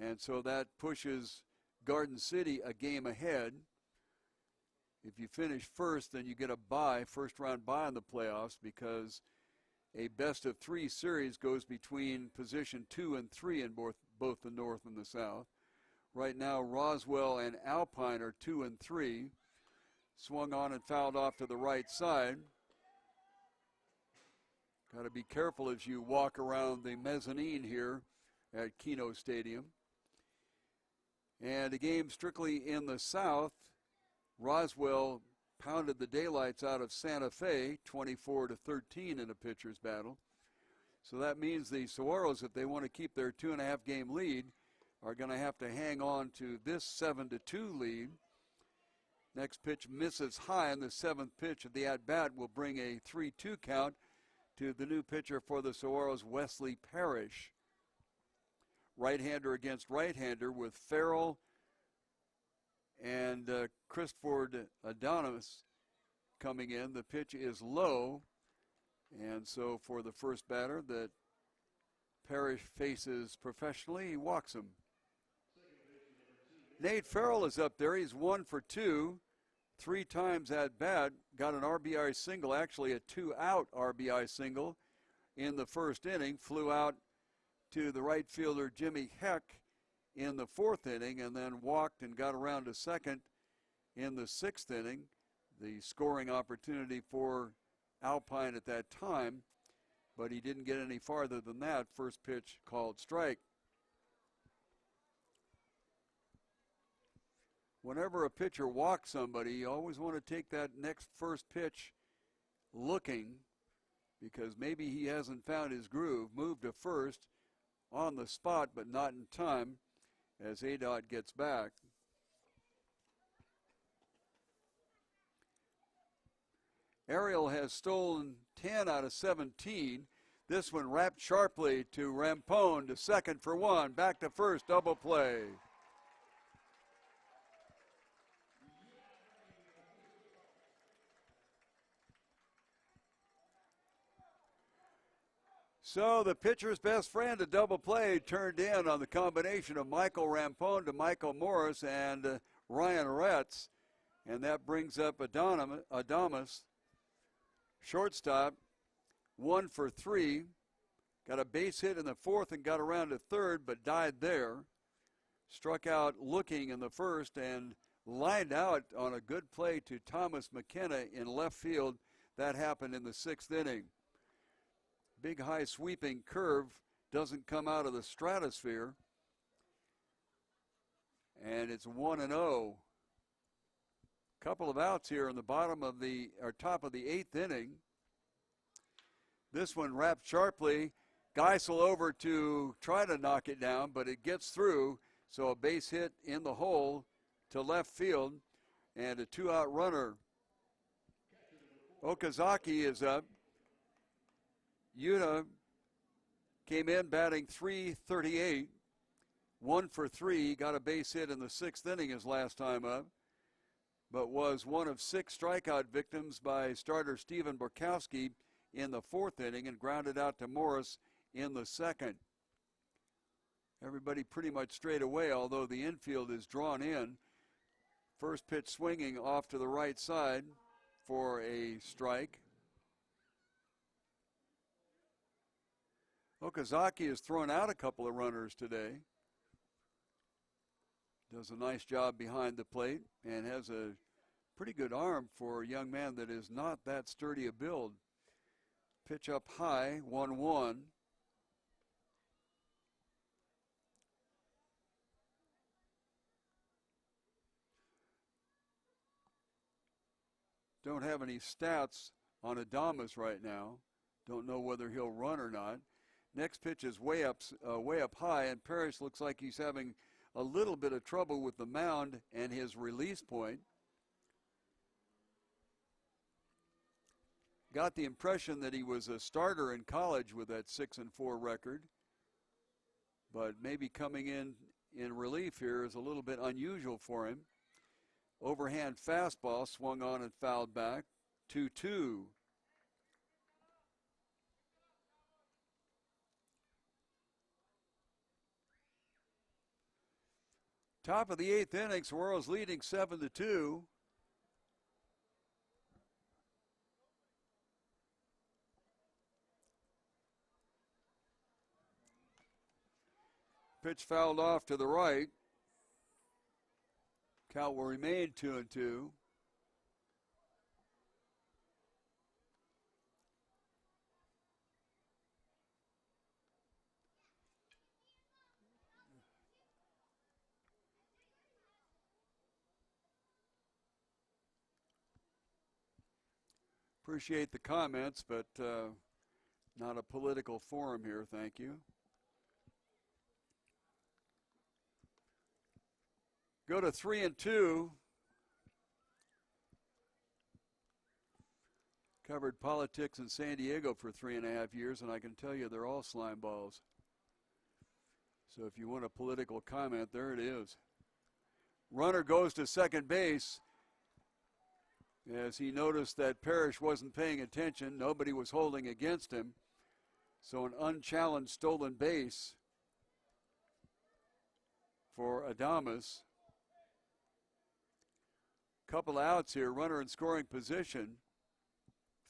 And so that pushes Garden City a game ahead. If you finish first, then you get a bye, first round bye in the playoffs, because a best of 3 series goes between position 2 and 3 in both the north and the south. Right now, Roswell and Alpine are 2 and 3. Swung on and fouled off to the right side. Got to be careful as you walk around the mezzanine here at Kino Stadium. And a game strictly in the south. Roswell pounded the daylights out of Santa Fe, 24-13 in a pitcher's battle. So that means the Saguaros, if they want to keep their 2.5 game lead, are going to have to hang on to this 7-2 lead. Next pitch misses high, and the 7th pitch of the at-bat will bring a 3-2 count to the new pitcher for the Saguaros, Wesley Parrish. Right-hander against right-hander with Farrell and Christopher Adonis coming in. The pitch is low, and so for the first batter that Parrish faces professionally, he walks him. Nate Farrell is up there. He's 1 for 2, 3 times at bat. Got an RBI single, actually a 2-out RBI single in the first inning. Flew out to the right fielder Jimmy Heck in the 4th inning, and then walked and got around to second in the 6th inning. The scoring opportunity for Alpine at that time, but he didn't get any farther than that. First pitch called strike. Whenever a pitcher walks somebody, you always want to take that next first pitch looking, because maybe he hasn't found his groove. Moved to first on the spot, but not in time as Adot gets back. Ariel has stolen 10 out of 17. This one wrapped sharply to Rampone to second for 1. Back to first, double play. So the pitcher's best friend, a double play, turned in on the combination of Michael Rampone to Michael Morris and Ryan Retz. And that brings up Adamas, shortstop, 1 for 3. Got a base hit in the 4th and got around to 3rd, but died there. Struck out looking in the 1st and lined out on a good play to Thomas McKenna in left field. That happened in the 6th inning. Big high sweeping curve doesn't come out of the stratosphere. And it's 1-0. Couple of outs here in the bottom of the, or top of the 8th inning. This one wrapped sharply. Geisel over to try to knock it down, but it gets through. So a base hit in the hole to left field and a 2-out runner. Okazaki is up. Yuta came in batting .338, 1 for 3. Got a base hit in the 6th inning his last time up, but was one of 6 strikeout victims by starter Steven Borkowski in the 4th inning and grounded out to Morris in the 2nd. Everybody pretty much straight away, although the infield is drawn in. First pitch swinging off to the right side for a strike. Okazaki has thrown out a couple of runners today. Does a nice job behind the plate and has a pretty good arm for a young man that is not that sturdy a build. Pitch up high, 1-1. Don't have any stats on Adames right now. Don't know whether he'll run or not. Next pitch is way up high, and Parrish looks like he's having a little bit of trouble with the mound and his release point. Got the impression that he was a starter in college with that 6-4 record, but maybe coming in relief here is a little bit unusual for him. Overhand fastball swung on and fouled back. 2-2. Top of the 8th inning, Saguaros leading 7-2. Pitch fouled off to the right. Count will remain 2-2. Appreciate the comments, but not a political forum here, thank you. Go to 3-2. Covered politics in San Diego for 3.5 years, and I can tell you they're all slime balls. So if you want a political comment, there it is. Runner goes to second base as he noticed that Parrish wasn't paying attention. Nobody was holding against him. So an unchallenged stolen base for Adames. Couple outs here, runner in scoring position.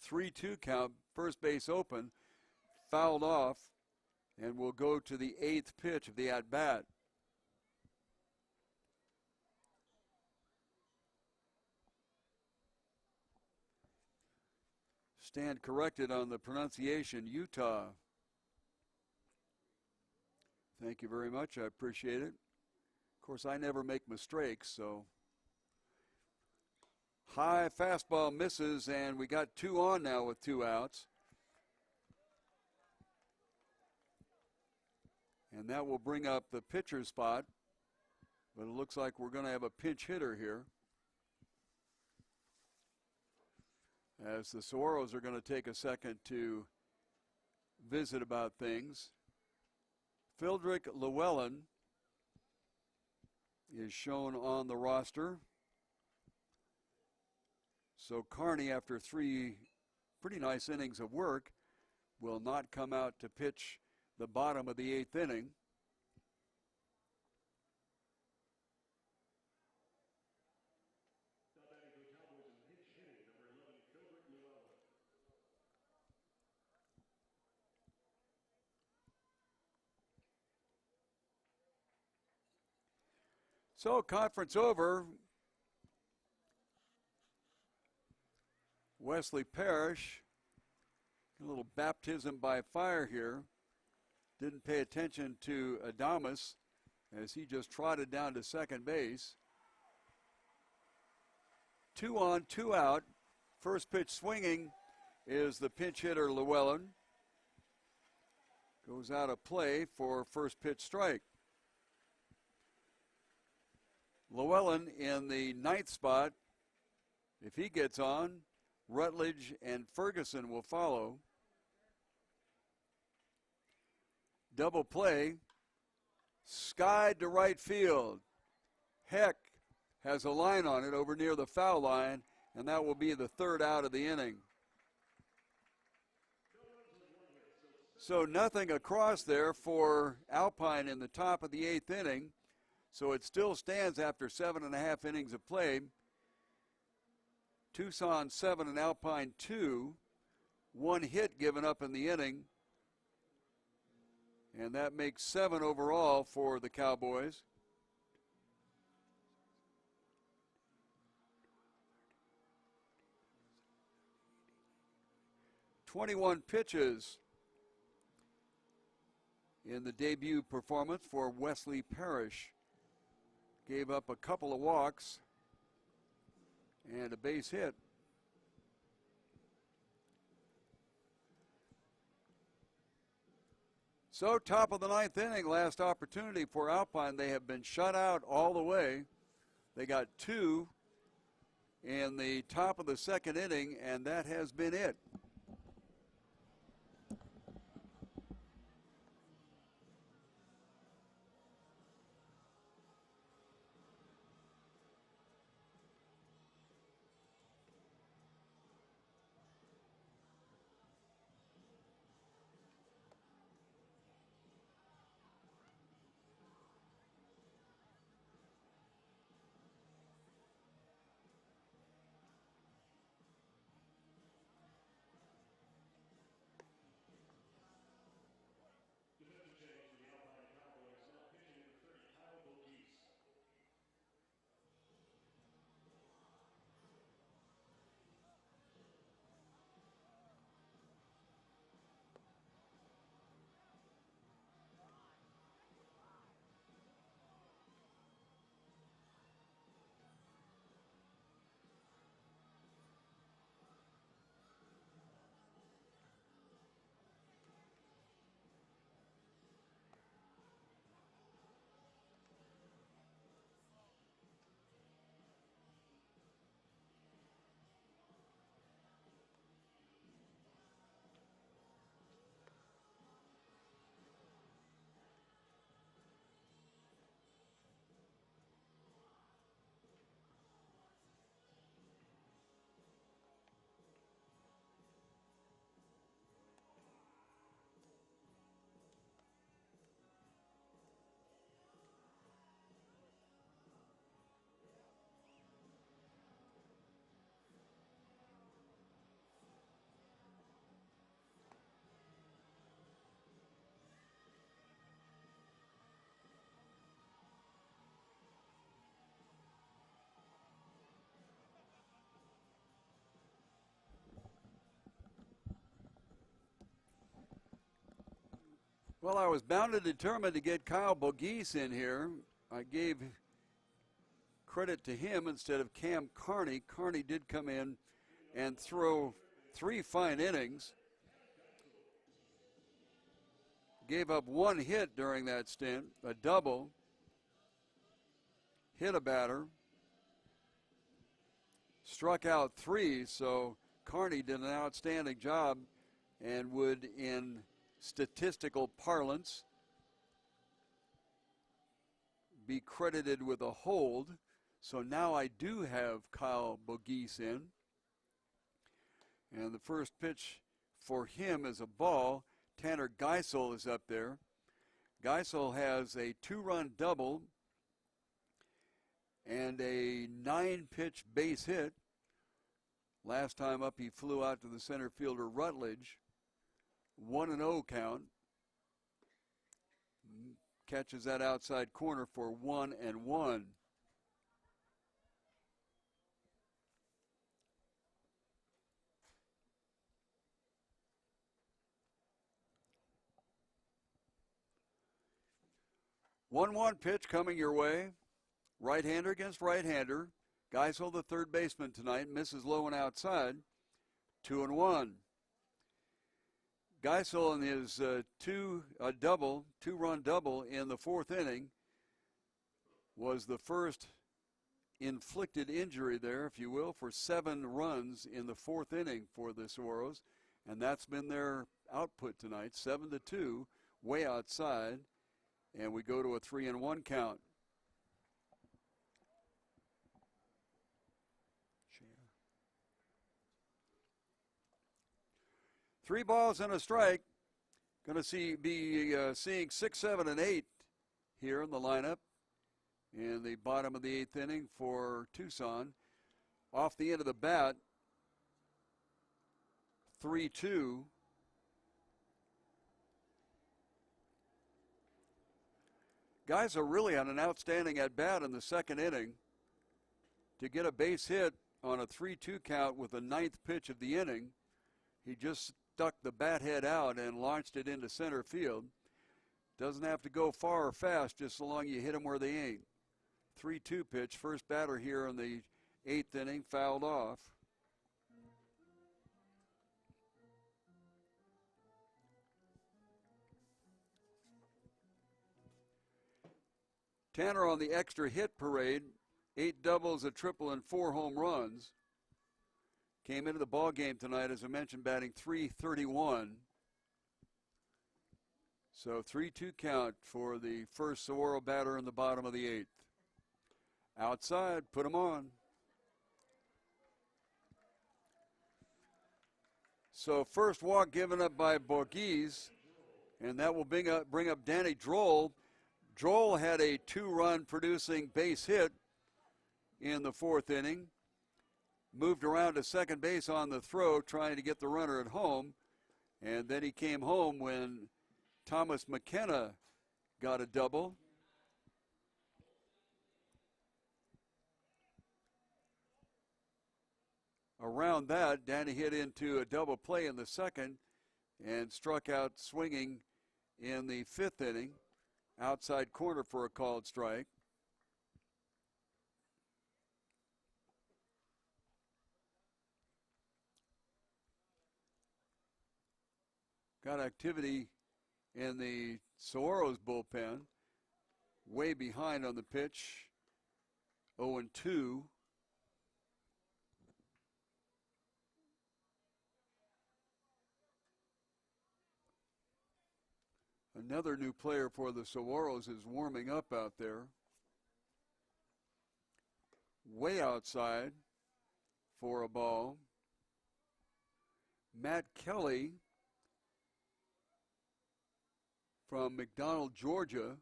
3-2 count, first base open, fouled off, and will go to the 8th pitch of the at-bat. Stand corrected on the pronunciation, Utah. Thank you very much, I appreciate it. Of course, I never make mistakes, so. High fastball misses, and we got 2 on now with 2 outs. And that will bring up the pitcher spot, but it looks like we're going to have a pinch hitter here, as the Saguaros are going to take a second to visit about things. Phildrick Llewellyn is shown on the roster. So Carney, after 3 pretty nice innings of work, will not come out to pitch the bottom of the 8th inning. So conference over. Wesley Parrish, a little baptism by fire here. Didn't pay attention to Adames as he just trotted down to second base. 2 on, 2 out. First pitch swinging is the pinch hitter Llewellyn. Goes out of play for first pitch strike. Llewellyn in the 9th spot. If he gets on, Rutledge and Ferguson will follow. Double play. Skied to right field. Heck has a line on it over near the foul line, and that will be the 3rd out of the inning. So nothing across there for Alpine in the top of the 8th inning. So it still stands after 7.5 innings of play. Tucson 7 and Alpine 2. 1 hit given up in the inning. And that makes 7 overall for the Cowboys. "21 pitches in the debut performance for Wesley Parrish. Gave up a couple of walks and a base hit. So top of the 9th inning, last opportunity for Alpine. They have been shut out all the way. They got 2 in the top of the 2nd inning, and that has been it. Well, I was bound and determined to get Kyle Bogies in here. I gave credit to him instead of Cam Carney. Carney did come in and throw 3 fine innings. Gave up 1 hit during that stint, a double. Hit a batter. Struck out 3, so Carney did an outstanding job and would, in statistical parlance, be credited with a hold. So now I do have Kyle Bogies in. And the first pitch for him is a ball. Tanner Geisel is up there. Geisel has a 2-run double and a 9-pitch base hit. Last time up, he flew out to the center fielder Rutledge. 1-0 count. Catches that outside corner for 1-1. 1-1 pitch coming your way. Right-hander against right-hander. Geisel, the third baseman tonight, misses low and outside. 2-1. Geisel in his two-run double in the fourth inning was the first inflicted injury there, if you will, for 7 runs in the fourth inning for the Saguaros, and that's been their output tonight, 7-2, way outside, and we go to a 3-1 count. 3 balls and a strike. Going to be seeing 6, 7, and 8 here in the lineup in the bottom of the 8th inning for Tucson. Off the end of the bat, 3-2. Guys are really on an outstanding at-bat in the second inning to get a base hit on a 3-2 count with the 9th pitch of the inning. He just stuck the bat head out and launched it into center field. Doesn't have to go far or fast, just so long you hit them where they ain't. 3-2 pitch, first batter here in the 8th inning, fouled off. Tanner on the extra hit parade, 8 doubles, a triple, and 4 home runs. Came into the ball game tonight, as I mentioned, batting .331. So 3-2 count for the first Saguaro batter in the bottom of the 8th. Outside, put him on. So first walk given up by Borghese, and that will bring up Danny Droll. Droll had a 2-run producing base hit in the 4th inning. Moved around to second base on the throw, trying to get the runner at home. And then he came home when Thomas McKenna got a double. Around that, Danny hit into a double play in the second and struck out swinging in the 5th inning. Outside corner for a called strike. Got activity in the Saguaros bullpen. Way behind on the pitch. 0-2. Another new player for the Saguaros is warming up out there. Way outside for a ball. Matt Kelly from McDonald, Georgia,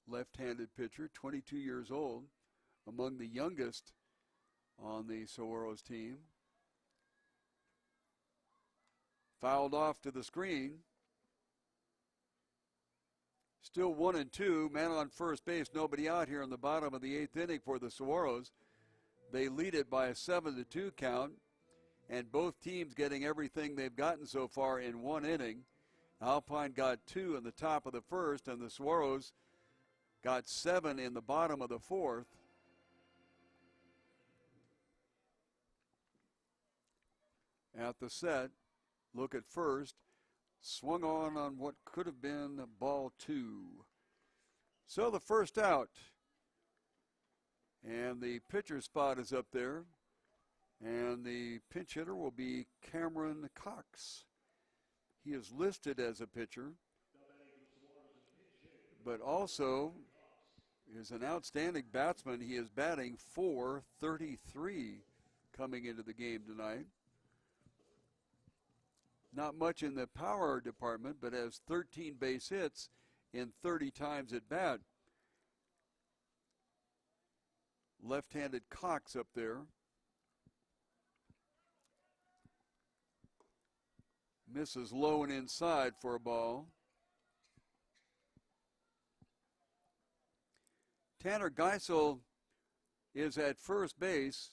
left-handed pitcher, 22 years old, among the youngest on the Saguaros team. Fouled off to the screen. Still 1-2, man on first base, nobody out here in the bottom of the 8th inning for the Saguaros. They lead it by a 7-2 count, and both teams getting everything they've gotten so far in 1 inning. Alpine got 2 in the top of the 1st, and the Saguaros got 7 in the bottom of the 4th. At the set, look at first. Swung on what could have been ball 2. So the first out. And the pitcher spot is up there. And the pinch hitter will be Cameron Cox. He is listed as a pitcher, but also is an outstanding batsman. He is batting .433 coming into the game tonight. Not much in the power department, but has 13 base hits in 30 times at bat. Left-handed Cox up there. Misses low and inside for a ball. Tanner Geisel is at first base.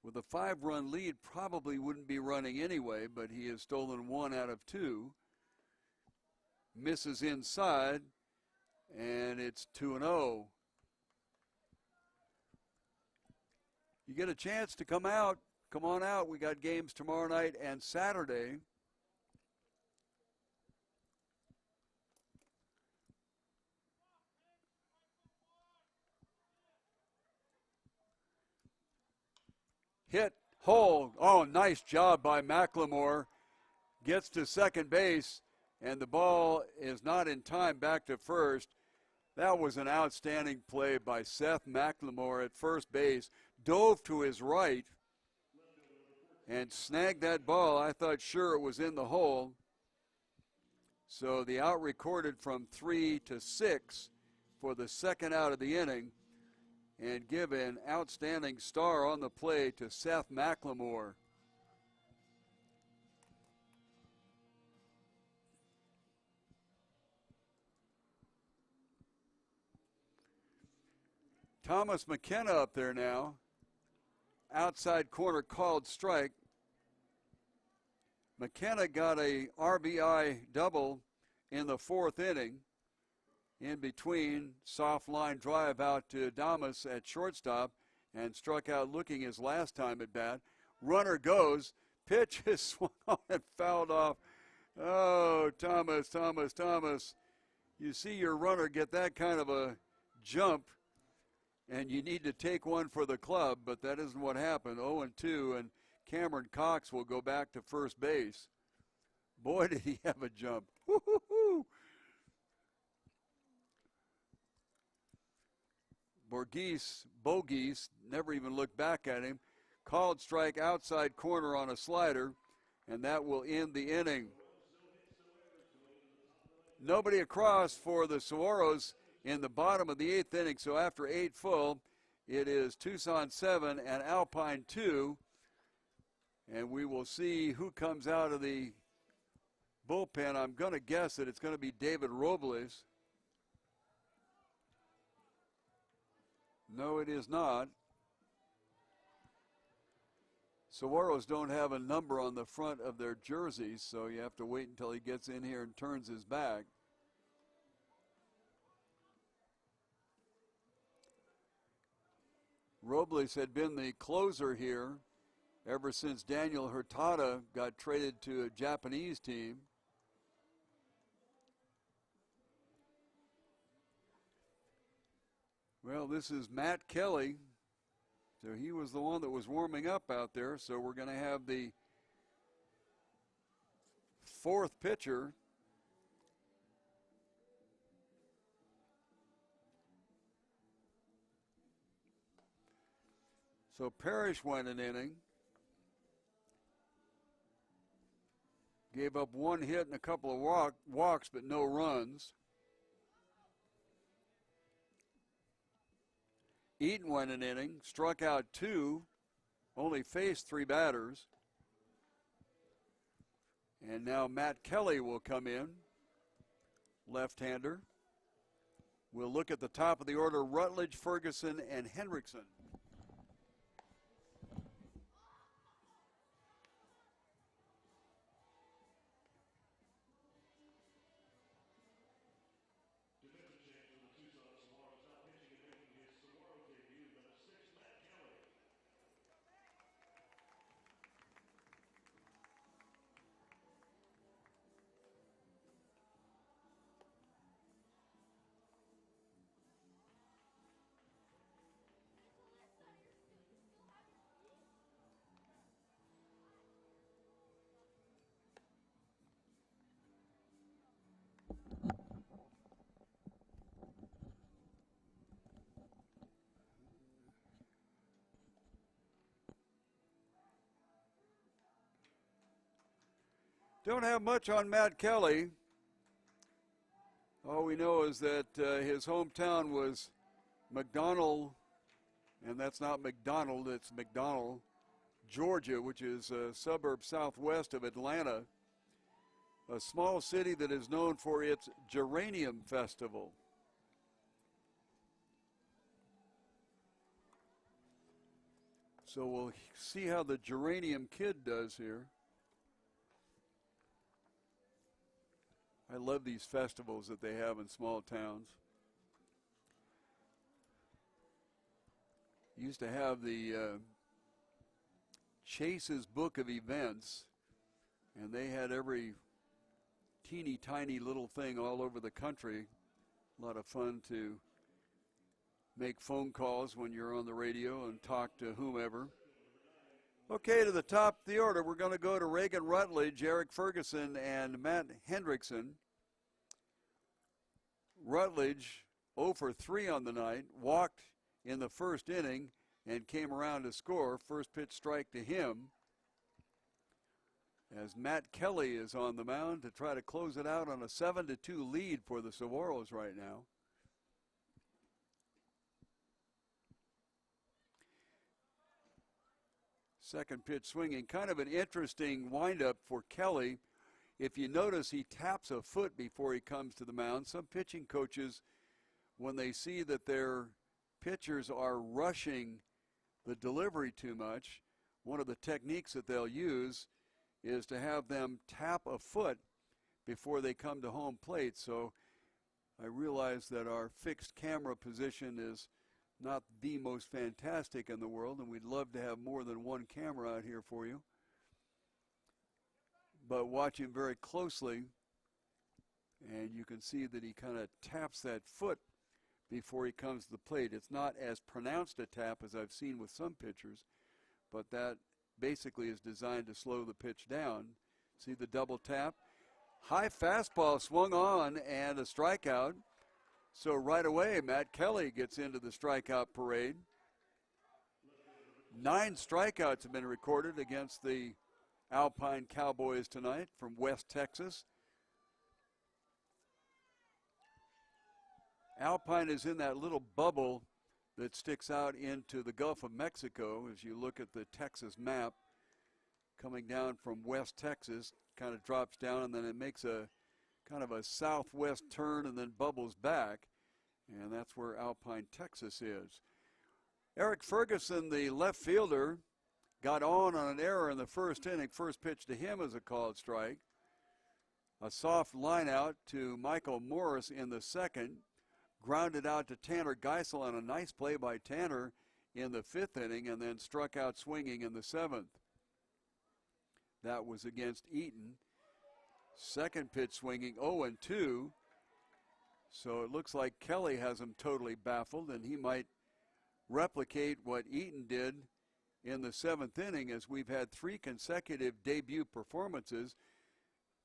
With a 5-run lead, probably wouldn't be running anyway, but he has stolen 1 out of 2. Misses inside, and it's 2-0. You get a chance to come out. Come on out. We got games tomorrow night and Saturday. Hit, hole. Oh, nice job by McLemore. Gets to second base, and the ball is not in time back to first. That was an outstanding play by Seth McLemore at first base. Dove to his right and snagged that ball. I thought sure it was in the hole. So the out recorded from 3 to 6 for the second out of the inning, and give an outstanding star on the play to Seth McLemore. Thomas McKenna up there now. Outside corner called strike. McKenna got a RBI double in the fourth inning. In between, soft line drive out to Damas at shortstop and struck out looking his last time at bat. Runner goes. Pitch is swung on and fouled off. Oh, Thomas. You see your runner get that kind of a jump, and you need to take one for the club, but that isn't what happened. 0-2, and Cameron Cox will go back to first base. Boy, did he have a jump. Woo-hoo-hoo. Bogies, never even looked back at him. Called strike outside corner on a slider, and that will end the inning. Nobody across for the Saguaros in the bottom of the eighth inning. So after 8 full, it is Tucson 7 and Alpine 2. And we will see who comes out of the bullpen. I'm going to guess that it's going to be David Robles. No, it is not. Saguaros don't have a number on the front of their jerseys, so you have to wait until he gets in here and turns his back. Robles had been the closer here ever since Daniel Hurtado got traded to a Japanese team. Well, this is Matt Kelly. So he was the one that was warming up out there. So we're going to have the fourth pitcher. So Parrish went an inning. Gave up 1 hit and a couple of walks, but no runs. Eaton went an inning, struck out 2, only faced 3 batters. And now Matt Kelly will come in, left-hander. We'll look at the top of the order, Rutledge, Ferguson, and Hendrickson. Don't have much on Matt Kelly. All we know is that his hometown was McDonald, and that's not McDonald, it's McDonald, Georgia, which is a suburb southwest of Atlanta, a small city that is known for its Geranium Festival. So we'll see how the Geranium Kid does here. I love these festivals that they have in small towns. used to have the Chase's Book of Events, and they had every teeny tiny little thing all over the country. A lot of fun to make phone calls when you're on the radio and talk to whomever. Okay, to the top of the order, we're going to go to Reagan Rutledge, Eric Ferguson, and Matt Hendrickson. Rutledge 0 for 3 on the night, walked in the first inning and came around to score. First pitch strike to him, as Matt Kelly is on the mound to try to close it out on a 7-2 lead for the Saguaros right now. Second pitch swinging. Kind of an interesting windup for Kelly. If you notice, he taps a foot before he comes to the mound. Some pitching coaches, when they see that their pitchers are rushing the delivery too much, one of the techniques that they'll use is to have them tap a foot before they come to home plate. So I realize that our fixed camera position is not the most fantastic in the world, and we'd love to have more than one camera out here for you. But watch him very closely, and you can see that he kind of taps that foot before he comes to the plate. It's not as pronounced a tap as I've seen with some pitchers, but that basically is designed to slow the pitch down. See the double tap? High fastball swung on and a strikeout. So right away, Matt Kelly gets into the strikeout parade. 9 strikeouts have been recorded against the Alpine Cowboys tonight from West Texas. Alpine is in that little bubble that sticks out into the Gulf of Mexico as you look at the Texas map. Coming down from West Texas, kind of drops down, and then it makes a kind of a southwest turn and then bubbles back, and that's where Alpine, Texas is. Eric Ferguson, the left fielder, got on an error in the first inning. First pitch to him is a called strike. A soft line out to Michael Morris in the second. Grounded out to Tanner Geisel on a nice play by Tanner in the 5th inning, and then struck out swinging in the 7th. That was against Eaton. Second pitch swinging 0-2. So it looks like Kelly has him totally baffled, and he might replicate what Eaton did in the 7th inning, as we've had 3 consecutive debut performances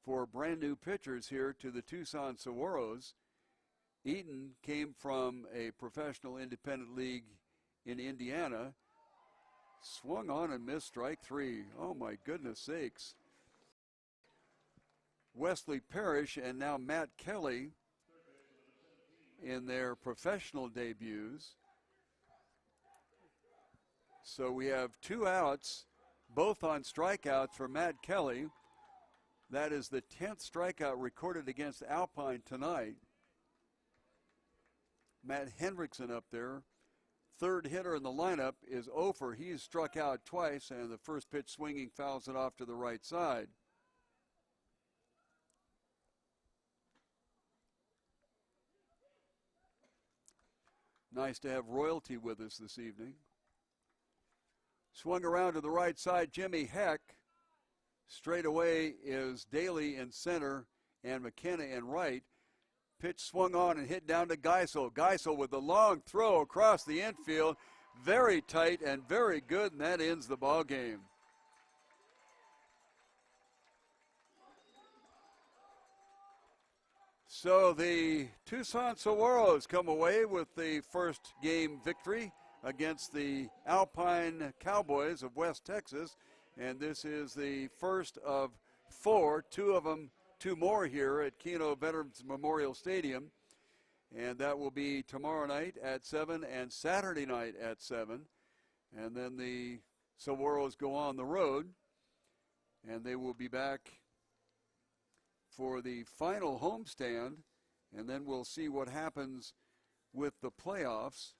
for brand new pitchers here to the Tucson Saguaros. Eaton came from a professional independent league in Indiana. Swung on and missed strike 3. Oh my goodness sakes. Wesley Parrish and now Matt Kelly in their professional debuts. So we have 2 outs, both on strikeouts for Matt Kelly. That is the 10th strikeout recorded against Alpine tonight. Matt Hendrickson up there, third hitter in the lineup, is 0 for. He's struck out twice, and the first pitch swinging fouls it off to the right side. Nice to have royalty with us this evening. Swung around to the right side, Jimmy Heck. Straight away is Daly in center and McKenna in right. Pitch swung on and hit down to Geisel. Geisel with a long throw across the infield. Very tight and very good, and that ends the ball game. So the Tucson Saguaros come away with the first game victory against the Alpine Cowboys of West Texas, and this is the first of 4, 2 more here at Kino Veterans Memorial Stadium, and that will be tomorrow night at 7 and Saturday night at 7, and then the Saguaros go on the road, and they will be back for the final homestand, and then we'll see what happens with the playoffs.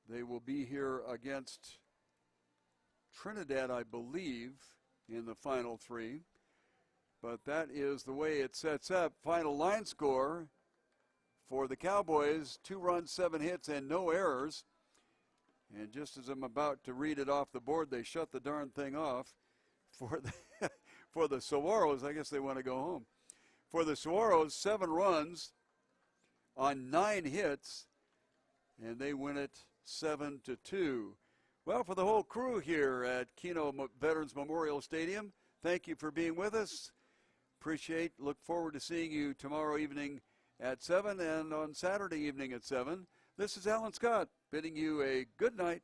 They will be here against Trinidad, I believe, in the final 3. But that is the way it sets up. Final line score for the Cowboys, 2 runs, 7 hits, and no errors. And just as I'm about to read it off the board, they shut the darn thing off for the, for the Saguaros. I guess they want to go home. For the Saguaros, 7 runs on 9 hits, and they win it 7-2. Well, for the whole crew here at Kino Veterans Memorial Stadium, thank you for being with us. Look forward to seeing you tomorrow evening at 7 and on Saturday evening at 7. This is Alan Scott bidding you a good night.